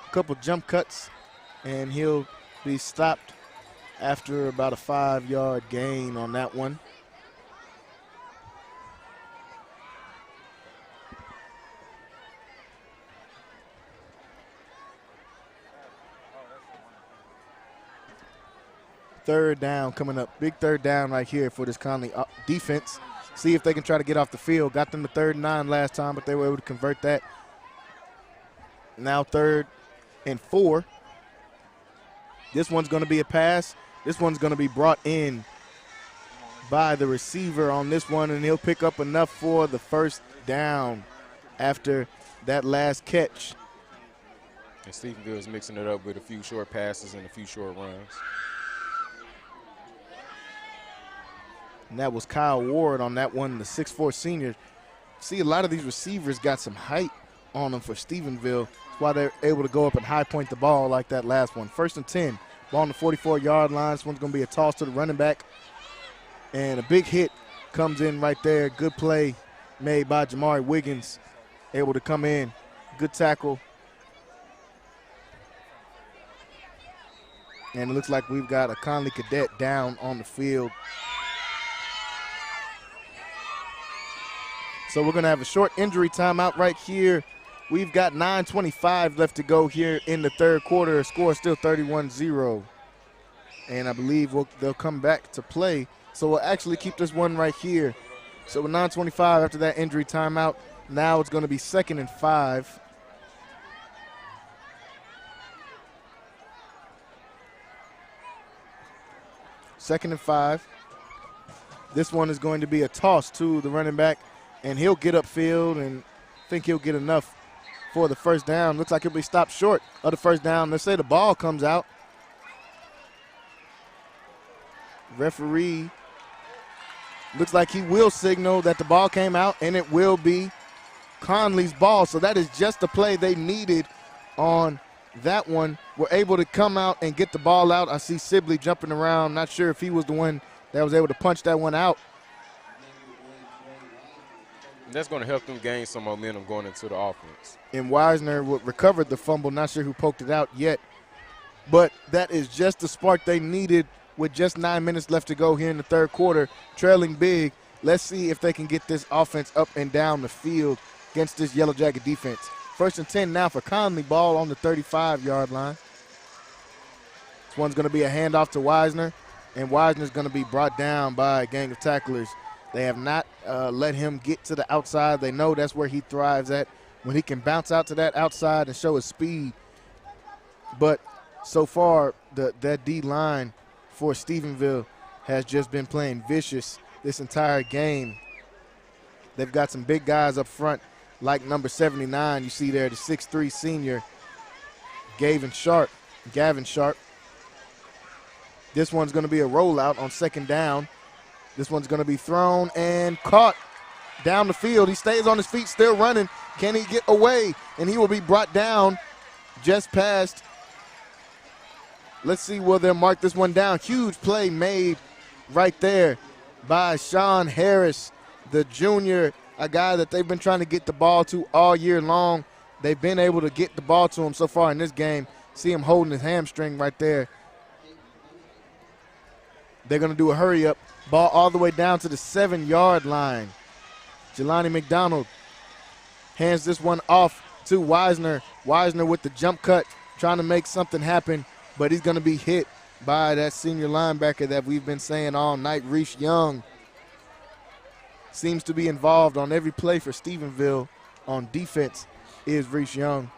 A couple jump cuts, and he'll be stopped after about a 5-yard gain on that one. third down coming up. Big third down right here for this Connally defense. See if they can try to get off the field. Got them to 3rd and 9 last time, but they were able to convert that. Now 3rd and 4. This one's going to be a pass. This one's going to be brought in by the receiver on this one, and he'll pick up enough for the first down after that last catch. And Stephenville is mixing it up with a few short passes and a few short runs. And that was Kyle Ward on that one, the 6'4" senior. See, a lot of these receivers got some height on them for Stephenville. That's why they're able to go up and high point the ball like that last one. 1st and 10, ball on the 44-yard line. This one's going to be a toss to the running back. And a big hit comes in right there. Good play made by Jamari Wiggins, able to come in. Good tackle. And it looks like we've got a Connally Cadet down on the field. So we're going to have a short injury timeout right here. We've got 9:25 left to go here in the 3rd quarter. Score is still 31-0. And I believe they'll come back to play. So we'll actually keep this one right here. So with 9:25 after that injury timeout, now it's going to be 2nd and 5. Second and 5. This one is going to be a toss to the running back, and he'll get upfield and think he'll get enough for the first down. Looks like he'll be stopped short of the first down. Let's say the ball comes out. Referee looks like he will signal that the ball came out, and it will be Connally's ball. So that is just the play they needed on that one. We're able to come out and get the ball out. I see Sibley jumping around. Not sure if he was the one that was able to punch that one out. That's going to help them gain some momentum going into the offense. And Wisner recovered the fumble. Not sure who poked it out yet. But that is just the spark they needed with just 9 minutes left to go here in the 3rd quarter, trailing big. Let's see if they can get this offense up and down the field against this Yellow Jacket defense. 1st and 10 now for Connally, ball on the 35-yard line. This one's going to be a handoff to Wisner, and Wisner's going to be brought down by a gang of tacklers. They have not let him get to the outside. They know that's where he thrives at, when he can bounce out to that outside and show his speed. But so far, that D-line for Stephenville has just been playing vicious this entire game. They've got some big guys up front, like number 79, you see there, the 6'3" senior, Gavin Sharp. This one's going to be a rollout on 2nd down. This one's going to be thrown and caught down the field. He stays on his feet, still running. Can he get away? And he will be brought down just past. Let's see, will they mark this one down? Huge play made right there by Sean Harris, the junior, a guy that they've been trying to get the ball to all year long. They've been able to get the ball to him so far in this game. See him holding his hamstring right there. They're going to do a hurry up. Ball all the way down to the 7-yard line. Jelani McDonald hands this one off to Wisner. Wisner with the jump cut, trying to make something happen, but he's going to be hit by that senior linebacker that we've been saying all night, Reese Young. Seems to be involved on every play for Stephenville on defense is Reese Young.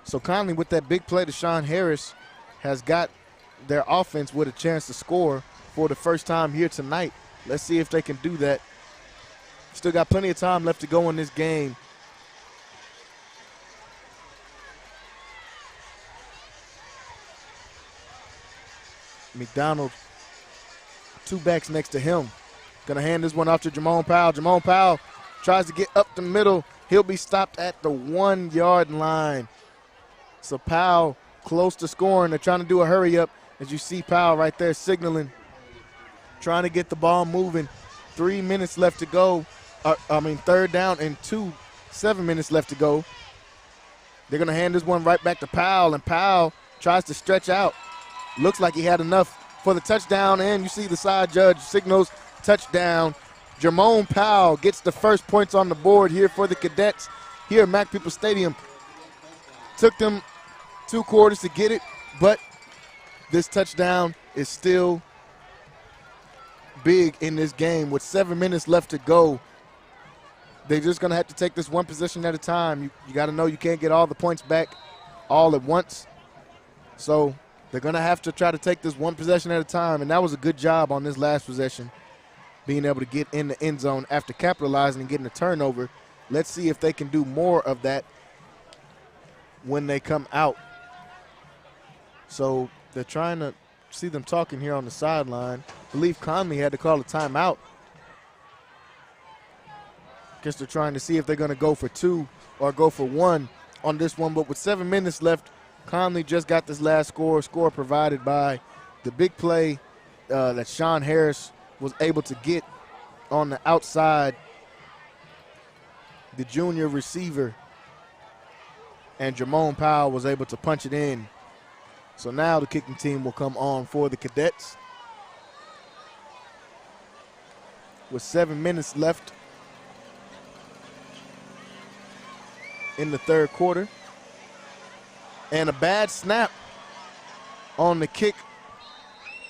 So Connally, with that big play to Sean Harris, has got their offense with a chance to score for the first time here tonight. Let's see if they can do that. Still got plenty of time left to go in this game. McDonald, 2 backs next to him. Gonna hand this one off to Jamone Powell. Jamone Powell tries to get up the middle. He'll be stopped at the 1-yard line. So Powell close to scoring. They're trying to do a hurry up. As you see Powell right there signaling, trying to get the ball moving. 3 minutes left to go. 3rd down and 7 minutes left to go. They're going to hand this one right back to Powell, and Powell tries to stretch out. Looks like he had enough for the touchdown, and you see the side judge signals touchdown. Jamone Powell gets the first points on the board here for the Cadets here at Mac People Stadium. Took them 2 quarters to get it, but this touchdown is still big in this game. With 7 minutes left to go, they're just going to have to take this one possession at a time. You got to know you can't get all the points back all at once. So they're going to have to try to take this one possession at a time, and that was a good job on this last possession, being able to get in the end zone after capitalizing and getting a turnover. Let's see if they can do more of that when they come out. So they're trying to see them talking here on the sideline. I believe Connally had to call a timeout. Guess they're trying to see if they're going to go for 2 or go for 1 on this one. But with 7 minutes left, Connally just got this last score provided by the big play that Sean Harris was able to get on the outside, the junior receiver, and Jamone Powell was able to punch it in. So now the kicking team will come on for the Cadets. With 7 minutes left in the third quarter. And a bad snap on the kick.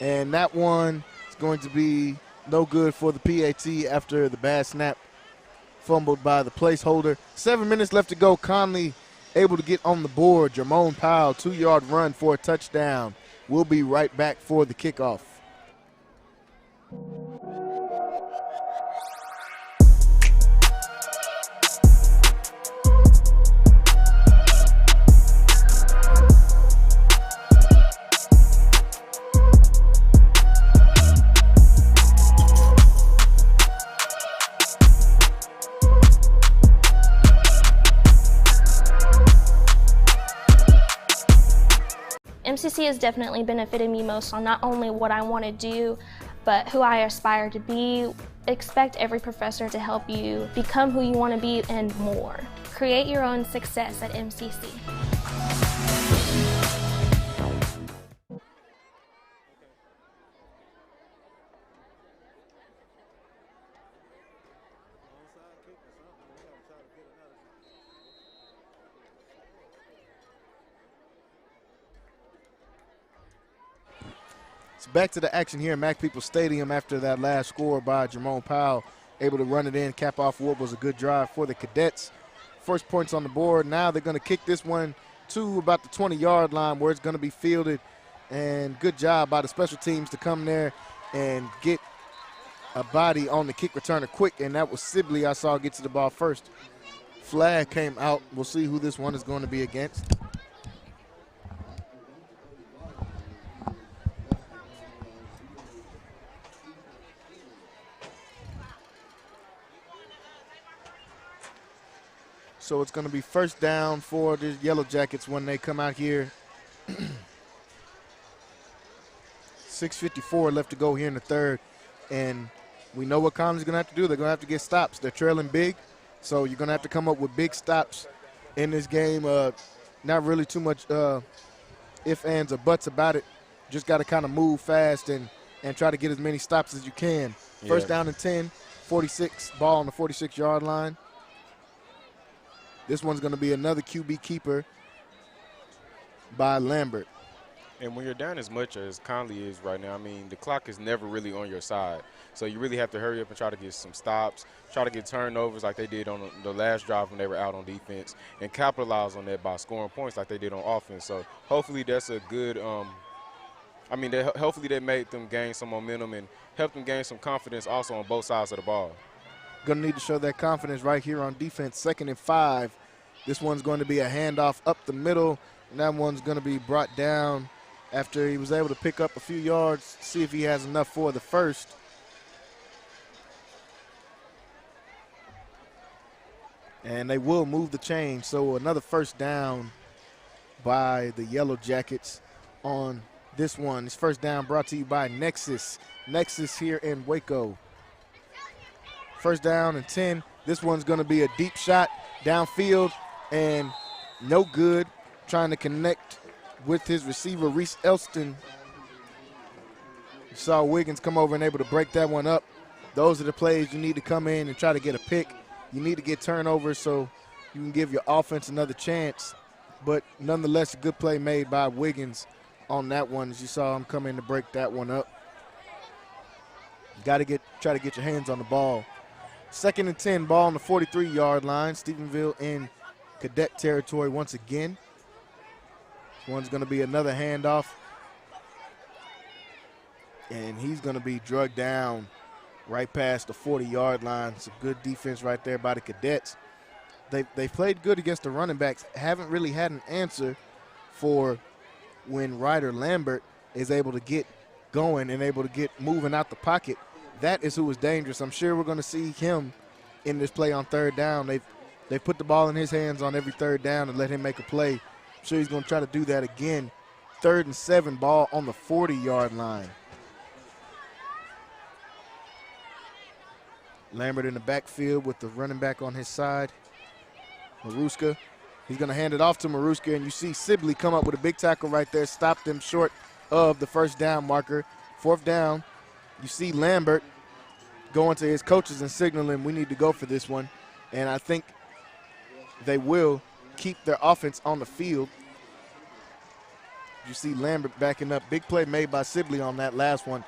And that one is going to be no good for the PAT after the bad snap fumbled by the placeholder. 7 minutes left to go. Connally able to get on the board. Jamone Powell, 2-yard run for a touchdown. We'll be right back for the kickoff. MCC has definitely benefited me most on not only what I want to do, but who I aspire to be. Expect every professor to help you become who you want to be and more. Create your own success at MCC. Back to the action here in Mac Peoples Stadium after that last score by Jamone Powell, able to run it in, cap off what was a good drive for the Cadets. First points on the board. Now they're going to kick this one to about the 20-yard line where it's going to be fielded. And good job by the special teams to come there and get a body on the kick returner quick. And that was Sibley I saw get to the ball first. Flag came out. We'll see who this one is going to be against. So it's going to be first down for the Yellow Jackets when they come out here. 6:54 left to go here in the third. And we know what Conley's going to have to do. They're going to have to get stops. They're trailing big. So you're going to have to come up with big stops in this game. Not really too much ifs, ands, or buts about it. Just got to kind of move fast and try to get as many stops as you can. Yeah. First down and 10, 46, ball on the 46-yard line. This one's going to be another QB keeper by Lambert. And when you're down as much as Connally is right now, I mean, the clock is never really on your side. So you really have to hurry up and try to get some stops, try to get turnovers like they did on the last drive when they were out on defense, and capitalize on that by scoring points like they did on offense. So hopefully that's a good hopefully that made them gain some momentum and helped them gain some confidence also on both sides of the ball. Going to need to show that confidence right here on defense. 2nd and 5. This one's going to be a handoff up the middle, and that one's going to be brought down after he was able to pick up a few yards, see if he has enough for the first. And they will move the chain, so another first down by the Yellow Jackets on this one. This first down brought to you by Nexus. Nexus here in Waco. First down and 10. This one's going to be a deep shot downfield and no good. Trying to connect with his receiver, Reese Elston. You saw Wiggins come over and able to break that one up. Those are the plays you need to come in and try to get a pick. You need to get turnovers so you can give your offense another chance. But nonetheless, a good play made by Wiggins on that one as you saw him come in to break that one up. Got to try to get your hands on the ball. 2nd and 10, ball on the 43-yard line. Stephenville in Cadet territory once again. This one's going to be another handoff. And he's going to be drugged down right past the 40-yard line. Some good defense right there by the Cadets. They played good against the running backs. Haven't really had an answer for when Ryder Lambert is able to get going and able to get moving out the pocket. That is who is dangerous. I'm sure we're going to see him in this play on 3rd down. They've put the ball in his hands on every 3rd down and let him make a play. I'm sure he's going to try to do that again. 3rd and 7, ball on the 40-yard line. Lambert in the backfield with the running back on his side. Maruska, he's going to hand it off to Maruska, and you see Sibley come up with a big tackle right there, stop them short of the 1st down marker. 4th down, you see Lambert going to his coaches and signaling we need to go for this one, and I think they will keep their offense on the field. You see Lambert backing up. Big play made by Sibley on that last one.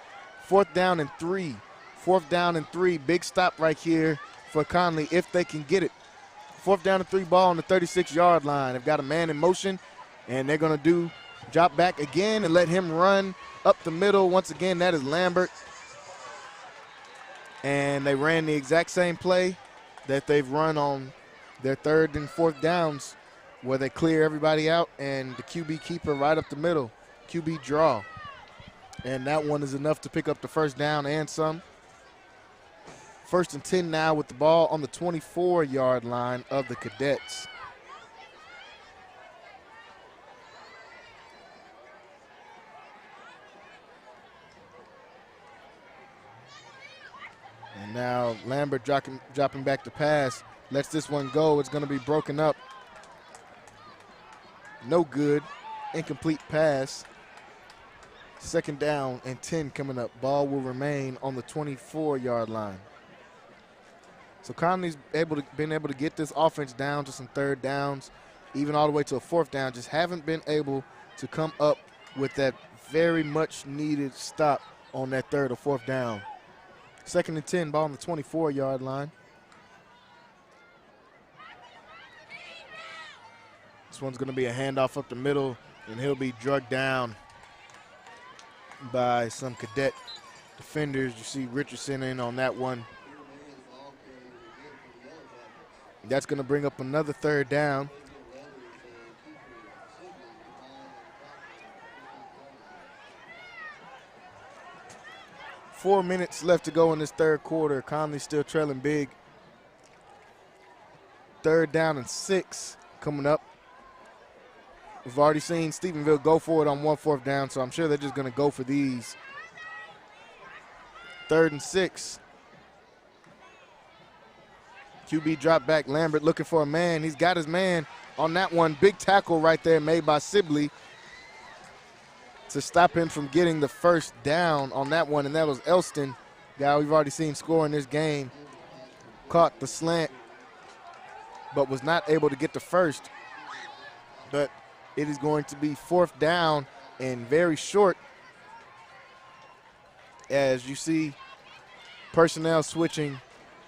4th down and 3. 4th down and 3. Big stop right here for Connally if they can get it. 4th down and 3, ball on the 36-yard line. They've got a man in motion, and they're going to drop back again and let him run up the middle. Once again, that is Lambert. And they ran the exact same play that they've run on their 3rd and 4th downs, where they clear everybody out and the QB keeper right up the middle, QB draw. And that one is enough to pick up the 1st down and some. 1st and 10 now with the ball on the 24-yard line of the Cadets. And now Lambert dropping back to pass. Lets this one go. It's going to be broken up. No good. Incomplete pass. 2nd down and 10 coming up. Ball will remain on the 24-yard line. So Conley's been able to get this offense down to some 3rd downs, even all the way to a 4th down. Just haven't been able to come up with that very much needed stop on that 3rd or 4th down. 2nd and 10, ball on the 24-yard line. This one's going to be a handoff up the middle, and he'll be drugged down by some Cadet defenders. You see Richardson in on that one. That's going to bring up another 3rd down. Four minutes left to go in this 3rd quarter. Connally still trailing big. 3rd down and 6 coming up. We've already seen Stephenville go for it on 1 4th down, so I'm sure they're just going to go for these. 3rd and 6. QB drop back. Lambert looking for a man. He's got his man on that one. Big tackle right there made by Sibley to stop him from getting the 1st down on that one, and that was Elston, guy we've already seen score in this game. Caught the slant, but was not able to get the 1st. But it is going to be 4th down and very short, as you see personnel switching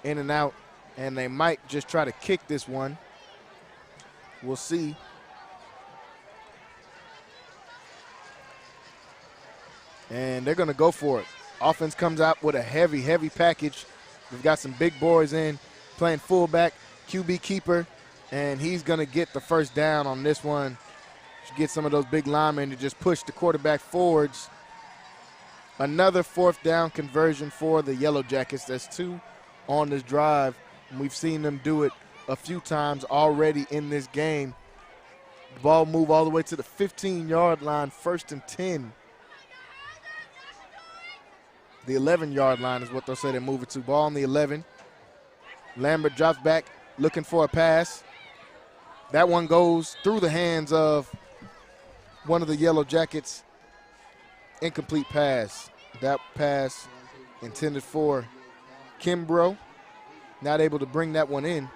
in and out, and they might just try to kick this one. We'll see. And they're going to go for it. Offense comes out with a heavy, heavy package. We've got some big boys in playing fullback, QB keeper, and he's going to get the 1st down on this one. Should get some of those big linemen to just push the quarterback forwards. Another 4th down conversion for the Yellow Jackets. That's 2 on this drive. And we've seen them do it a few times already in this game. The ball move all the way to the 15-yard line, 1st and 10. The 11-yard line is what they'll say they're moving to. Ball on the 11. Lambert drops back, looking for a pass. That one goes through the hands of one of the Yellow Jackets. Incomplete pass. That pass intended for Kimbrough. Not able to bring that one in.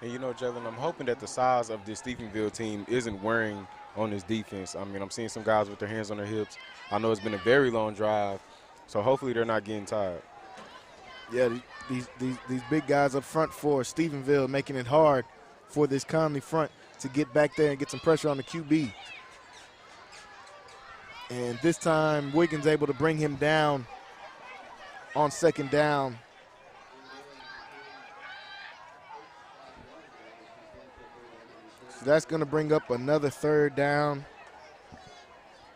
And you know, Jalen, I'm hoping that the size of this Stephenville team isn't wearing on this defense. I mean, I'm seeing some guys with their hands on their hips. I know it's been a very long drive, so hopefully they're not getting tired. Yeah, these big guys up front for Stephenville making it hard for this Connally front to get back there and get some pressure on the QB. And this time, Wiggins able to bring him down on second down. So that's going to bring up another third down.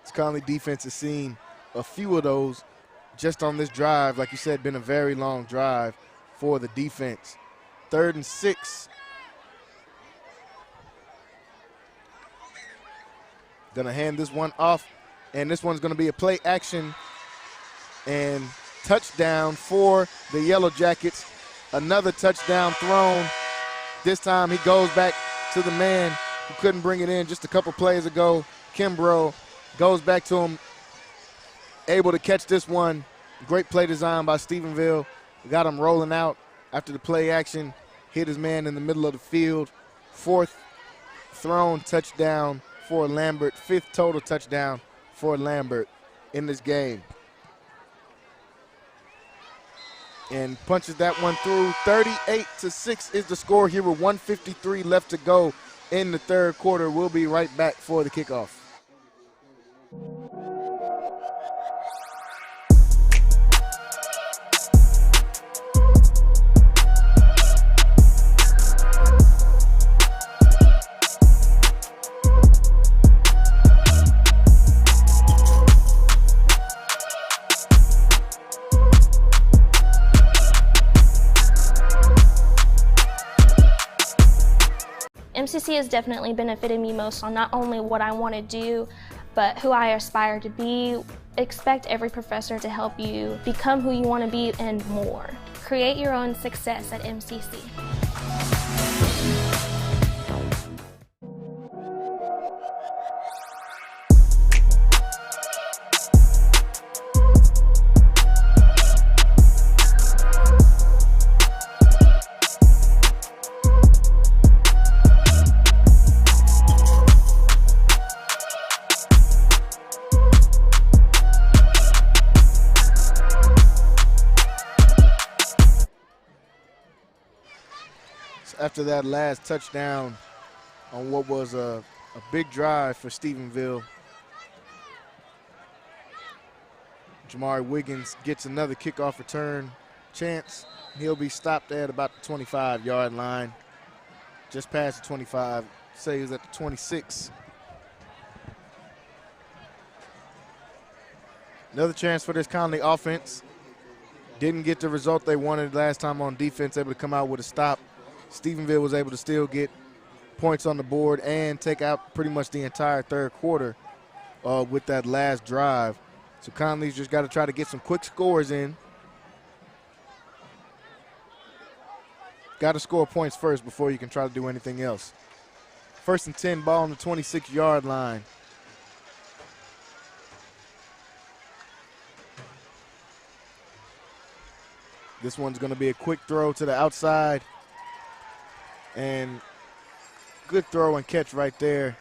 This Connally defense has seen a few of those just on this drive. Like you said, been a very long drive for the defense. 3rd and 6. Gonna hand this one off, and this one's gonna be a play action and touchdown for the Yellow Jackets. Another touchdown thrown. This time he goes back to the man who couldn't bring it in just a couple plays ago. Kimbrough goes back to him, able to catch this one. Great play design by Stephenville. Got him rolling out after the play action. Hit his man in the middle of the field. 4th thrown touchdown for Lambert. 5th total touchdown for Lambert in this game. And punches that one through. 38-6 is the score here with 1:53 left to go in the 3rd quarter. We'll be right back for the kickoff. MCC has definitely benefited me most on not only what I want to do, but who I aspire to be. Expect every professor to help you become who you want to be and more. Create your own success at MCC. After that last touchdown on what was a big drive for Stephenville, Jamari Wiggins gets another kickoff return chance. He'll be stopped at about the 25-yard line, just past the 25. Say he's at the 26. Another chance for this Connally offense. Didn't get the result they wanted last time on defense, able to come out with a stop. Stephenville was able to still get points on the board and take out pretty much the entire 3rd quarter with that last drive. So Connally's just got to try to get some quick scores in. Got to score points first before you can try to do anything else. 1st and 10, ball on the 26-yard line. This one's going to be a quick throw to the outside. And good throw and catch right there.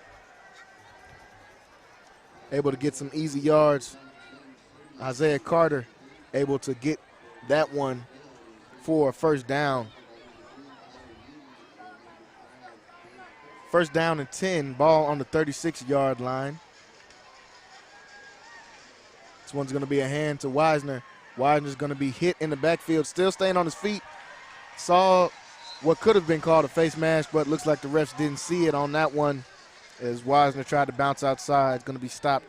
Able to get some easy yards. Isaiah Carter able to get that one for a 1st down. 1st down and 10, ball on the 36-yard line. This one's going to be a hand to Wisner. Wisner's going to be hit in the backfield, still staying on his feet. Saw what could have been called a face mask, but looks like the refs didn't see it on that one as Wisner tried to bounce outside. It's going to be stopped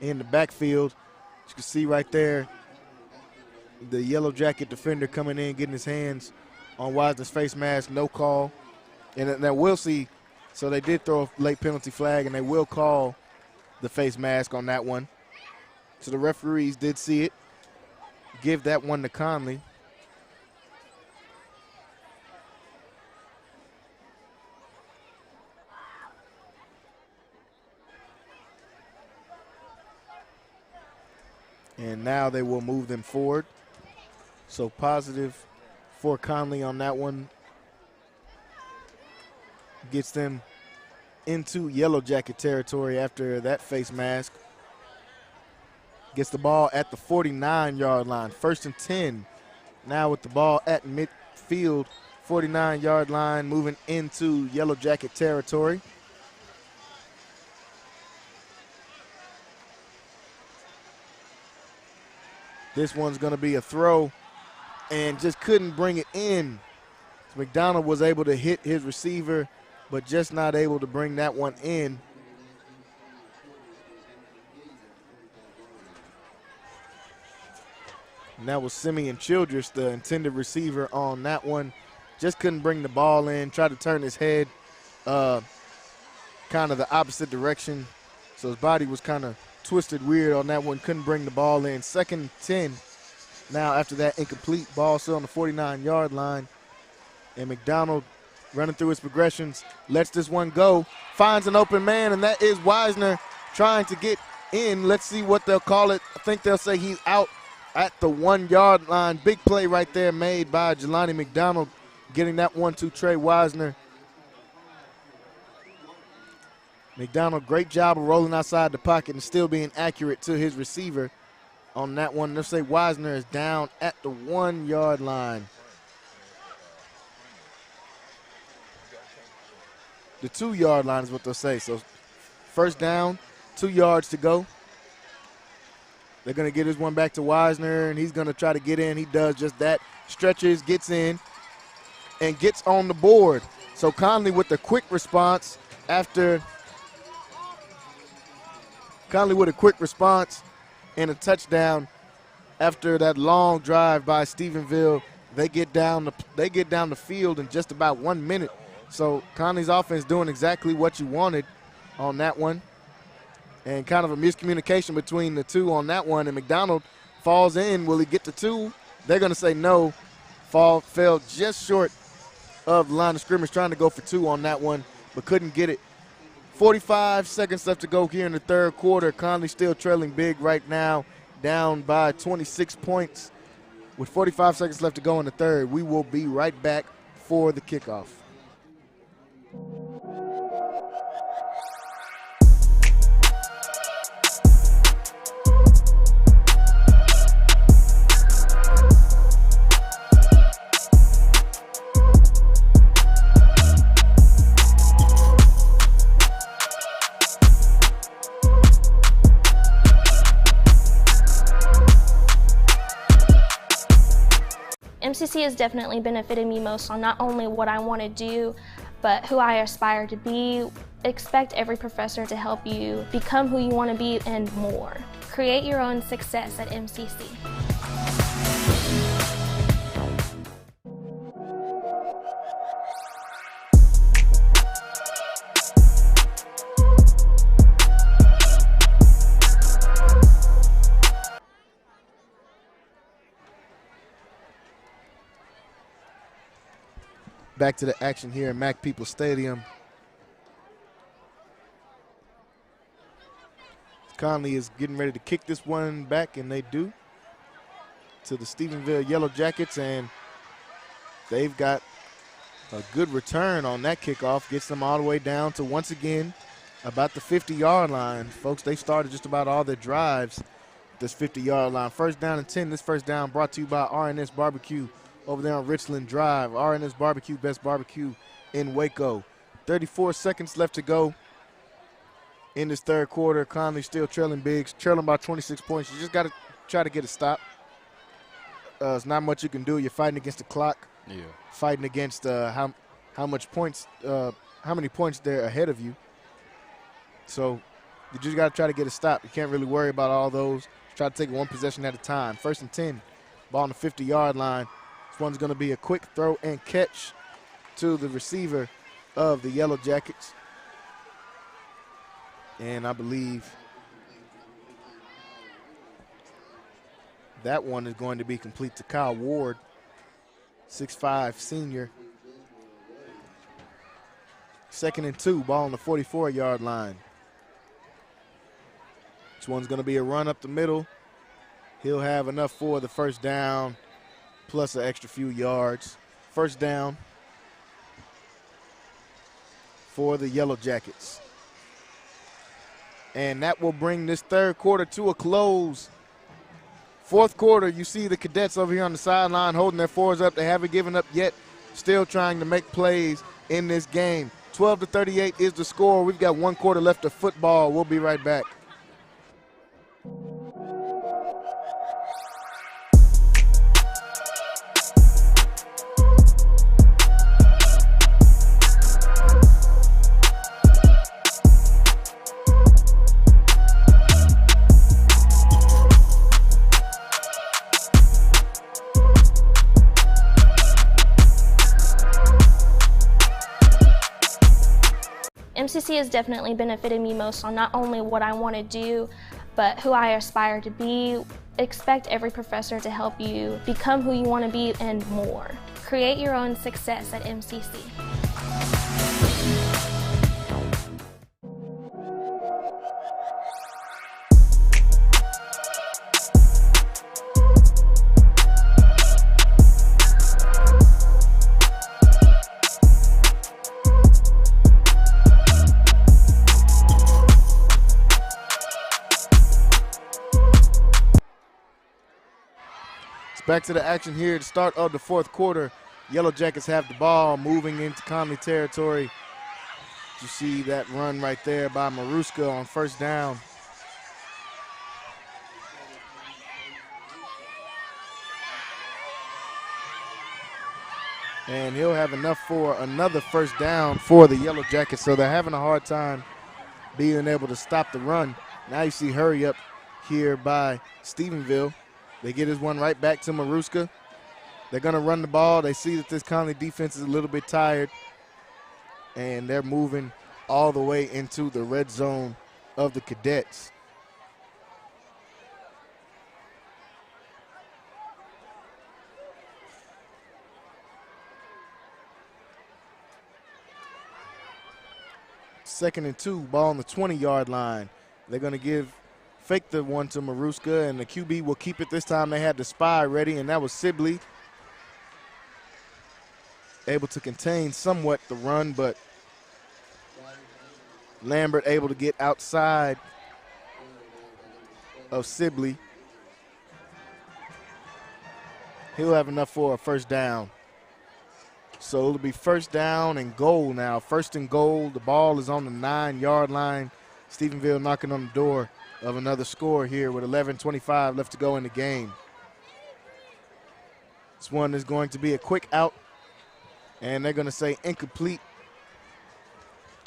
in the backfield. As you can see right there, the Yellow Jacket defender coming in, getting his hands on Wisner's face mask, no call. And now we'll see, so they did throw a late penalty flag, and they will call the face mask on that one. So the referees did see it, give that one to Connally. And now they will move them forward. So positive for Connally on that one. Gets them into Yellow Jacket territory after that face mask. Gets the ball at the 49-yard line. 1st and 10. Now with the ball at midfield, 49-yard line, moving into Yellow Jacket territory. This one's going to be a throw and just couldn't bring it in. So McDonald was able to hit his receiver, but just not able to bring that one in. And that was Simeon Childress, the intended receiver on that one. Just couldn't bring the ball in, tried to turn his head kind of the opposite direction. So his body was kind of twisted weird on that one, couldn't bring the ball in. 2nd and 10. Now after that incomplete ball still on the 49-yard line. And McDonald running through his progressions, lets this one go, finds an open man, and that is Wisner trying to get in. Let's see what they'll call it. I think they'll say he's out at the 1-yard line. Big play right there made by Jelani McDonald, getting that one to Trey Wisner. McDonald, great job of rolling outside the pocket and still being accurate to his receiver on that one. Let's say Wisner is down at the 1-yard line. The 2-yard line is what they'll say. So 1st down, 2 yards to go. They're going to get his one back to Wisner, and he's going to try to get in. He does just that. Stretches, gets in, and gets on the board. So Connally with a quick response after Connally with a quick response and a touchdown after that long drive by Stephenville. They get down the field in just about 1 minute. So Connally's offense doing exactly what you wanted on that one. And kind of a miscommunication between the two on that one. And McDonald falls in. Will he get to 2? They're going to say no. Fell just short of the line of scrimmage, trying to go for 2 on that one, but couldn't get it. 45 seconds left to go here in the 3rd quarter. Connally still trailing big right now, down by 26 points. With 45 seconds left to go in the 3rd, we will be right back for the kickoff. MCC has definitely benefited me most on not only what I want to do, but who I aspire to be. Expect every professor to help you become who you want to be and more. Create your own success at MCC. Back to the action here at Mac Peoples Stadium. Connally is getting ready to kick this one back, and they do, to the Stephenville Yellow Jackets, and they've got a good return on that kickoff. Gets them all the way down to, once again, about the 50-yard line. Folks, they started just about all their drives at this 50-yard line. 1st down and 10. This 1st down brought to you by RNS Barbecue over there on Richland Drive. RNS Barbecue, best barbecue in Waco. 34 seconds left to go in this 3rd quarter. Connally still trailing big, trailing by 26 points. You just got to try to get a stop. There's not much you can do. You're fighting against the clock. Yeah. Fighting against how many points they're ahead of you. So you just got to try to get a stop. You can't really worry about all those. Just try to take it one possession at a time. 1st and 10, ball on the 50-yard line. This one's going to be a quick throw and catch to the receiver of the Yellow Jackets. And I believe that one is going to be complete to Kyle Ward, 6'5" senior. 2nd and 2, ball on the 44-yard line. This one's going to be a run up the middle. He'll have enough for the 1st down, plus an extra few yards. 1st down for the Yellow Jackets. And that will bring this third quarter to a close. Fourth quarter, you see the Cadets over here on the sideline holding their fours up. They haven't given up yet, still trying to make plays in this game. 12-38 is the score. We've got 1 quarter left of football. We'll be right back. MCC has definitely benefited me most on not only what I want to do, but who I aspire to be. Expect every professor to help you become who you want to be and more. Create your own success at MCC. Back to the action here at the start of the fourth quarter. Yellow Jackets have the ball moving into Connally territory. You see that run right there by Maruska on first down. And he'll have enough for another first down for the Yellow Jackets, so they're having a hard time being able to stop the run. Now you see hurry up here by Stephenville. They get his one right back to Maruska. They're going to run the ball. They see that this Connally defense is a little bit tired, and they're moving all the way into the red zone of the Cadets. Second and 2, ball on the 20-yard line. They're going to fake the one to Maruska, and the QB will keep it. This time they had the spy ready, and that was Sibley. Able to contain somewhat the run, but Lambert able to get outside of Sibley. He'll have enough for a first down. So it'll be first down and goal now. First and goal. The ball is on the 9-yard line. Stephenville knocking on the door of another score here with 11:25 left to go in the game. This one is going to be a quick out, and they're going to say incomplete.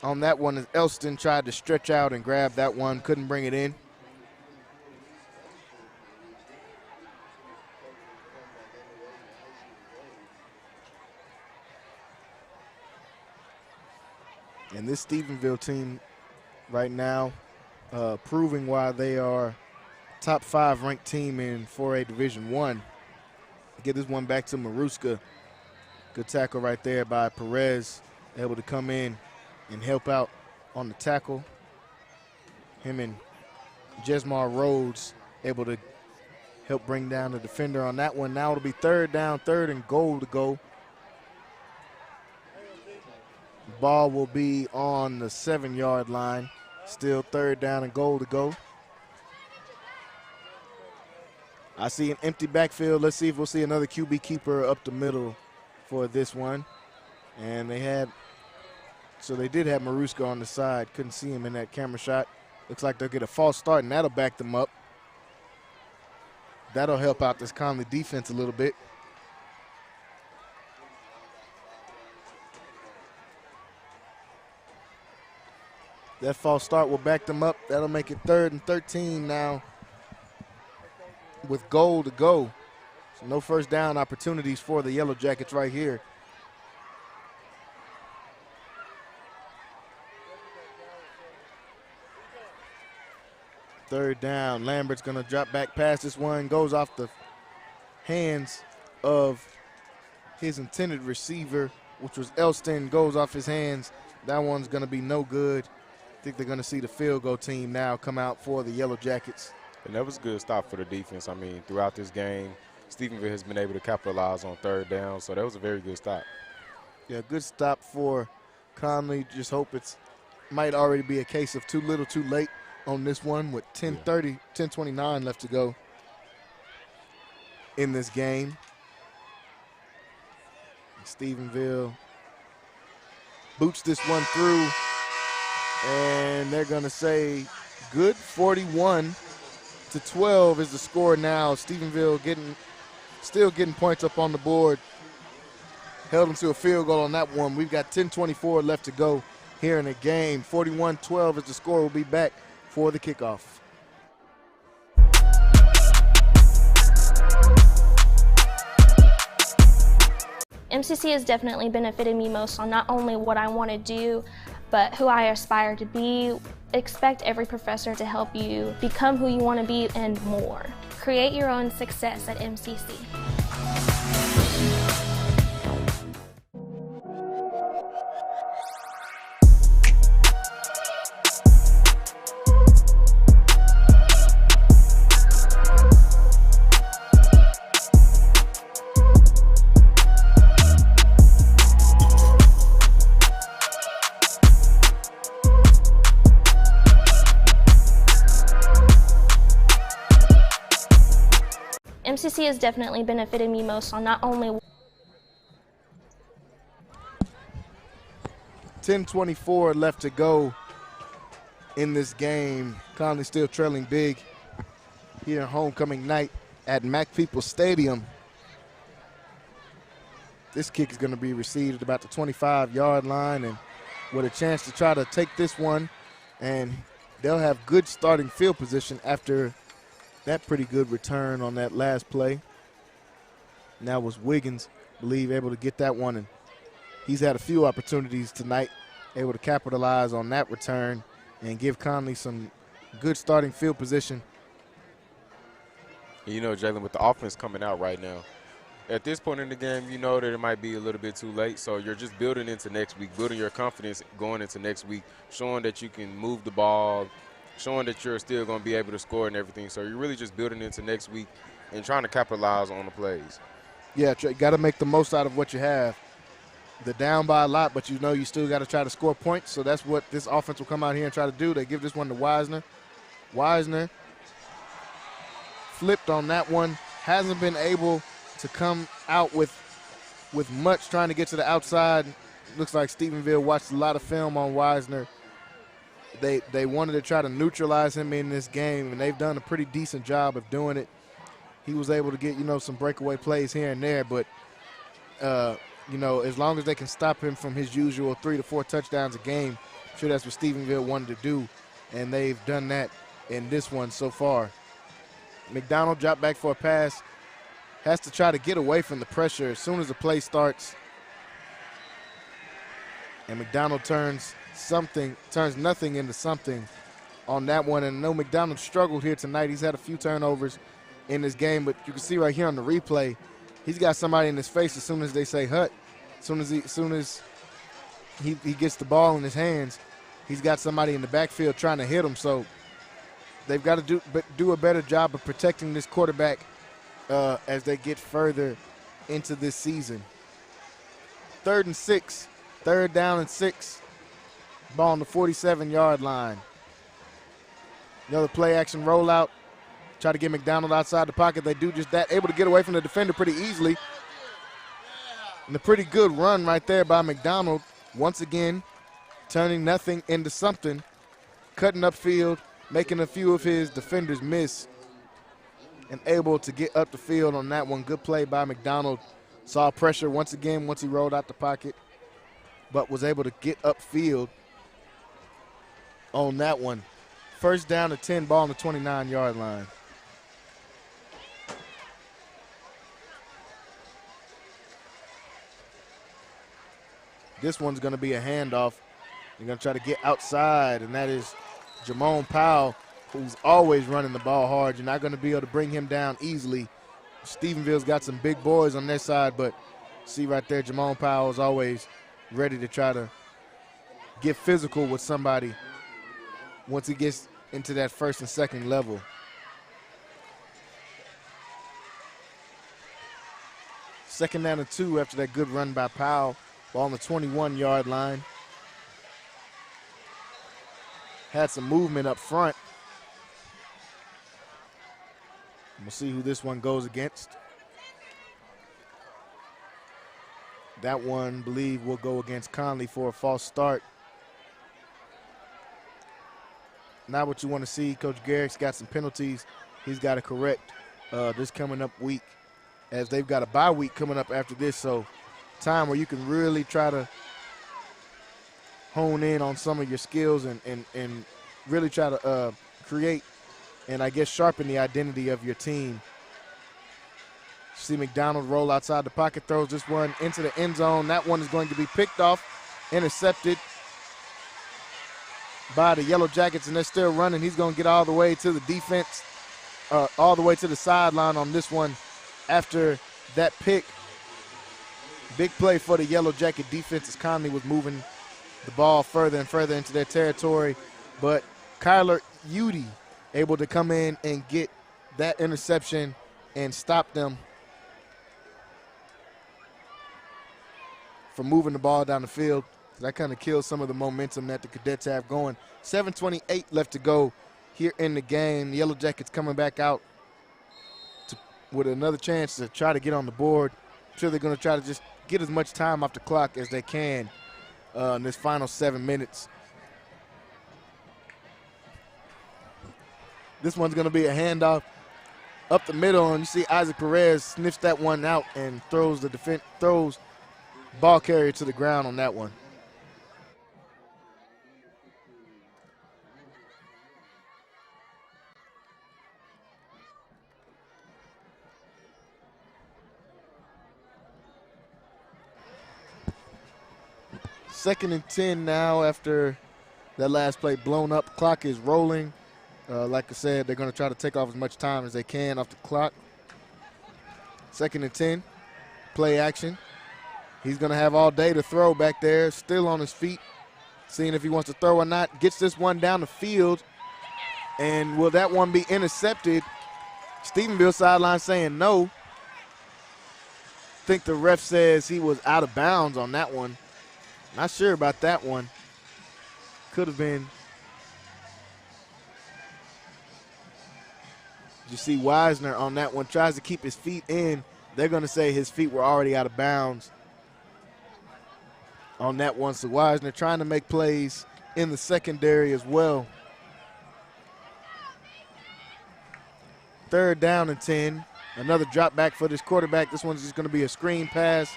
On that one, as Elston tried to stretch out and grab that one, couldn't bring it in. And this Stephenville team right now, proving why they are top 5 ranked team in 4A Division I. Get this one back to Maruska. Good tackle right there by Perez, able to come in and help out on the tackle. Him and Jesmar Rhodes able to help bring down the defender on that one. Now it'll be third down, third and goal to go. Ball will be on the 7-yard line. Still third down and goal to go. I see an empty backfield. Let's see if we'll see another QB keeper up the middle for this one. And they did have Maruska on the side. Couldn't see him in that camera shot. Looks like they'll get a false start, and that'll back them up. That'll help out this Connally defense a little bit. That false start will back them up. That'll make it 3rd and 13 now with goal to go. So no first down opportunities for the Yellow Jackets right here. Third down. Lambert's going to drop back past this one. Goes off the hands of his intended receiver, which was Elston. Goes off his hands. That one's going to be no good. I think they're going to see the field goal team now come out for the Yellow Jackets. And that was a good stop for the defense. I mean, throughout this game, Stephenville has been able to capitalize on third down, so that was a very good stop. Yeah, good stop for Connally just hope it's might already be a case of too little too late on this one with 10:29 left to go in this game. Stephenville boots this one through, and they're going to say good. 41-12 is the score now. Stephenville still getting points up on the board. Held them to a field goal on that one. We've got 10:24 left to go here in the game. 41-12 is the score. We'll be back for the kickoff. MCC has definitely benefited me most on not only what I want to do, but who I aspire to be. Expect every professor to help you become who you want to be and more. Create your own success at MCC. MCC has definitely benefited me most on not only 10:24 left to go in this game. Connally still trailing big here homecoming night at MacPeople Stadium. This kick is going to be received at about the 25-yard line, and with a chance to try to take this one, and they'll have good starting field position after that pretty good return on that last play. Now was Wiggins, I believe, able to get that one, and he's had a few opportunities tonight, able to capitalize on that return and give Connally some good starting field position. You know, Jalen, with the offense coming out right now, at this point in the game, you know that it might be a little bit too late, so you're just building into next week, building your confidence going into next week, showing that you can move the ball, showing that you're still going to be able to score and everything. So you're really just building into next week and trying to capitalize on the plays. Yeah, you got to make the most out of what you have. They're down by a lot, but you know you still got to try to score points. So that's what this offense will come out here and try to do. They give this one to Wisner. Wisner flipped on that one. Hasn't been able to come out with much, trying to get to the outside. Looks like Stephenville watched a lot of film on Wisner. They wanted to try to neutralize him in this game, and they've done a pretty decent job of doing it. He was able to get, some breakaway plays here and there, but, as long as they can stop him from his usual 3 to 4 touchdowns a game, I'm sure that's what Stephenville wanted to do, and they've done that in this one so far. McDonald dropped back for a pass, has to try to get away from the pressure as soon as the play starts, and McDonald turns nothing into something on that one. And I know McDonald struggled here tonight. He's had a few turnovers in this game, but you can see right here on the replay, he's got somebody in his face as soon as they say hut. As soon as he gets the ball in his hands, he's got somebody in the backfield trying to hit him. So they've got to do a better job of protecting this quarterback as they get further into this season. 3rd and 6, 3rd down and 6. Ball on the 47-yard line. Another play-action rollout. Try to get McDonald outside the pocket. They do just that. Able to get away from the defender pretty easily. And a pretty good run right there by McDonald. Once again, turning nothing into something. Cutting upfield, making a few of his defenders miss. And able to get up the field on that one. Good play by McDonald. Saw pressure once again once he rolled out the pocket, but was able to get upfield on that one. 1st down to 10, ball on the 29-yard line. This one's going to be a handoff. They're going to try to get outside, and that is Jamone Powell, who's always running the ball hard. You're not going to be able to bring him down easily. Stephenville's got some big boys on their side, but see right there, Jamone Powell is always ready to try to get physical with somebody once he gets into that 1st and 2nd level. Second down and 2 after that good run by Powell. Ball on the 21-yard line. had some movement up front. We'll see who this one goes against. That one, I believe, will go against Connally for a false start. Not what you want to see. Coach Garrick's got some penalties he's got to correct this coming up week, as they've got a bye week coming up after this. So time where you can really try to hone in on some of your skills and really try to create and, I guess, sharpen the identity of your team. See McDonald roll outside the pocket, throws this one into the end zone. That one is going to be picked off, intercepted by the Yellow Jackets, and they're still running. He's going to get all the way to the defense, all the way to the sideline on this one after that pick. Big play for the Yellow Jacket defense as Connally was moving the ball further and further into their territory. But Kyler Udy able to come in and get that interception and stop them from moving the ball down the field. That kind of kills some of the momentum that the Cadets have going. 7:28 left to go here in the game. The Yellow Jackets coming back out with another chance to try to get on the board. I'm sure they're going to try to just get as much time off the clock as they can in this final 7 minutes. This one's going to be a handoff up the middle, and you see Isaac Perez sniffs that one out and throws ball carrier to the ground on that one. Second and 10 now after that last play blown up. Clock is rolling. Like I said, they're going to try to take off as much time as they can off the clock. Second and 10, play action. He's going to have all day to throw back there, still on his feet, seeing if he wants to throw or not. Gets this one down the field, and will that one be intercepted? Stephenville sideline saying no. I think the ref says he was out of bounds on that one. Not sure about that one. Could have been. You see Wisner on that one, tries to keep his feet in. They're going to say his feet were already out of bounds on that one. So Wisner trying to make plays in the secondary as well. Third down and 10. Another drop back for this quarterback. This one's just going to be a screen pass.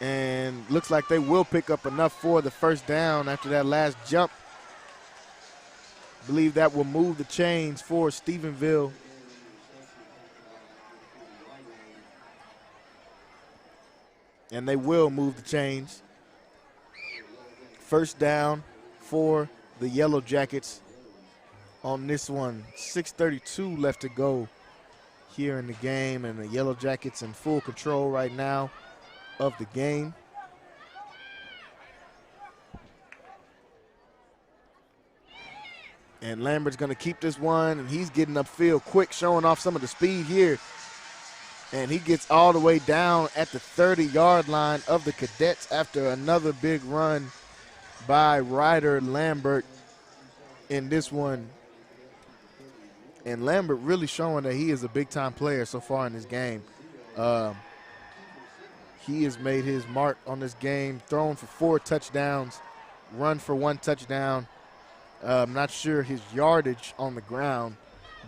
And looks like they will pick up enough for the first down after that last jump. Believe that will move the chains for Stephenville. And they will move the chains. First down for the Yellow Jackets on this one. 6:32 left to go here in the game, and the Yellow Jackets in full control right now of the game. And Lambert's going to keep this one, and he's getting upfield quick, showing off some of the speed here. And he gets all the way down at the 30-yard line of the Cadets after another big run by Ryder Lambert in this one. And Lambert really showing that he is a big-time player so far in this game. He has made his mark on this game, thrown for 4 touchdowns, run for 1 touchdown. I'm not sure his yardage on the ground,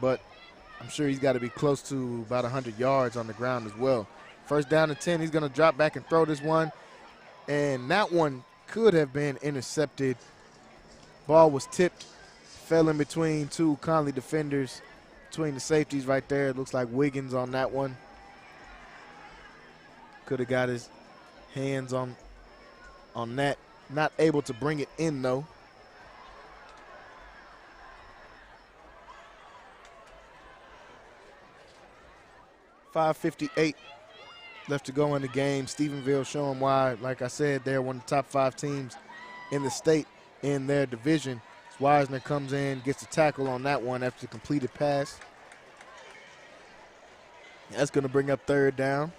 but I'm sure he's got to be close to about 100 yards on the ground as well. First down and 10, he's going to drop back and throw this one. And that one could have been intercepted. Ball was tipped, fell in between 2 Connally defenders, between the safeties right there. It looks like Wiggins on that one. Could have got his hands on that. Not able to bring it in, though. .558 left to go in the game. Stephenville showing why, like I said, they're one of the top 5 teams in the state in their division. Wisner comes in, gets a tackle on that one after the completed pass. That's going to bring up third down.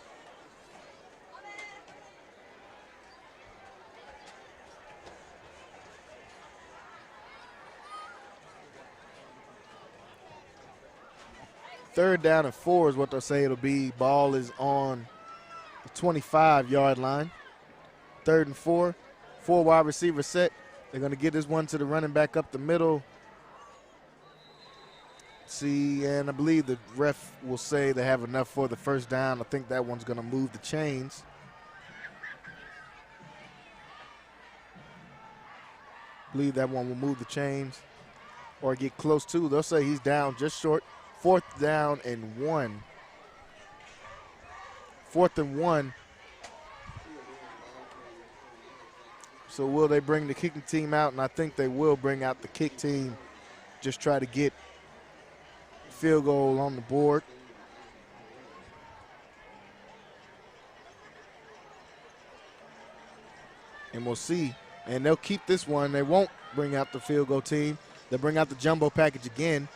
3rd down and 4 is what they'll say it'll be. Ball is on the 25-yard line. 3rd and 4. 4 wide receiver set. They're going to get this one to the running back up the middle. See, and I believe the ref will say they have enough for the 1st down. I think that one's going to move the chains. I believe that one will move the chains or get close to. They'll say he's down just short. 4th down and 1. 4th and 1. So will they bring the kicking team out? And I think they will bring out the kick team. Just try to get field goal on the board. And we'll see. And they'll keep this one. They won't bring out the field goal team. They'll bring out the jumbo package again.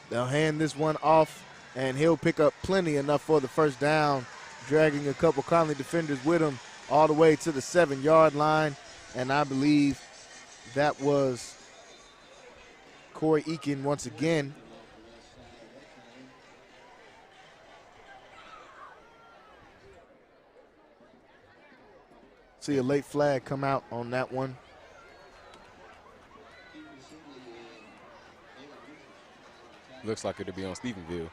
They'll hand this one off, and he'll pick up plenty enough for the 1st down, dragging a couple Connally defenders with him all the way to the 7-yard line. And I believe that was Corey Eakin once again. See a late flag come out on that one. Looks like it'll be on Stephenville.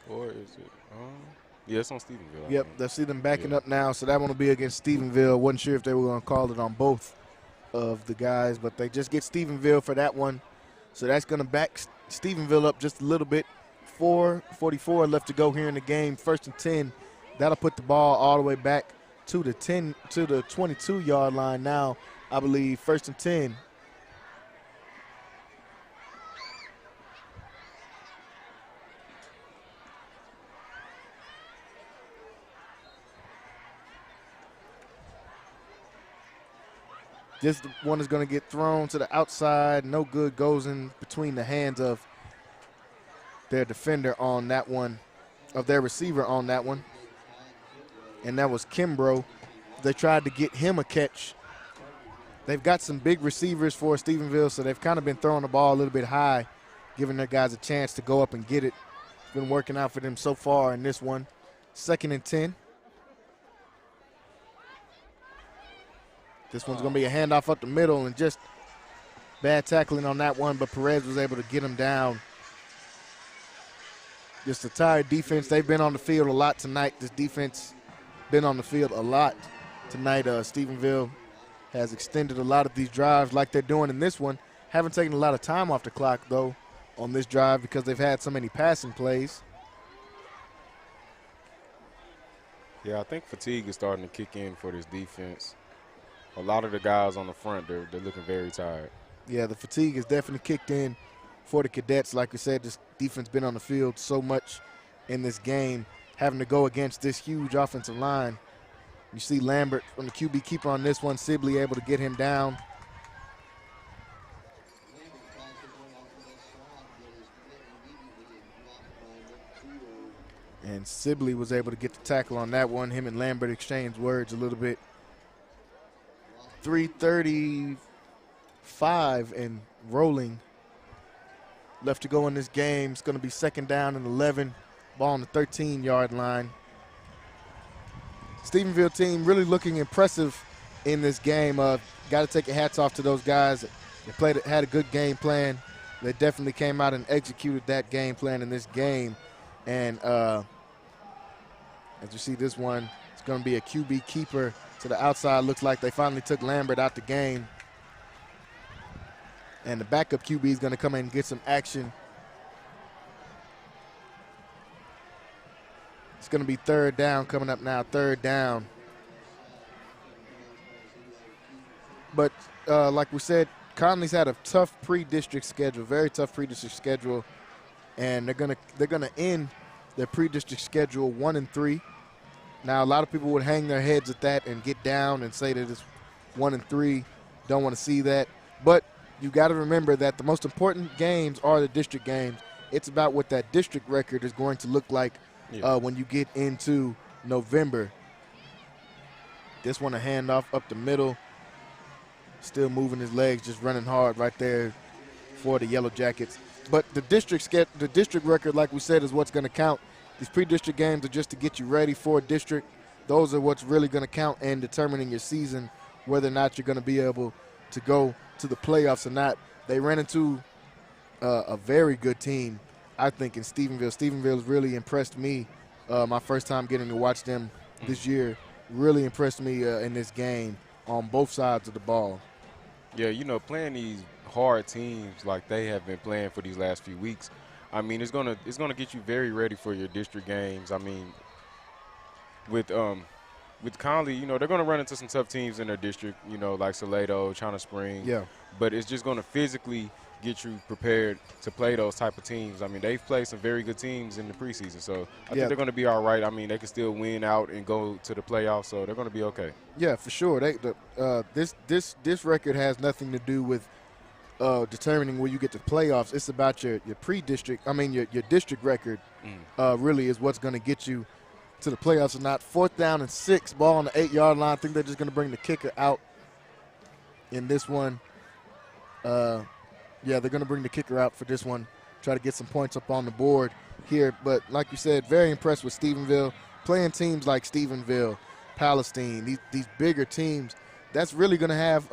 Or is it? Yeah, it's on Stephenville. Yep, they'll see them backing up now, so that one will be against Stephenville. Wasn't sure if they were going to call it on both of the guys, but they just get Stephenville for that one. So that's going to back Stephenville up just a little bit. 4:44 left to go here in the game. 1st and 10. That'll put the ball all the way back to the 22-yard line now. I believe 1st and 10. This one is going to get thrown to the outside. No good. Goes in between the hands of their defender on that one, of their receiver on that one. And that was Kimbrough. They tried to get him a catch. They've got some big receivers for Stephenville, so they've kind of been throwing the ball a little bit high, giving their guys a chance to go up and get it. It's been working out for them so far in this one. 2nd and 10. This one's going to be a handoff up the middle, and just bad tackling on that one, but Perez was able to get him down. Just a tired defense. They've been on the field a lot tonight. This defense been on the field a lot tonight. Stephenville has extended a lot of these drives like they're doing in this one. Haven't taken a lot of time off the clock, though, on this drive because they've had so many passing plays. Yeah, I think fatigue is starting to kick in for this defense. A lot of the guys on the front, they're looking very tired. Yeah, the fatigue has definitely kicked in for the Cadets. Like we said, this defense been on the field so much in this game, having to go against this huge offensive line. You see Lambert from the QB keeper on this one. Sibley able to get him down. And Sibley was able to get the tackle on that one. Him and Lambert exchanged words a little bit. 3:35 and rolling left to go in this game. It's going to be 2nd down and 11. Ball on the 13-yard line. Stephenville team really looking impressive in this game. Got to take your hats off to those guys. They had a good game plan. They definitely came out and executed that game plan in this game. And as you see this one, it's going to be a QB keeper to the outside. Looks like they finally took Lambert out the game. And the backup QB is going to come in and get some action. It's going to be 3rd down coming up now, 3rd down. But like we said, Connally's had a tough pre-district schedule, very tough pre-district schedule, and they're gonna end their pre-district schedule 1-3. Now a lot of people would hang their heads at that and get down and say that it's 1-3. Don't want to see that, but you got to remember that the most important games are the district games. It's about what that district record is going to look like when you get into November. This one a handoff up the middle. Still moving his legs, just running hard right there. for the Yellow Jackets. But the district record, like we said, is what's going to count. These pre-district games are just to get you ready for a district. Those are what's really going to count in determining your season, whether or not you're going to be able to go to the playoffs or not. They ran into a very good team, I think, in Stephenville. Stephenville has really impressed me. My first time getting to watch them this year really impressed me in this game on both sides of the ball. Yeah, you know, playing these hard teams like they have been playing for these last few weeks, I mean, it's gonna get you very ready for your district games. I mean, with Connally, you know, they're gonna run into some tough teams in their district, you know, like Salado, China Spring. Yeah. But it's just gonna physically get you prepared to play those type of teams. I mean, they've played some very good teams in the preseason, so I think they're going to be all right. I mean, they can still win out and go to the playoffs, so they're going to be okay. Yeah, for sure. This record has nothing to do with determining where you get to playoffs. It's about your pre-district. I mean, your district record really is what's going to get you to the playoffs or not. 4th down and 6, ball on the 8-yard line. I think they're just going to bring the kicker out in this one. Yeah, they're going to bring the kicker out for this one, try to get some points up on the board here. But like you said, very impressed with Stephenville. Playing teams like Stephenville, Palestine, these bigger teams, that's really going to have,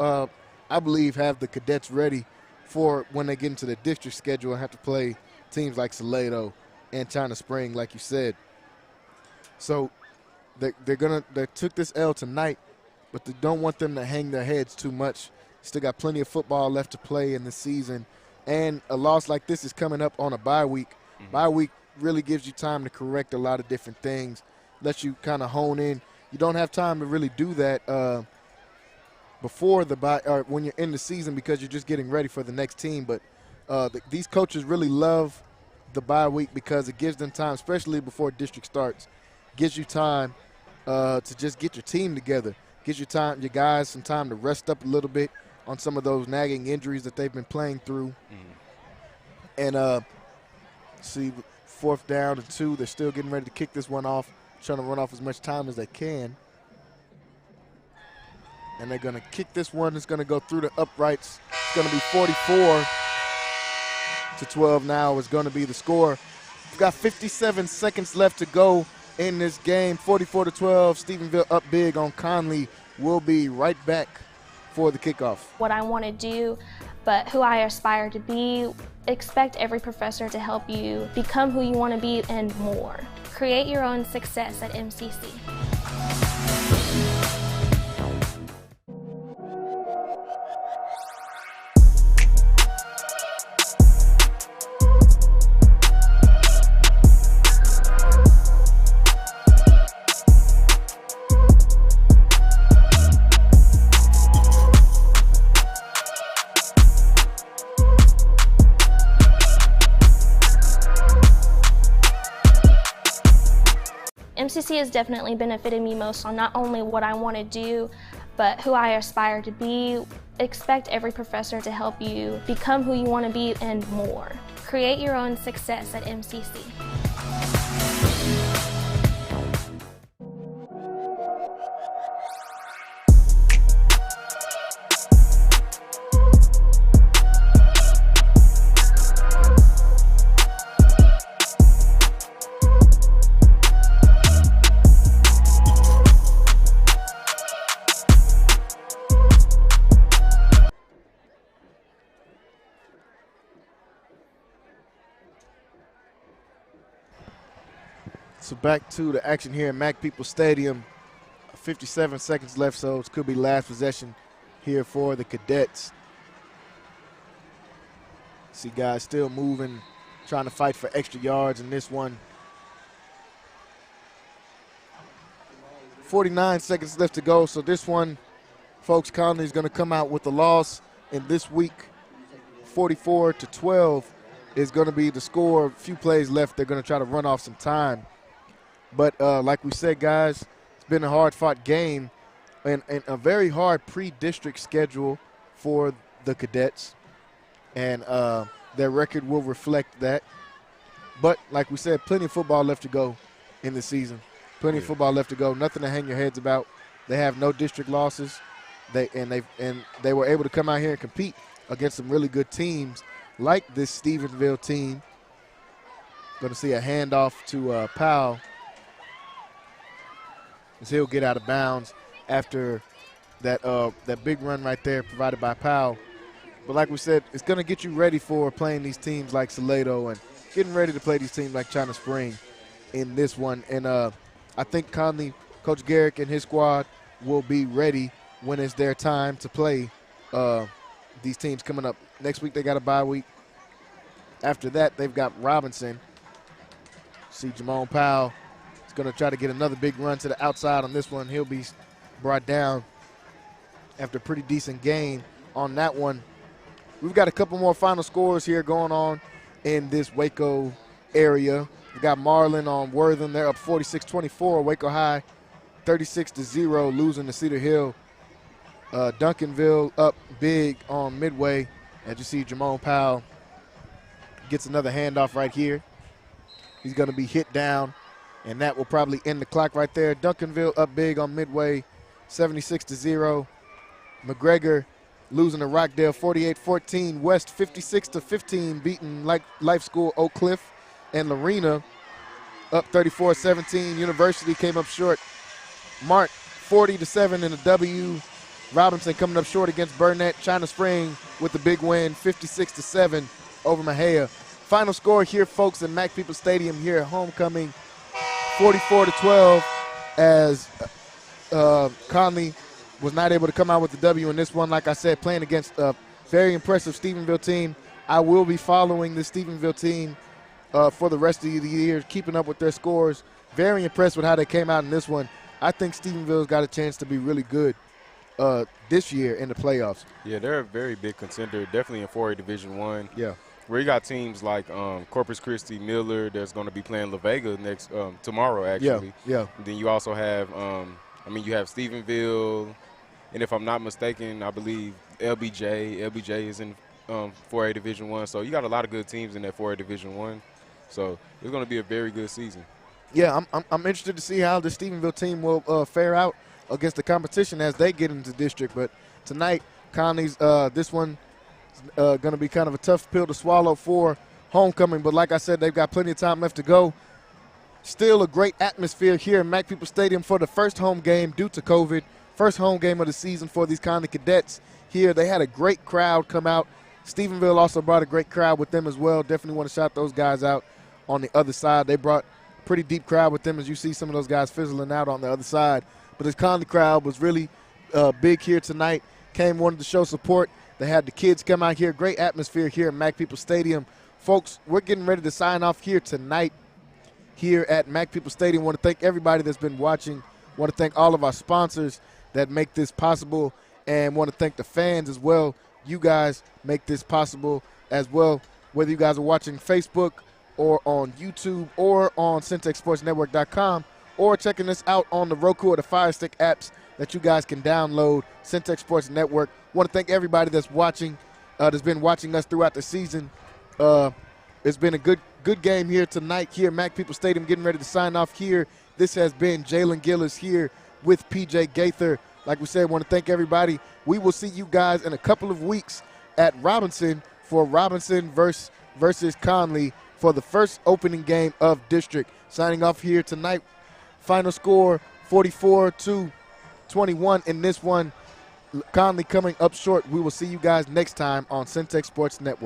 I believe, have the cadets ready for when they get into the district schedule and have to play teams like Salado and China Spring, like you said. So they took this L tonight, but they don't want them to hang their heads too much. Still got plenty of football left to play in the season. And a loss like this is coming up on a bye week. Bye week really gives you time to correct a lot of different things, lets you kind of hone in. You don't have time to really do that before the bye or when you're in the season because you're just getting ready for the next team. But these coaches really love the bye week because it gives them time, especially before district starts, gives you time to just get your team together, gives you time, your guys some time to rest up a little bit on some of those nagging injuries that they've been playing through. And see, 4th down and 2, they're still getting ready to kick this one off, trying to run off as much time as they can. And they're going to kick this one. It's going to go through the uprights. It's going to be 44-12 now is going to be the score. We've got 57 seconds left to go in this game. 44-12, Stephenville up big on Connally. We'll be right back for the kickoff. What I want to do, but who I aspire to be. Expect every professor to help you become who you want to be and more. Create your own success at MCC. MCC has definitely benefited me most on not only what I want to do, but who I aspire to be. Expect every professor to help you become who you want to be and more. Create your own success at MCC. So back to the action here at Mac Peoples Stadium. 57 seconds left, so it could be last possession here for the Cadets. See guys still moving, trying to fight for extra yards in this one. 49 seconds left to go, so this one, folks, Connally is going to come out with the loss in this week. 44-12 is going to be the score. A few plays left. They're going to try to run off some time. But like we said, guys, it's been a hard-fought game and a very hard pre-district schedule for the Cadets. And their record will reflect that. But like we said, plenty of football left to go in the season. Plenty of football left to go. Nothing to hang your heads about. They have no district losses. They were able to come out here and compete against some really good teams like this Stephenville team. Going to see a handoff to Powell as he'll get out of bounds after that big run right there provided by Powell. But like we said, it's going to get you ready for playing these teams like Salado and getting ready to play these teams like China Spring in this one. And I think Connally, Coach Garrick and his squad will be ready when it's their time to play these teams coming up. Next week they got a bye week. After that, they've got Robinson. See Jamone Powell is going to try to get another big run to the outside on this one. He'll be brought down after a pretty decent gain on that one. We've got a couple more final scores here going on in this Waco area. We've got Marlin on Wortham. They're up 46-24. Waco High 36-0, losing to Cedar Hill. Duncanville up big on Midway. As you see, Jamone Powell gets another handoff right here. He's going to be hit down, and that will probably end the clock right there. Duncanville up big on Midway, 76-0. McGregor losing to Rockdale, 48-14. West, 56-15, beating Life School Oak Cliff. And Lorena up 34-17. University came up short. Mart, 40-7 in the W. Robinson coming up short against Burnett. China Spring with the big win, 56-7 over Mahia. Final score here, folks, at Mac People Stadium here at homecoming, 44-12, as Connally was not able to come out with the W in this one. Like I said, playing against a very impressive Stephenville team. I will be following the Stephenville team for the rest of the year, keeping up with their scores. Very impressed with how they came out in this one. I think Stephenville's got a chance to be really good this year in the playoffs. Yeah, they're a very big contender, definitely in 4A Division I. Yeah. Where you got teams like Corpus Christi, Miller, that's going to be playing La Vega tomorrow, actually. Yeah. And then you also have, you have Stephenville, and if I'm not mistaken, I believe LBJ. LBJ is in 4A Division I. So you got a lot of good teams in that 4A Division I. So it's going to be a very good season. Yeah, I'm interested to see how the Stephenville team will fare out against the competition as they get into district. But tonight, Conley's this one is going to be kind of a tough pill to swallow for homecoming. But like I said, they've got plenty of time left to go. Still a great atmosphere here in Mac People Stadium for the first home game due to COVID. First home game of the season for these Connally Cadets here. They had a great crowd come out. Stephenville also brought a great crowd with them as well. Definitely want to shout those guys out on the other side. They brought a pretty deep crowd with them, as you see some of those guys fizzling out on the other side. But this Connally crowd was really big here tonight. Wanted to show support. They had the kids come out here. Great atmosphere here at Mac People Stadium. Folks, we're getting ready to sign off here tonight here at Mac People Stadium. Want to thank everybody that's been watching. Want to thank all of our sponsors that make this possible, and want to thank the fans as well. You guys make this possible as well, whether you guys are watching Facebook or on YouTube or on CentexSportsNetwork.com or checking us out on the Roku or the Fire Stick apps that you guys can download. Centex Sports Network. Want to thank everybody that's watching, that's been watching us throughout the season. It's been a good game here tonight here at Mac People Stadium, getting ready to sign off here. This has been Jalen Gillis here with PJ Gaither. Like we said, want to thank everybody. We will see you guys in a couple of weeks at Robinson for Robinson versus Connally for the first opening game of district. Signing off here tonight. Final score 44-21 in this one. Connally coming up short. We will see you guys next time on Centex Sports Network.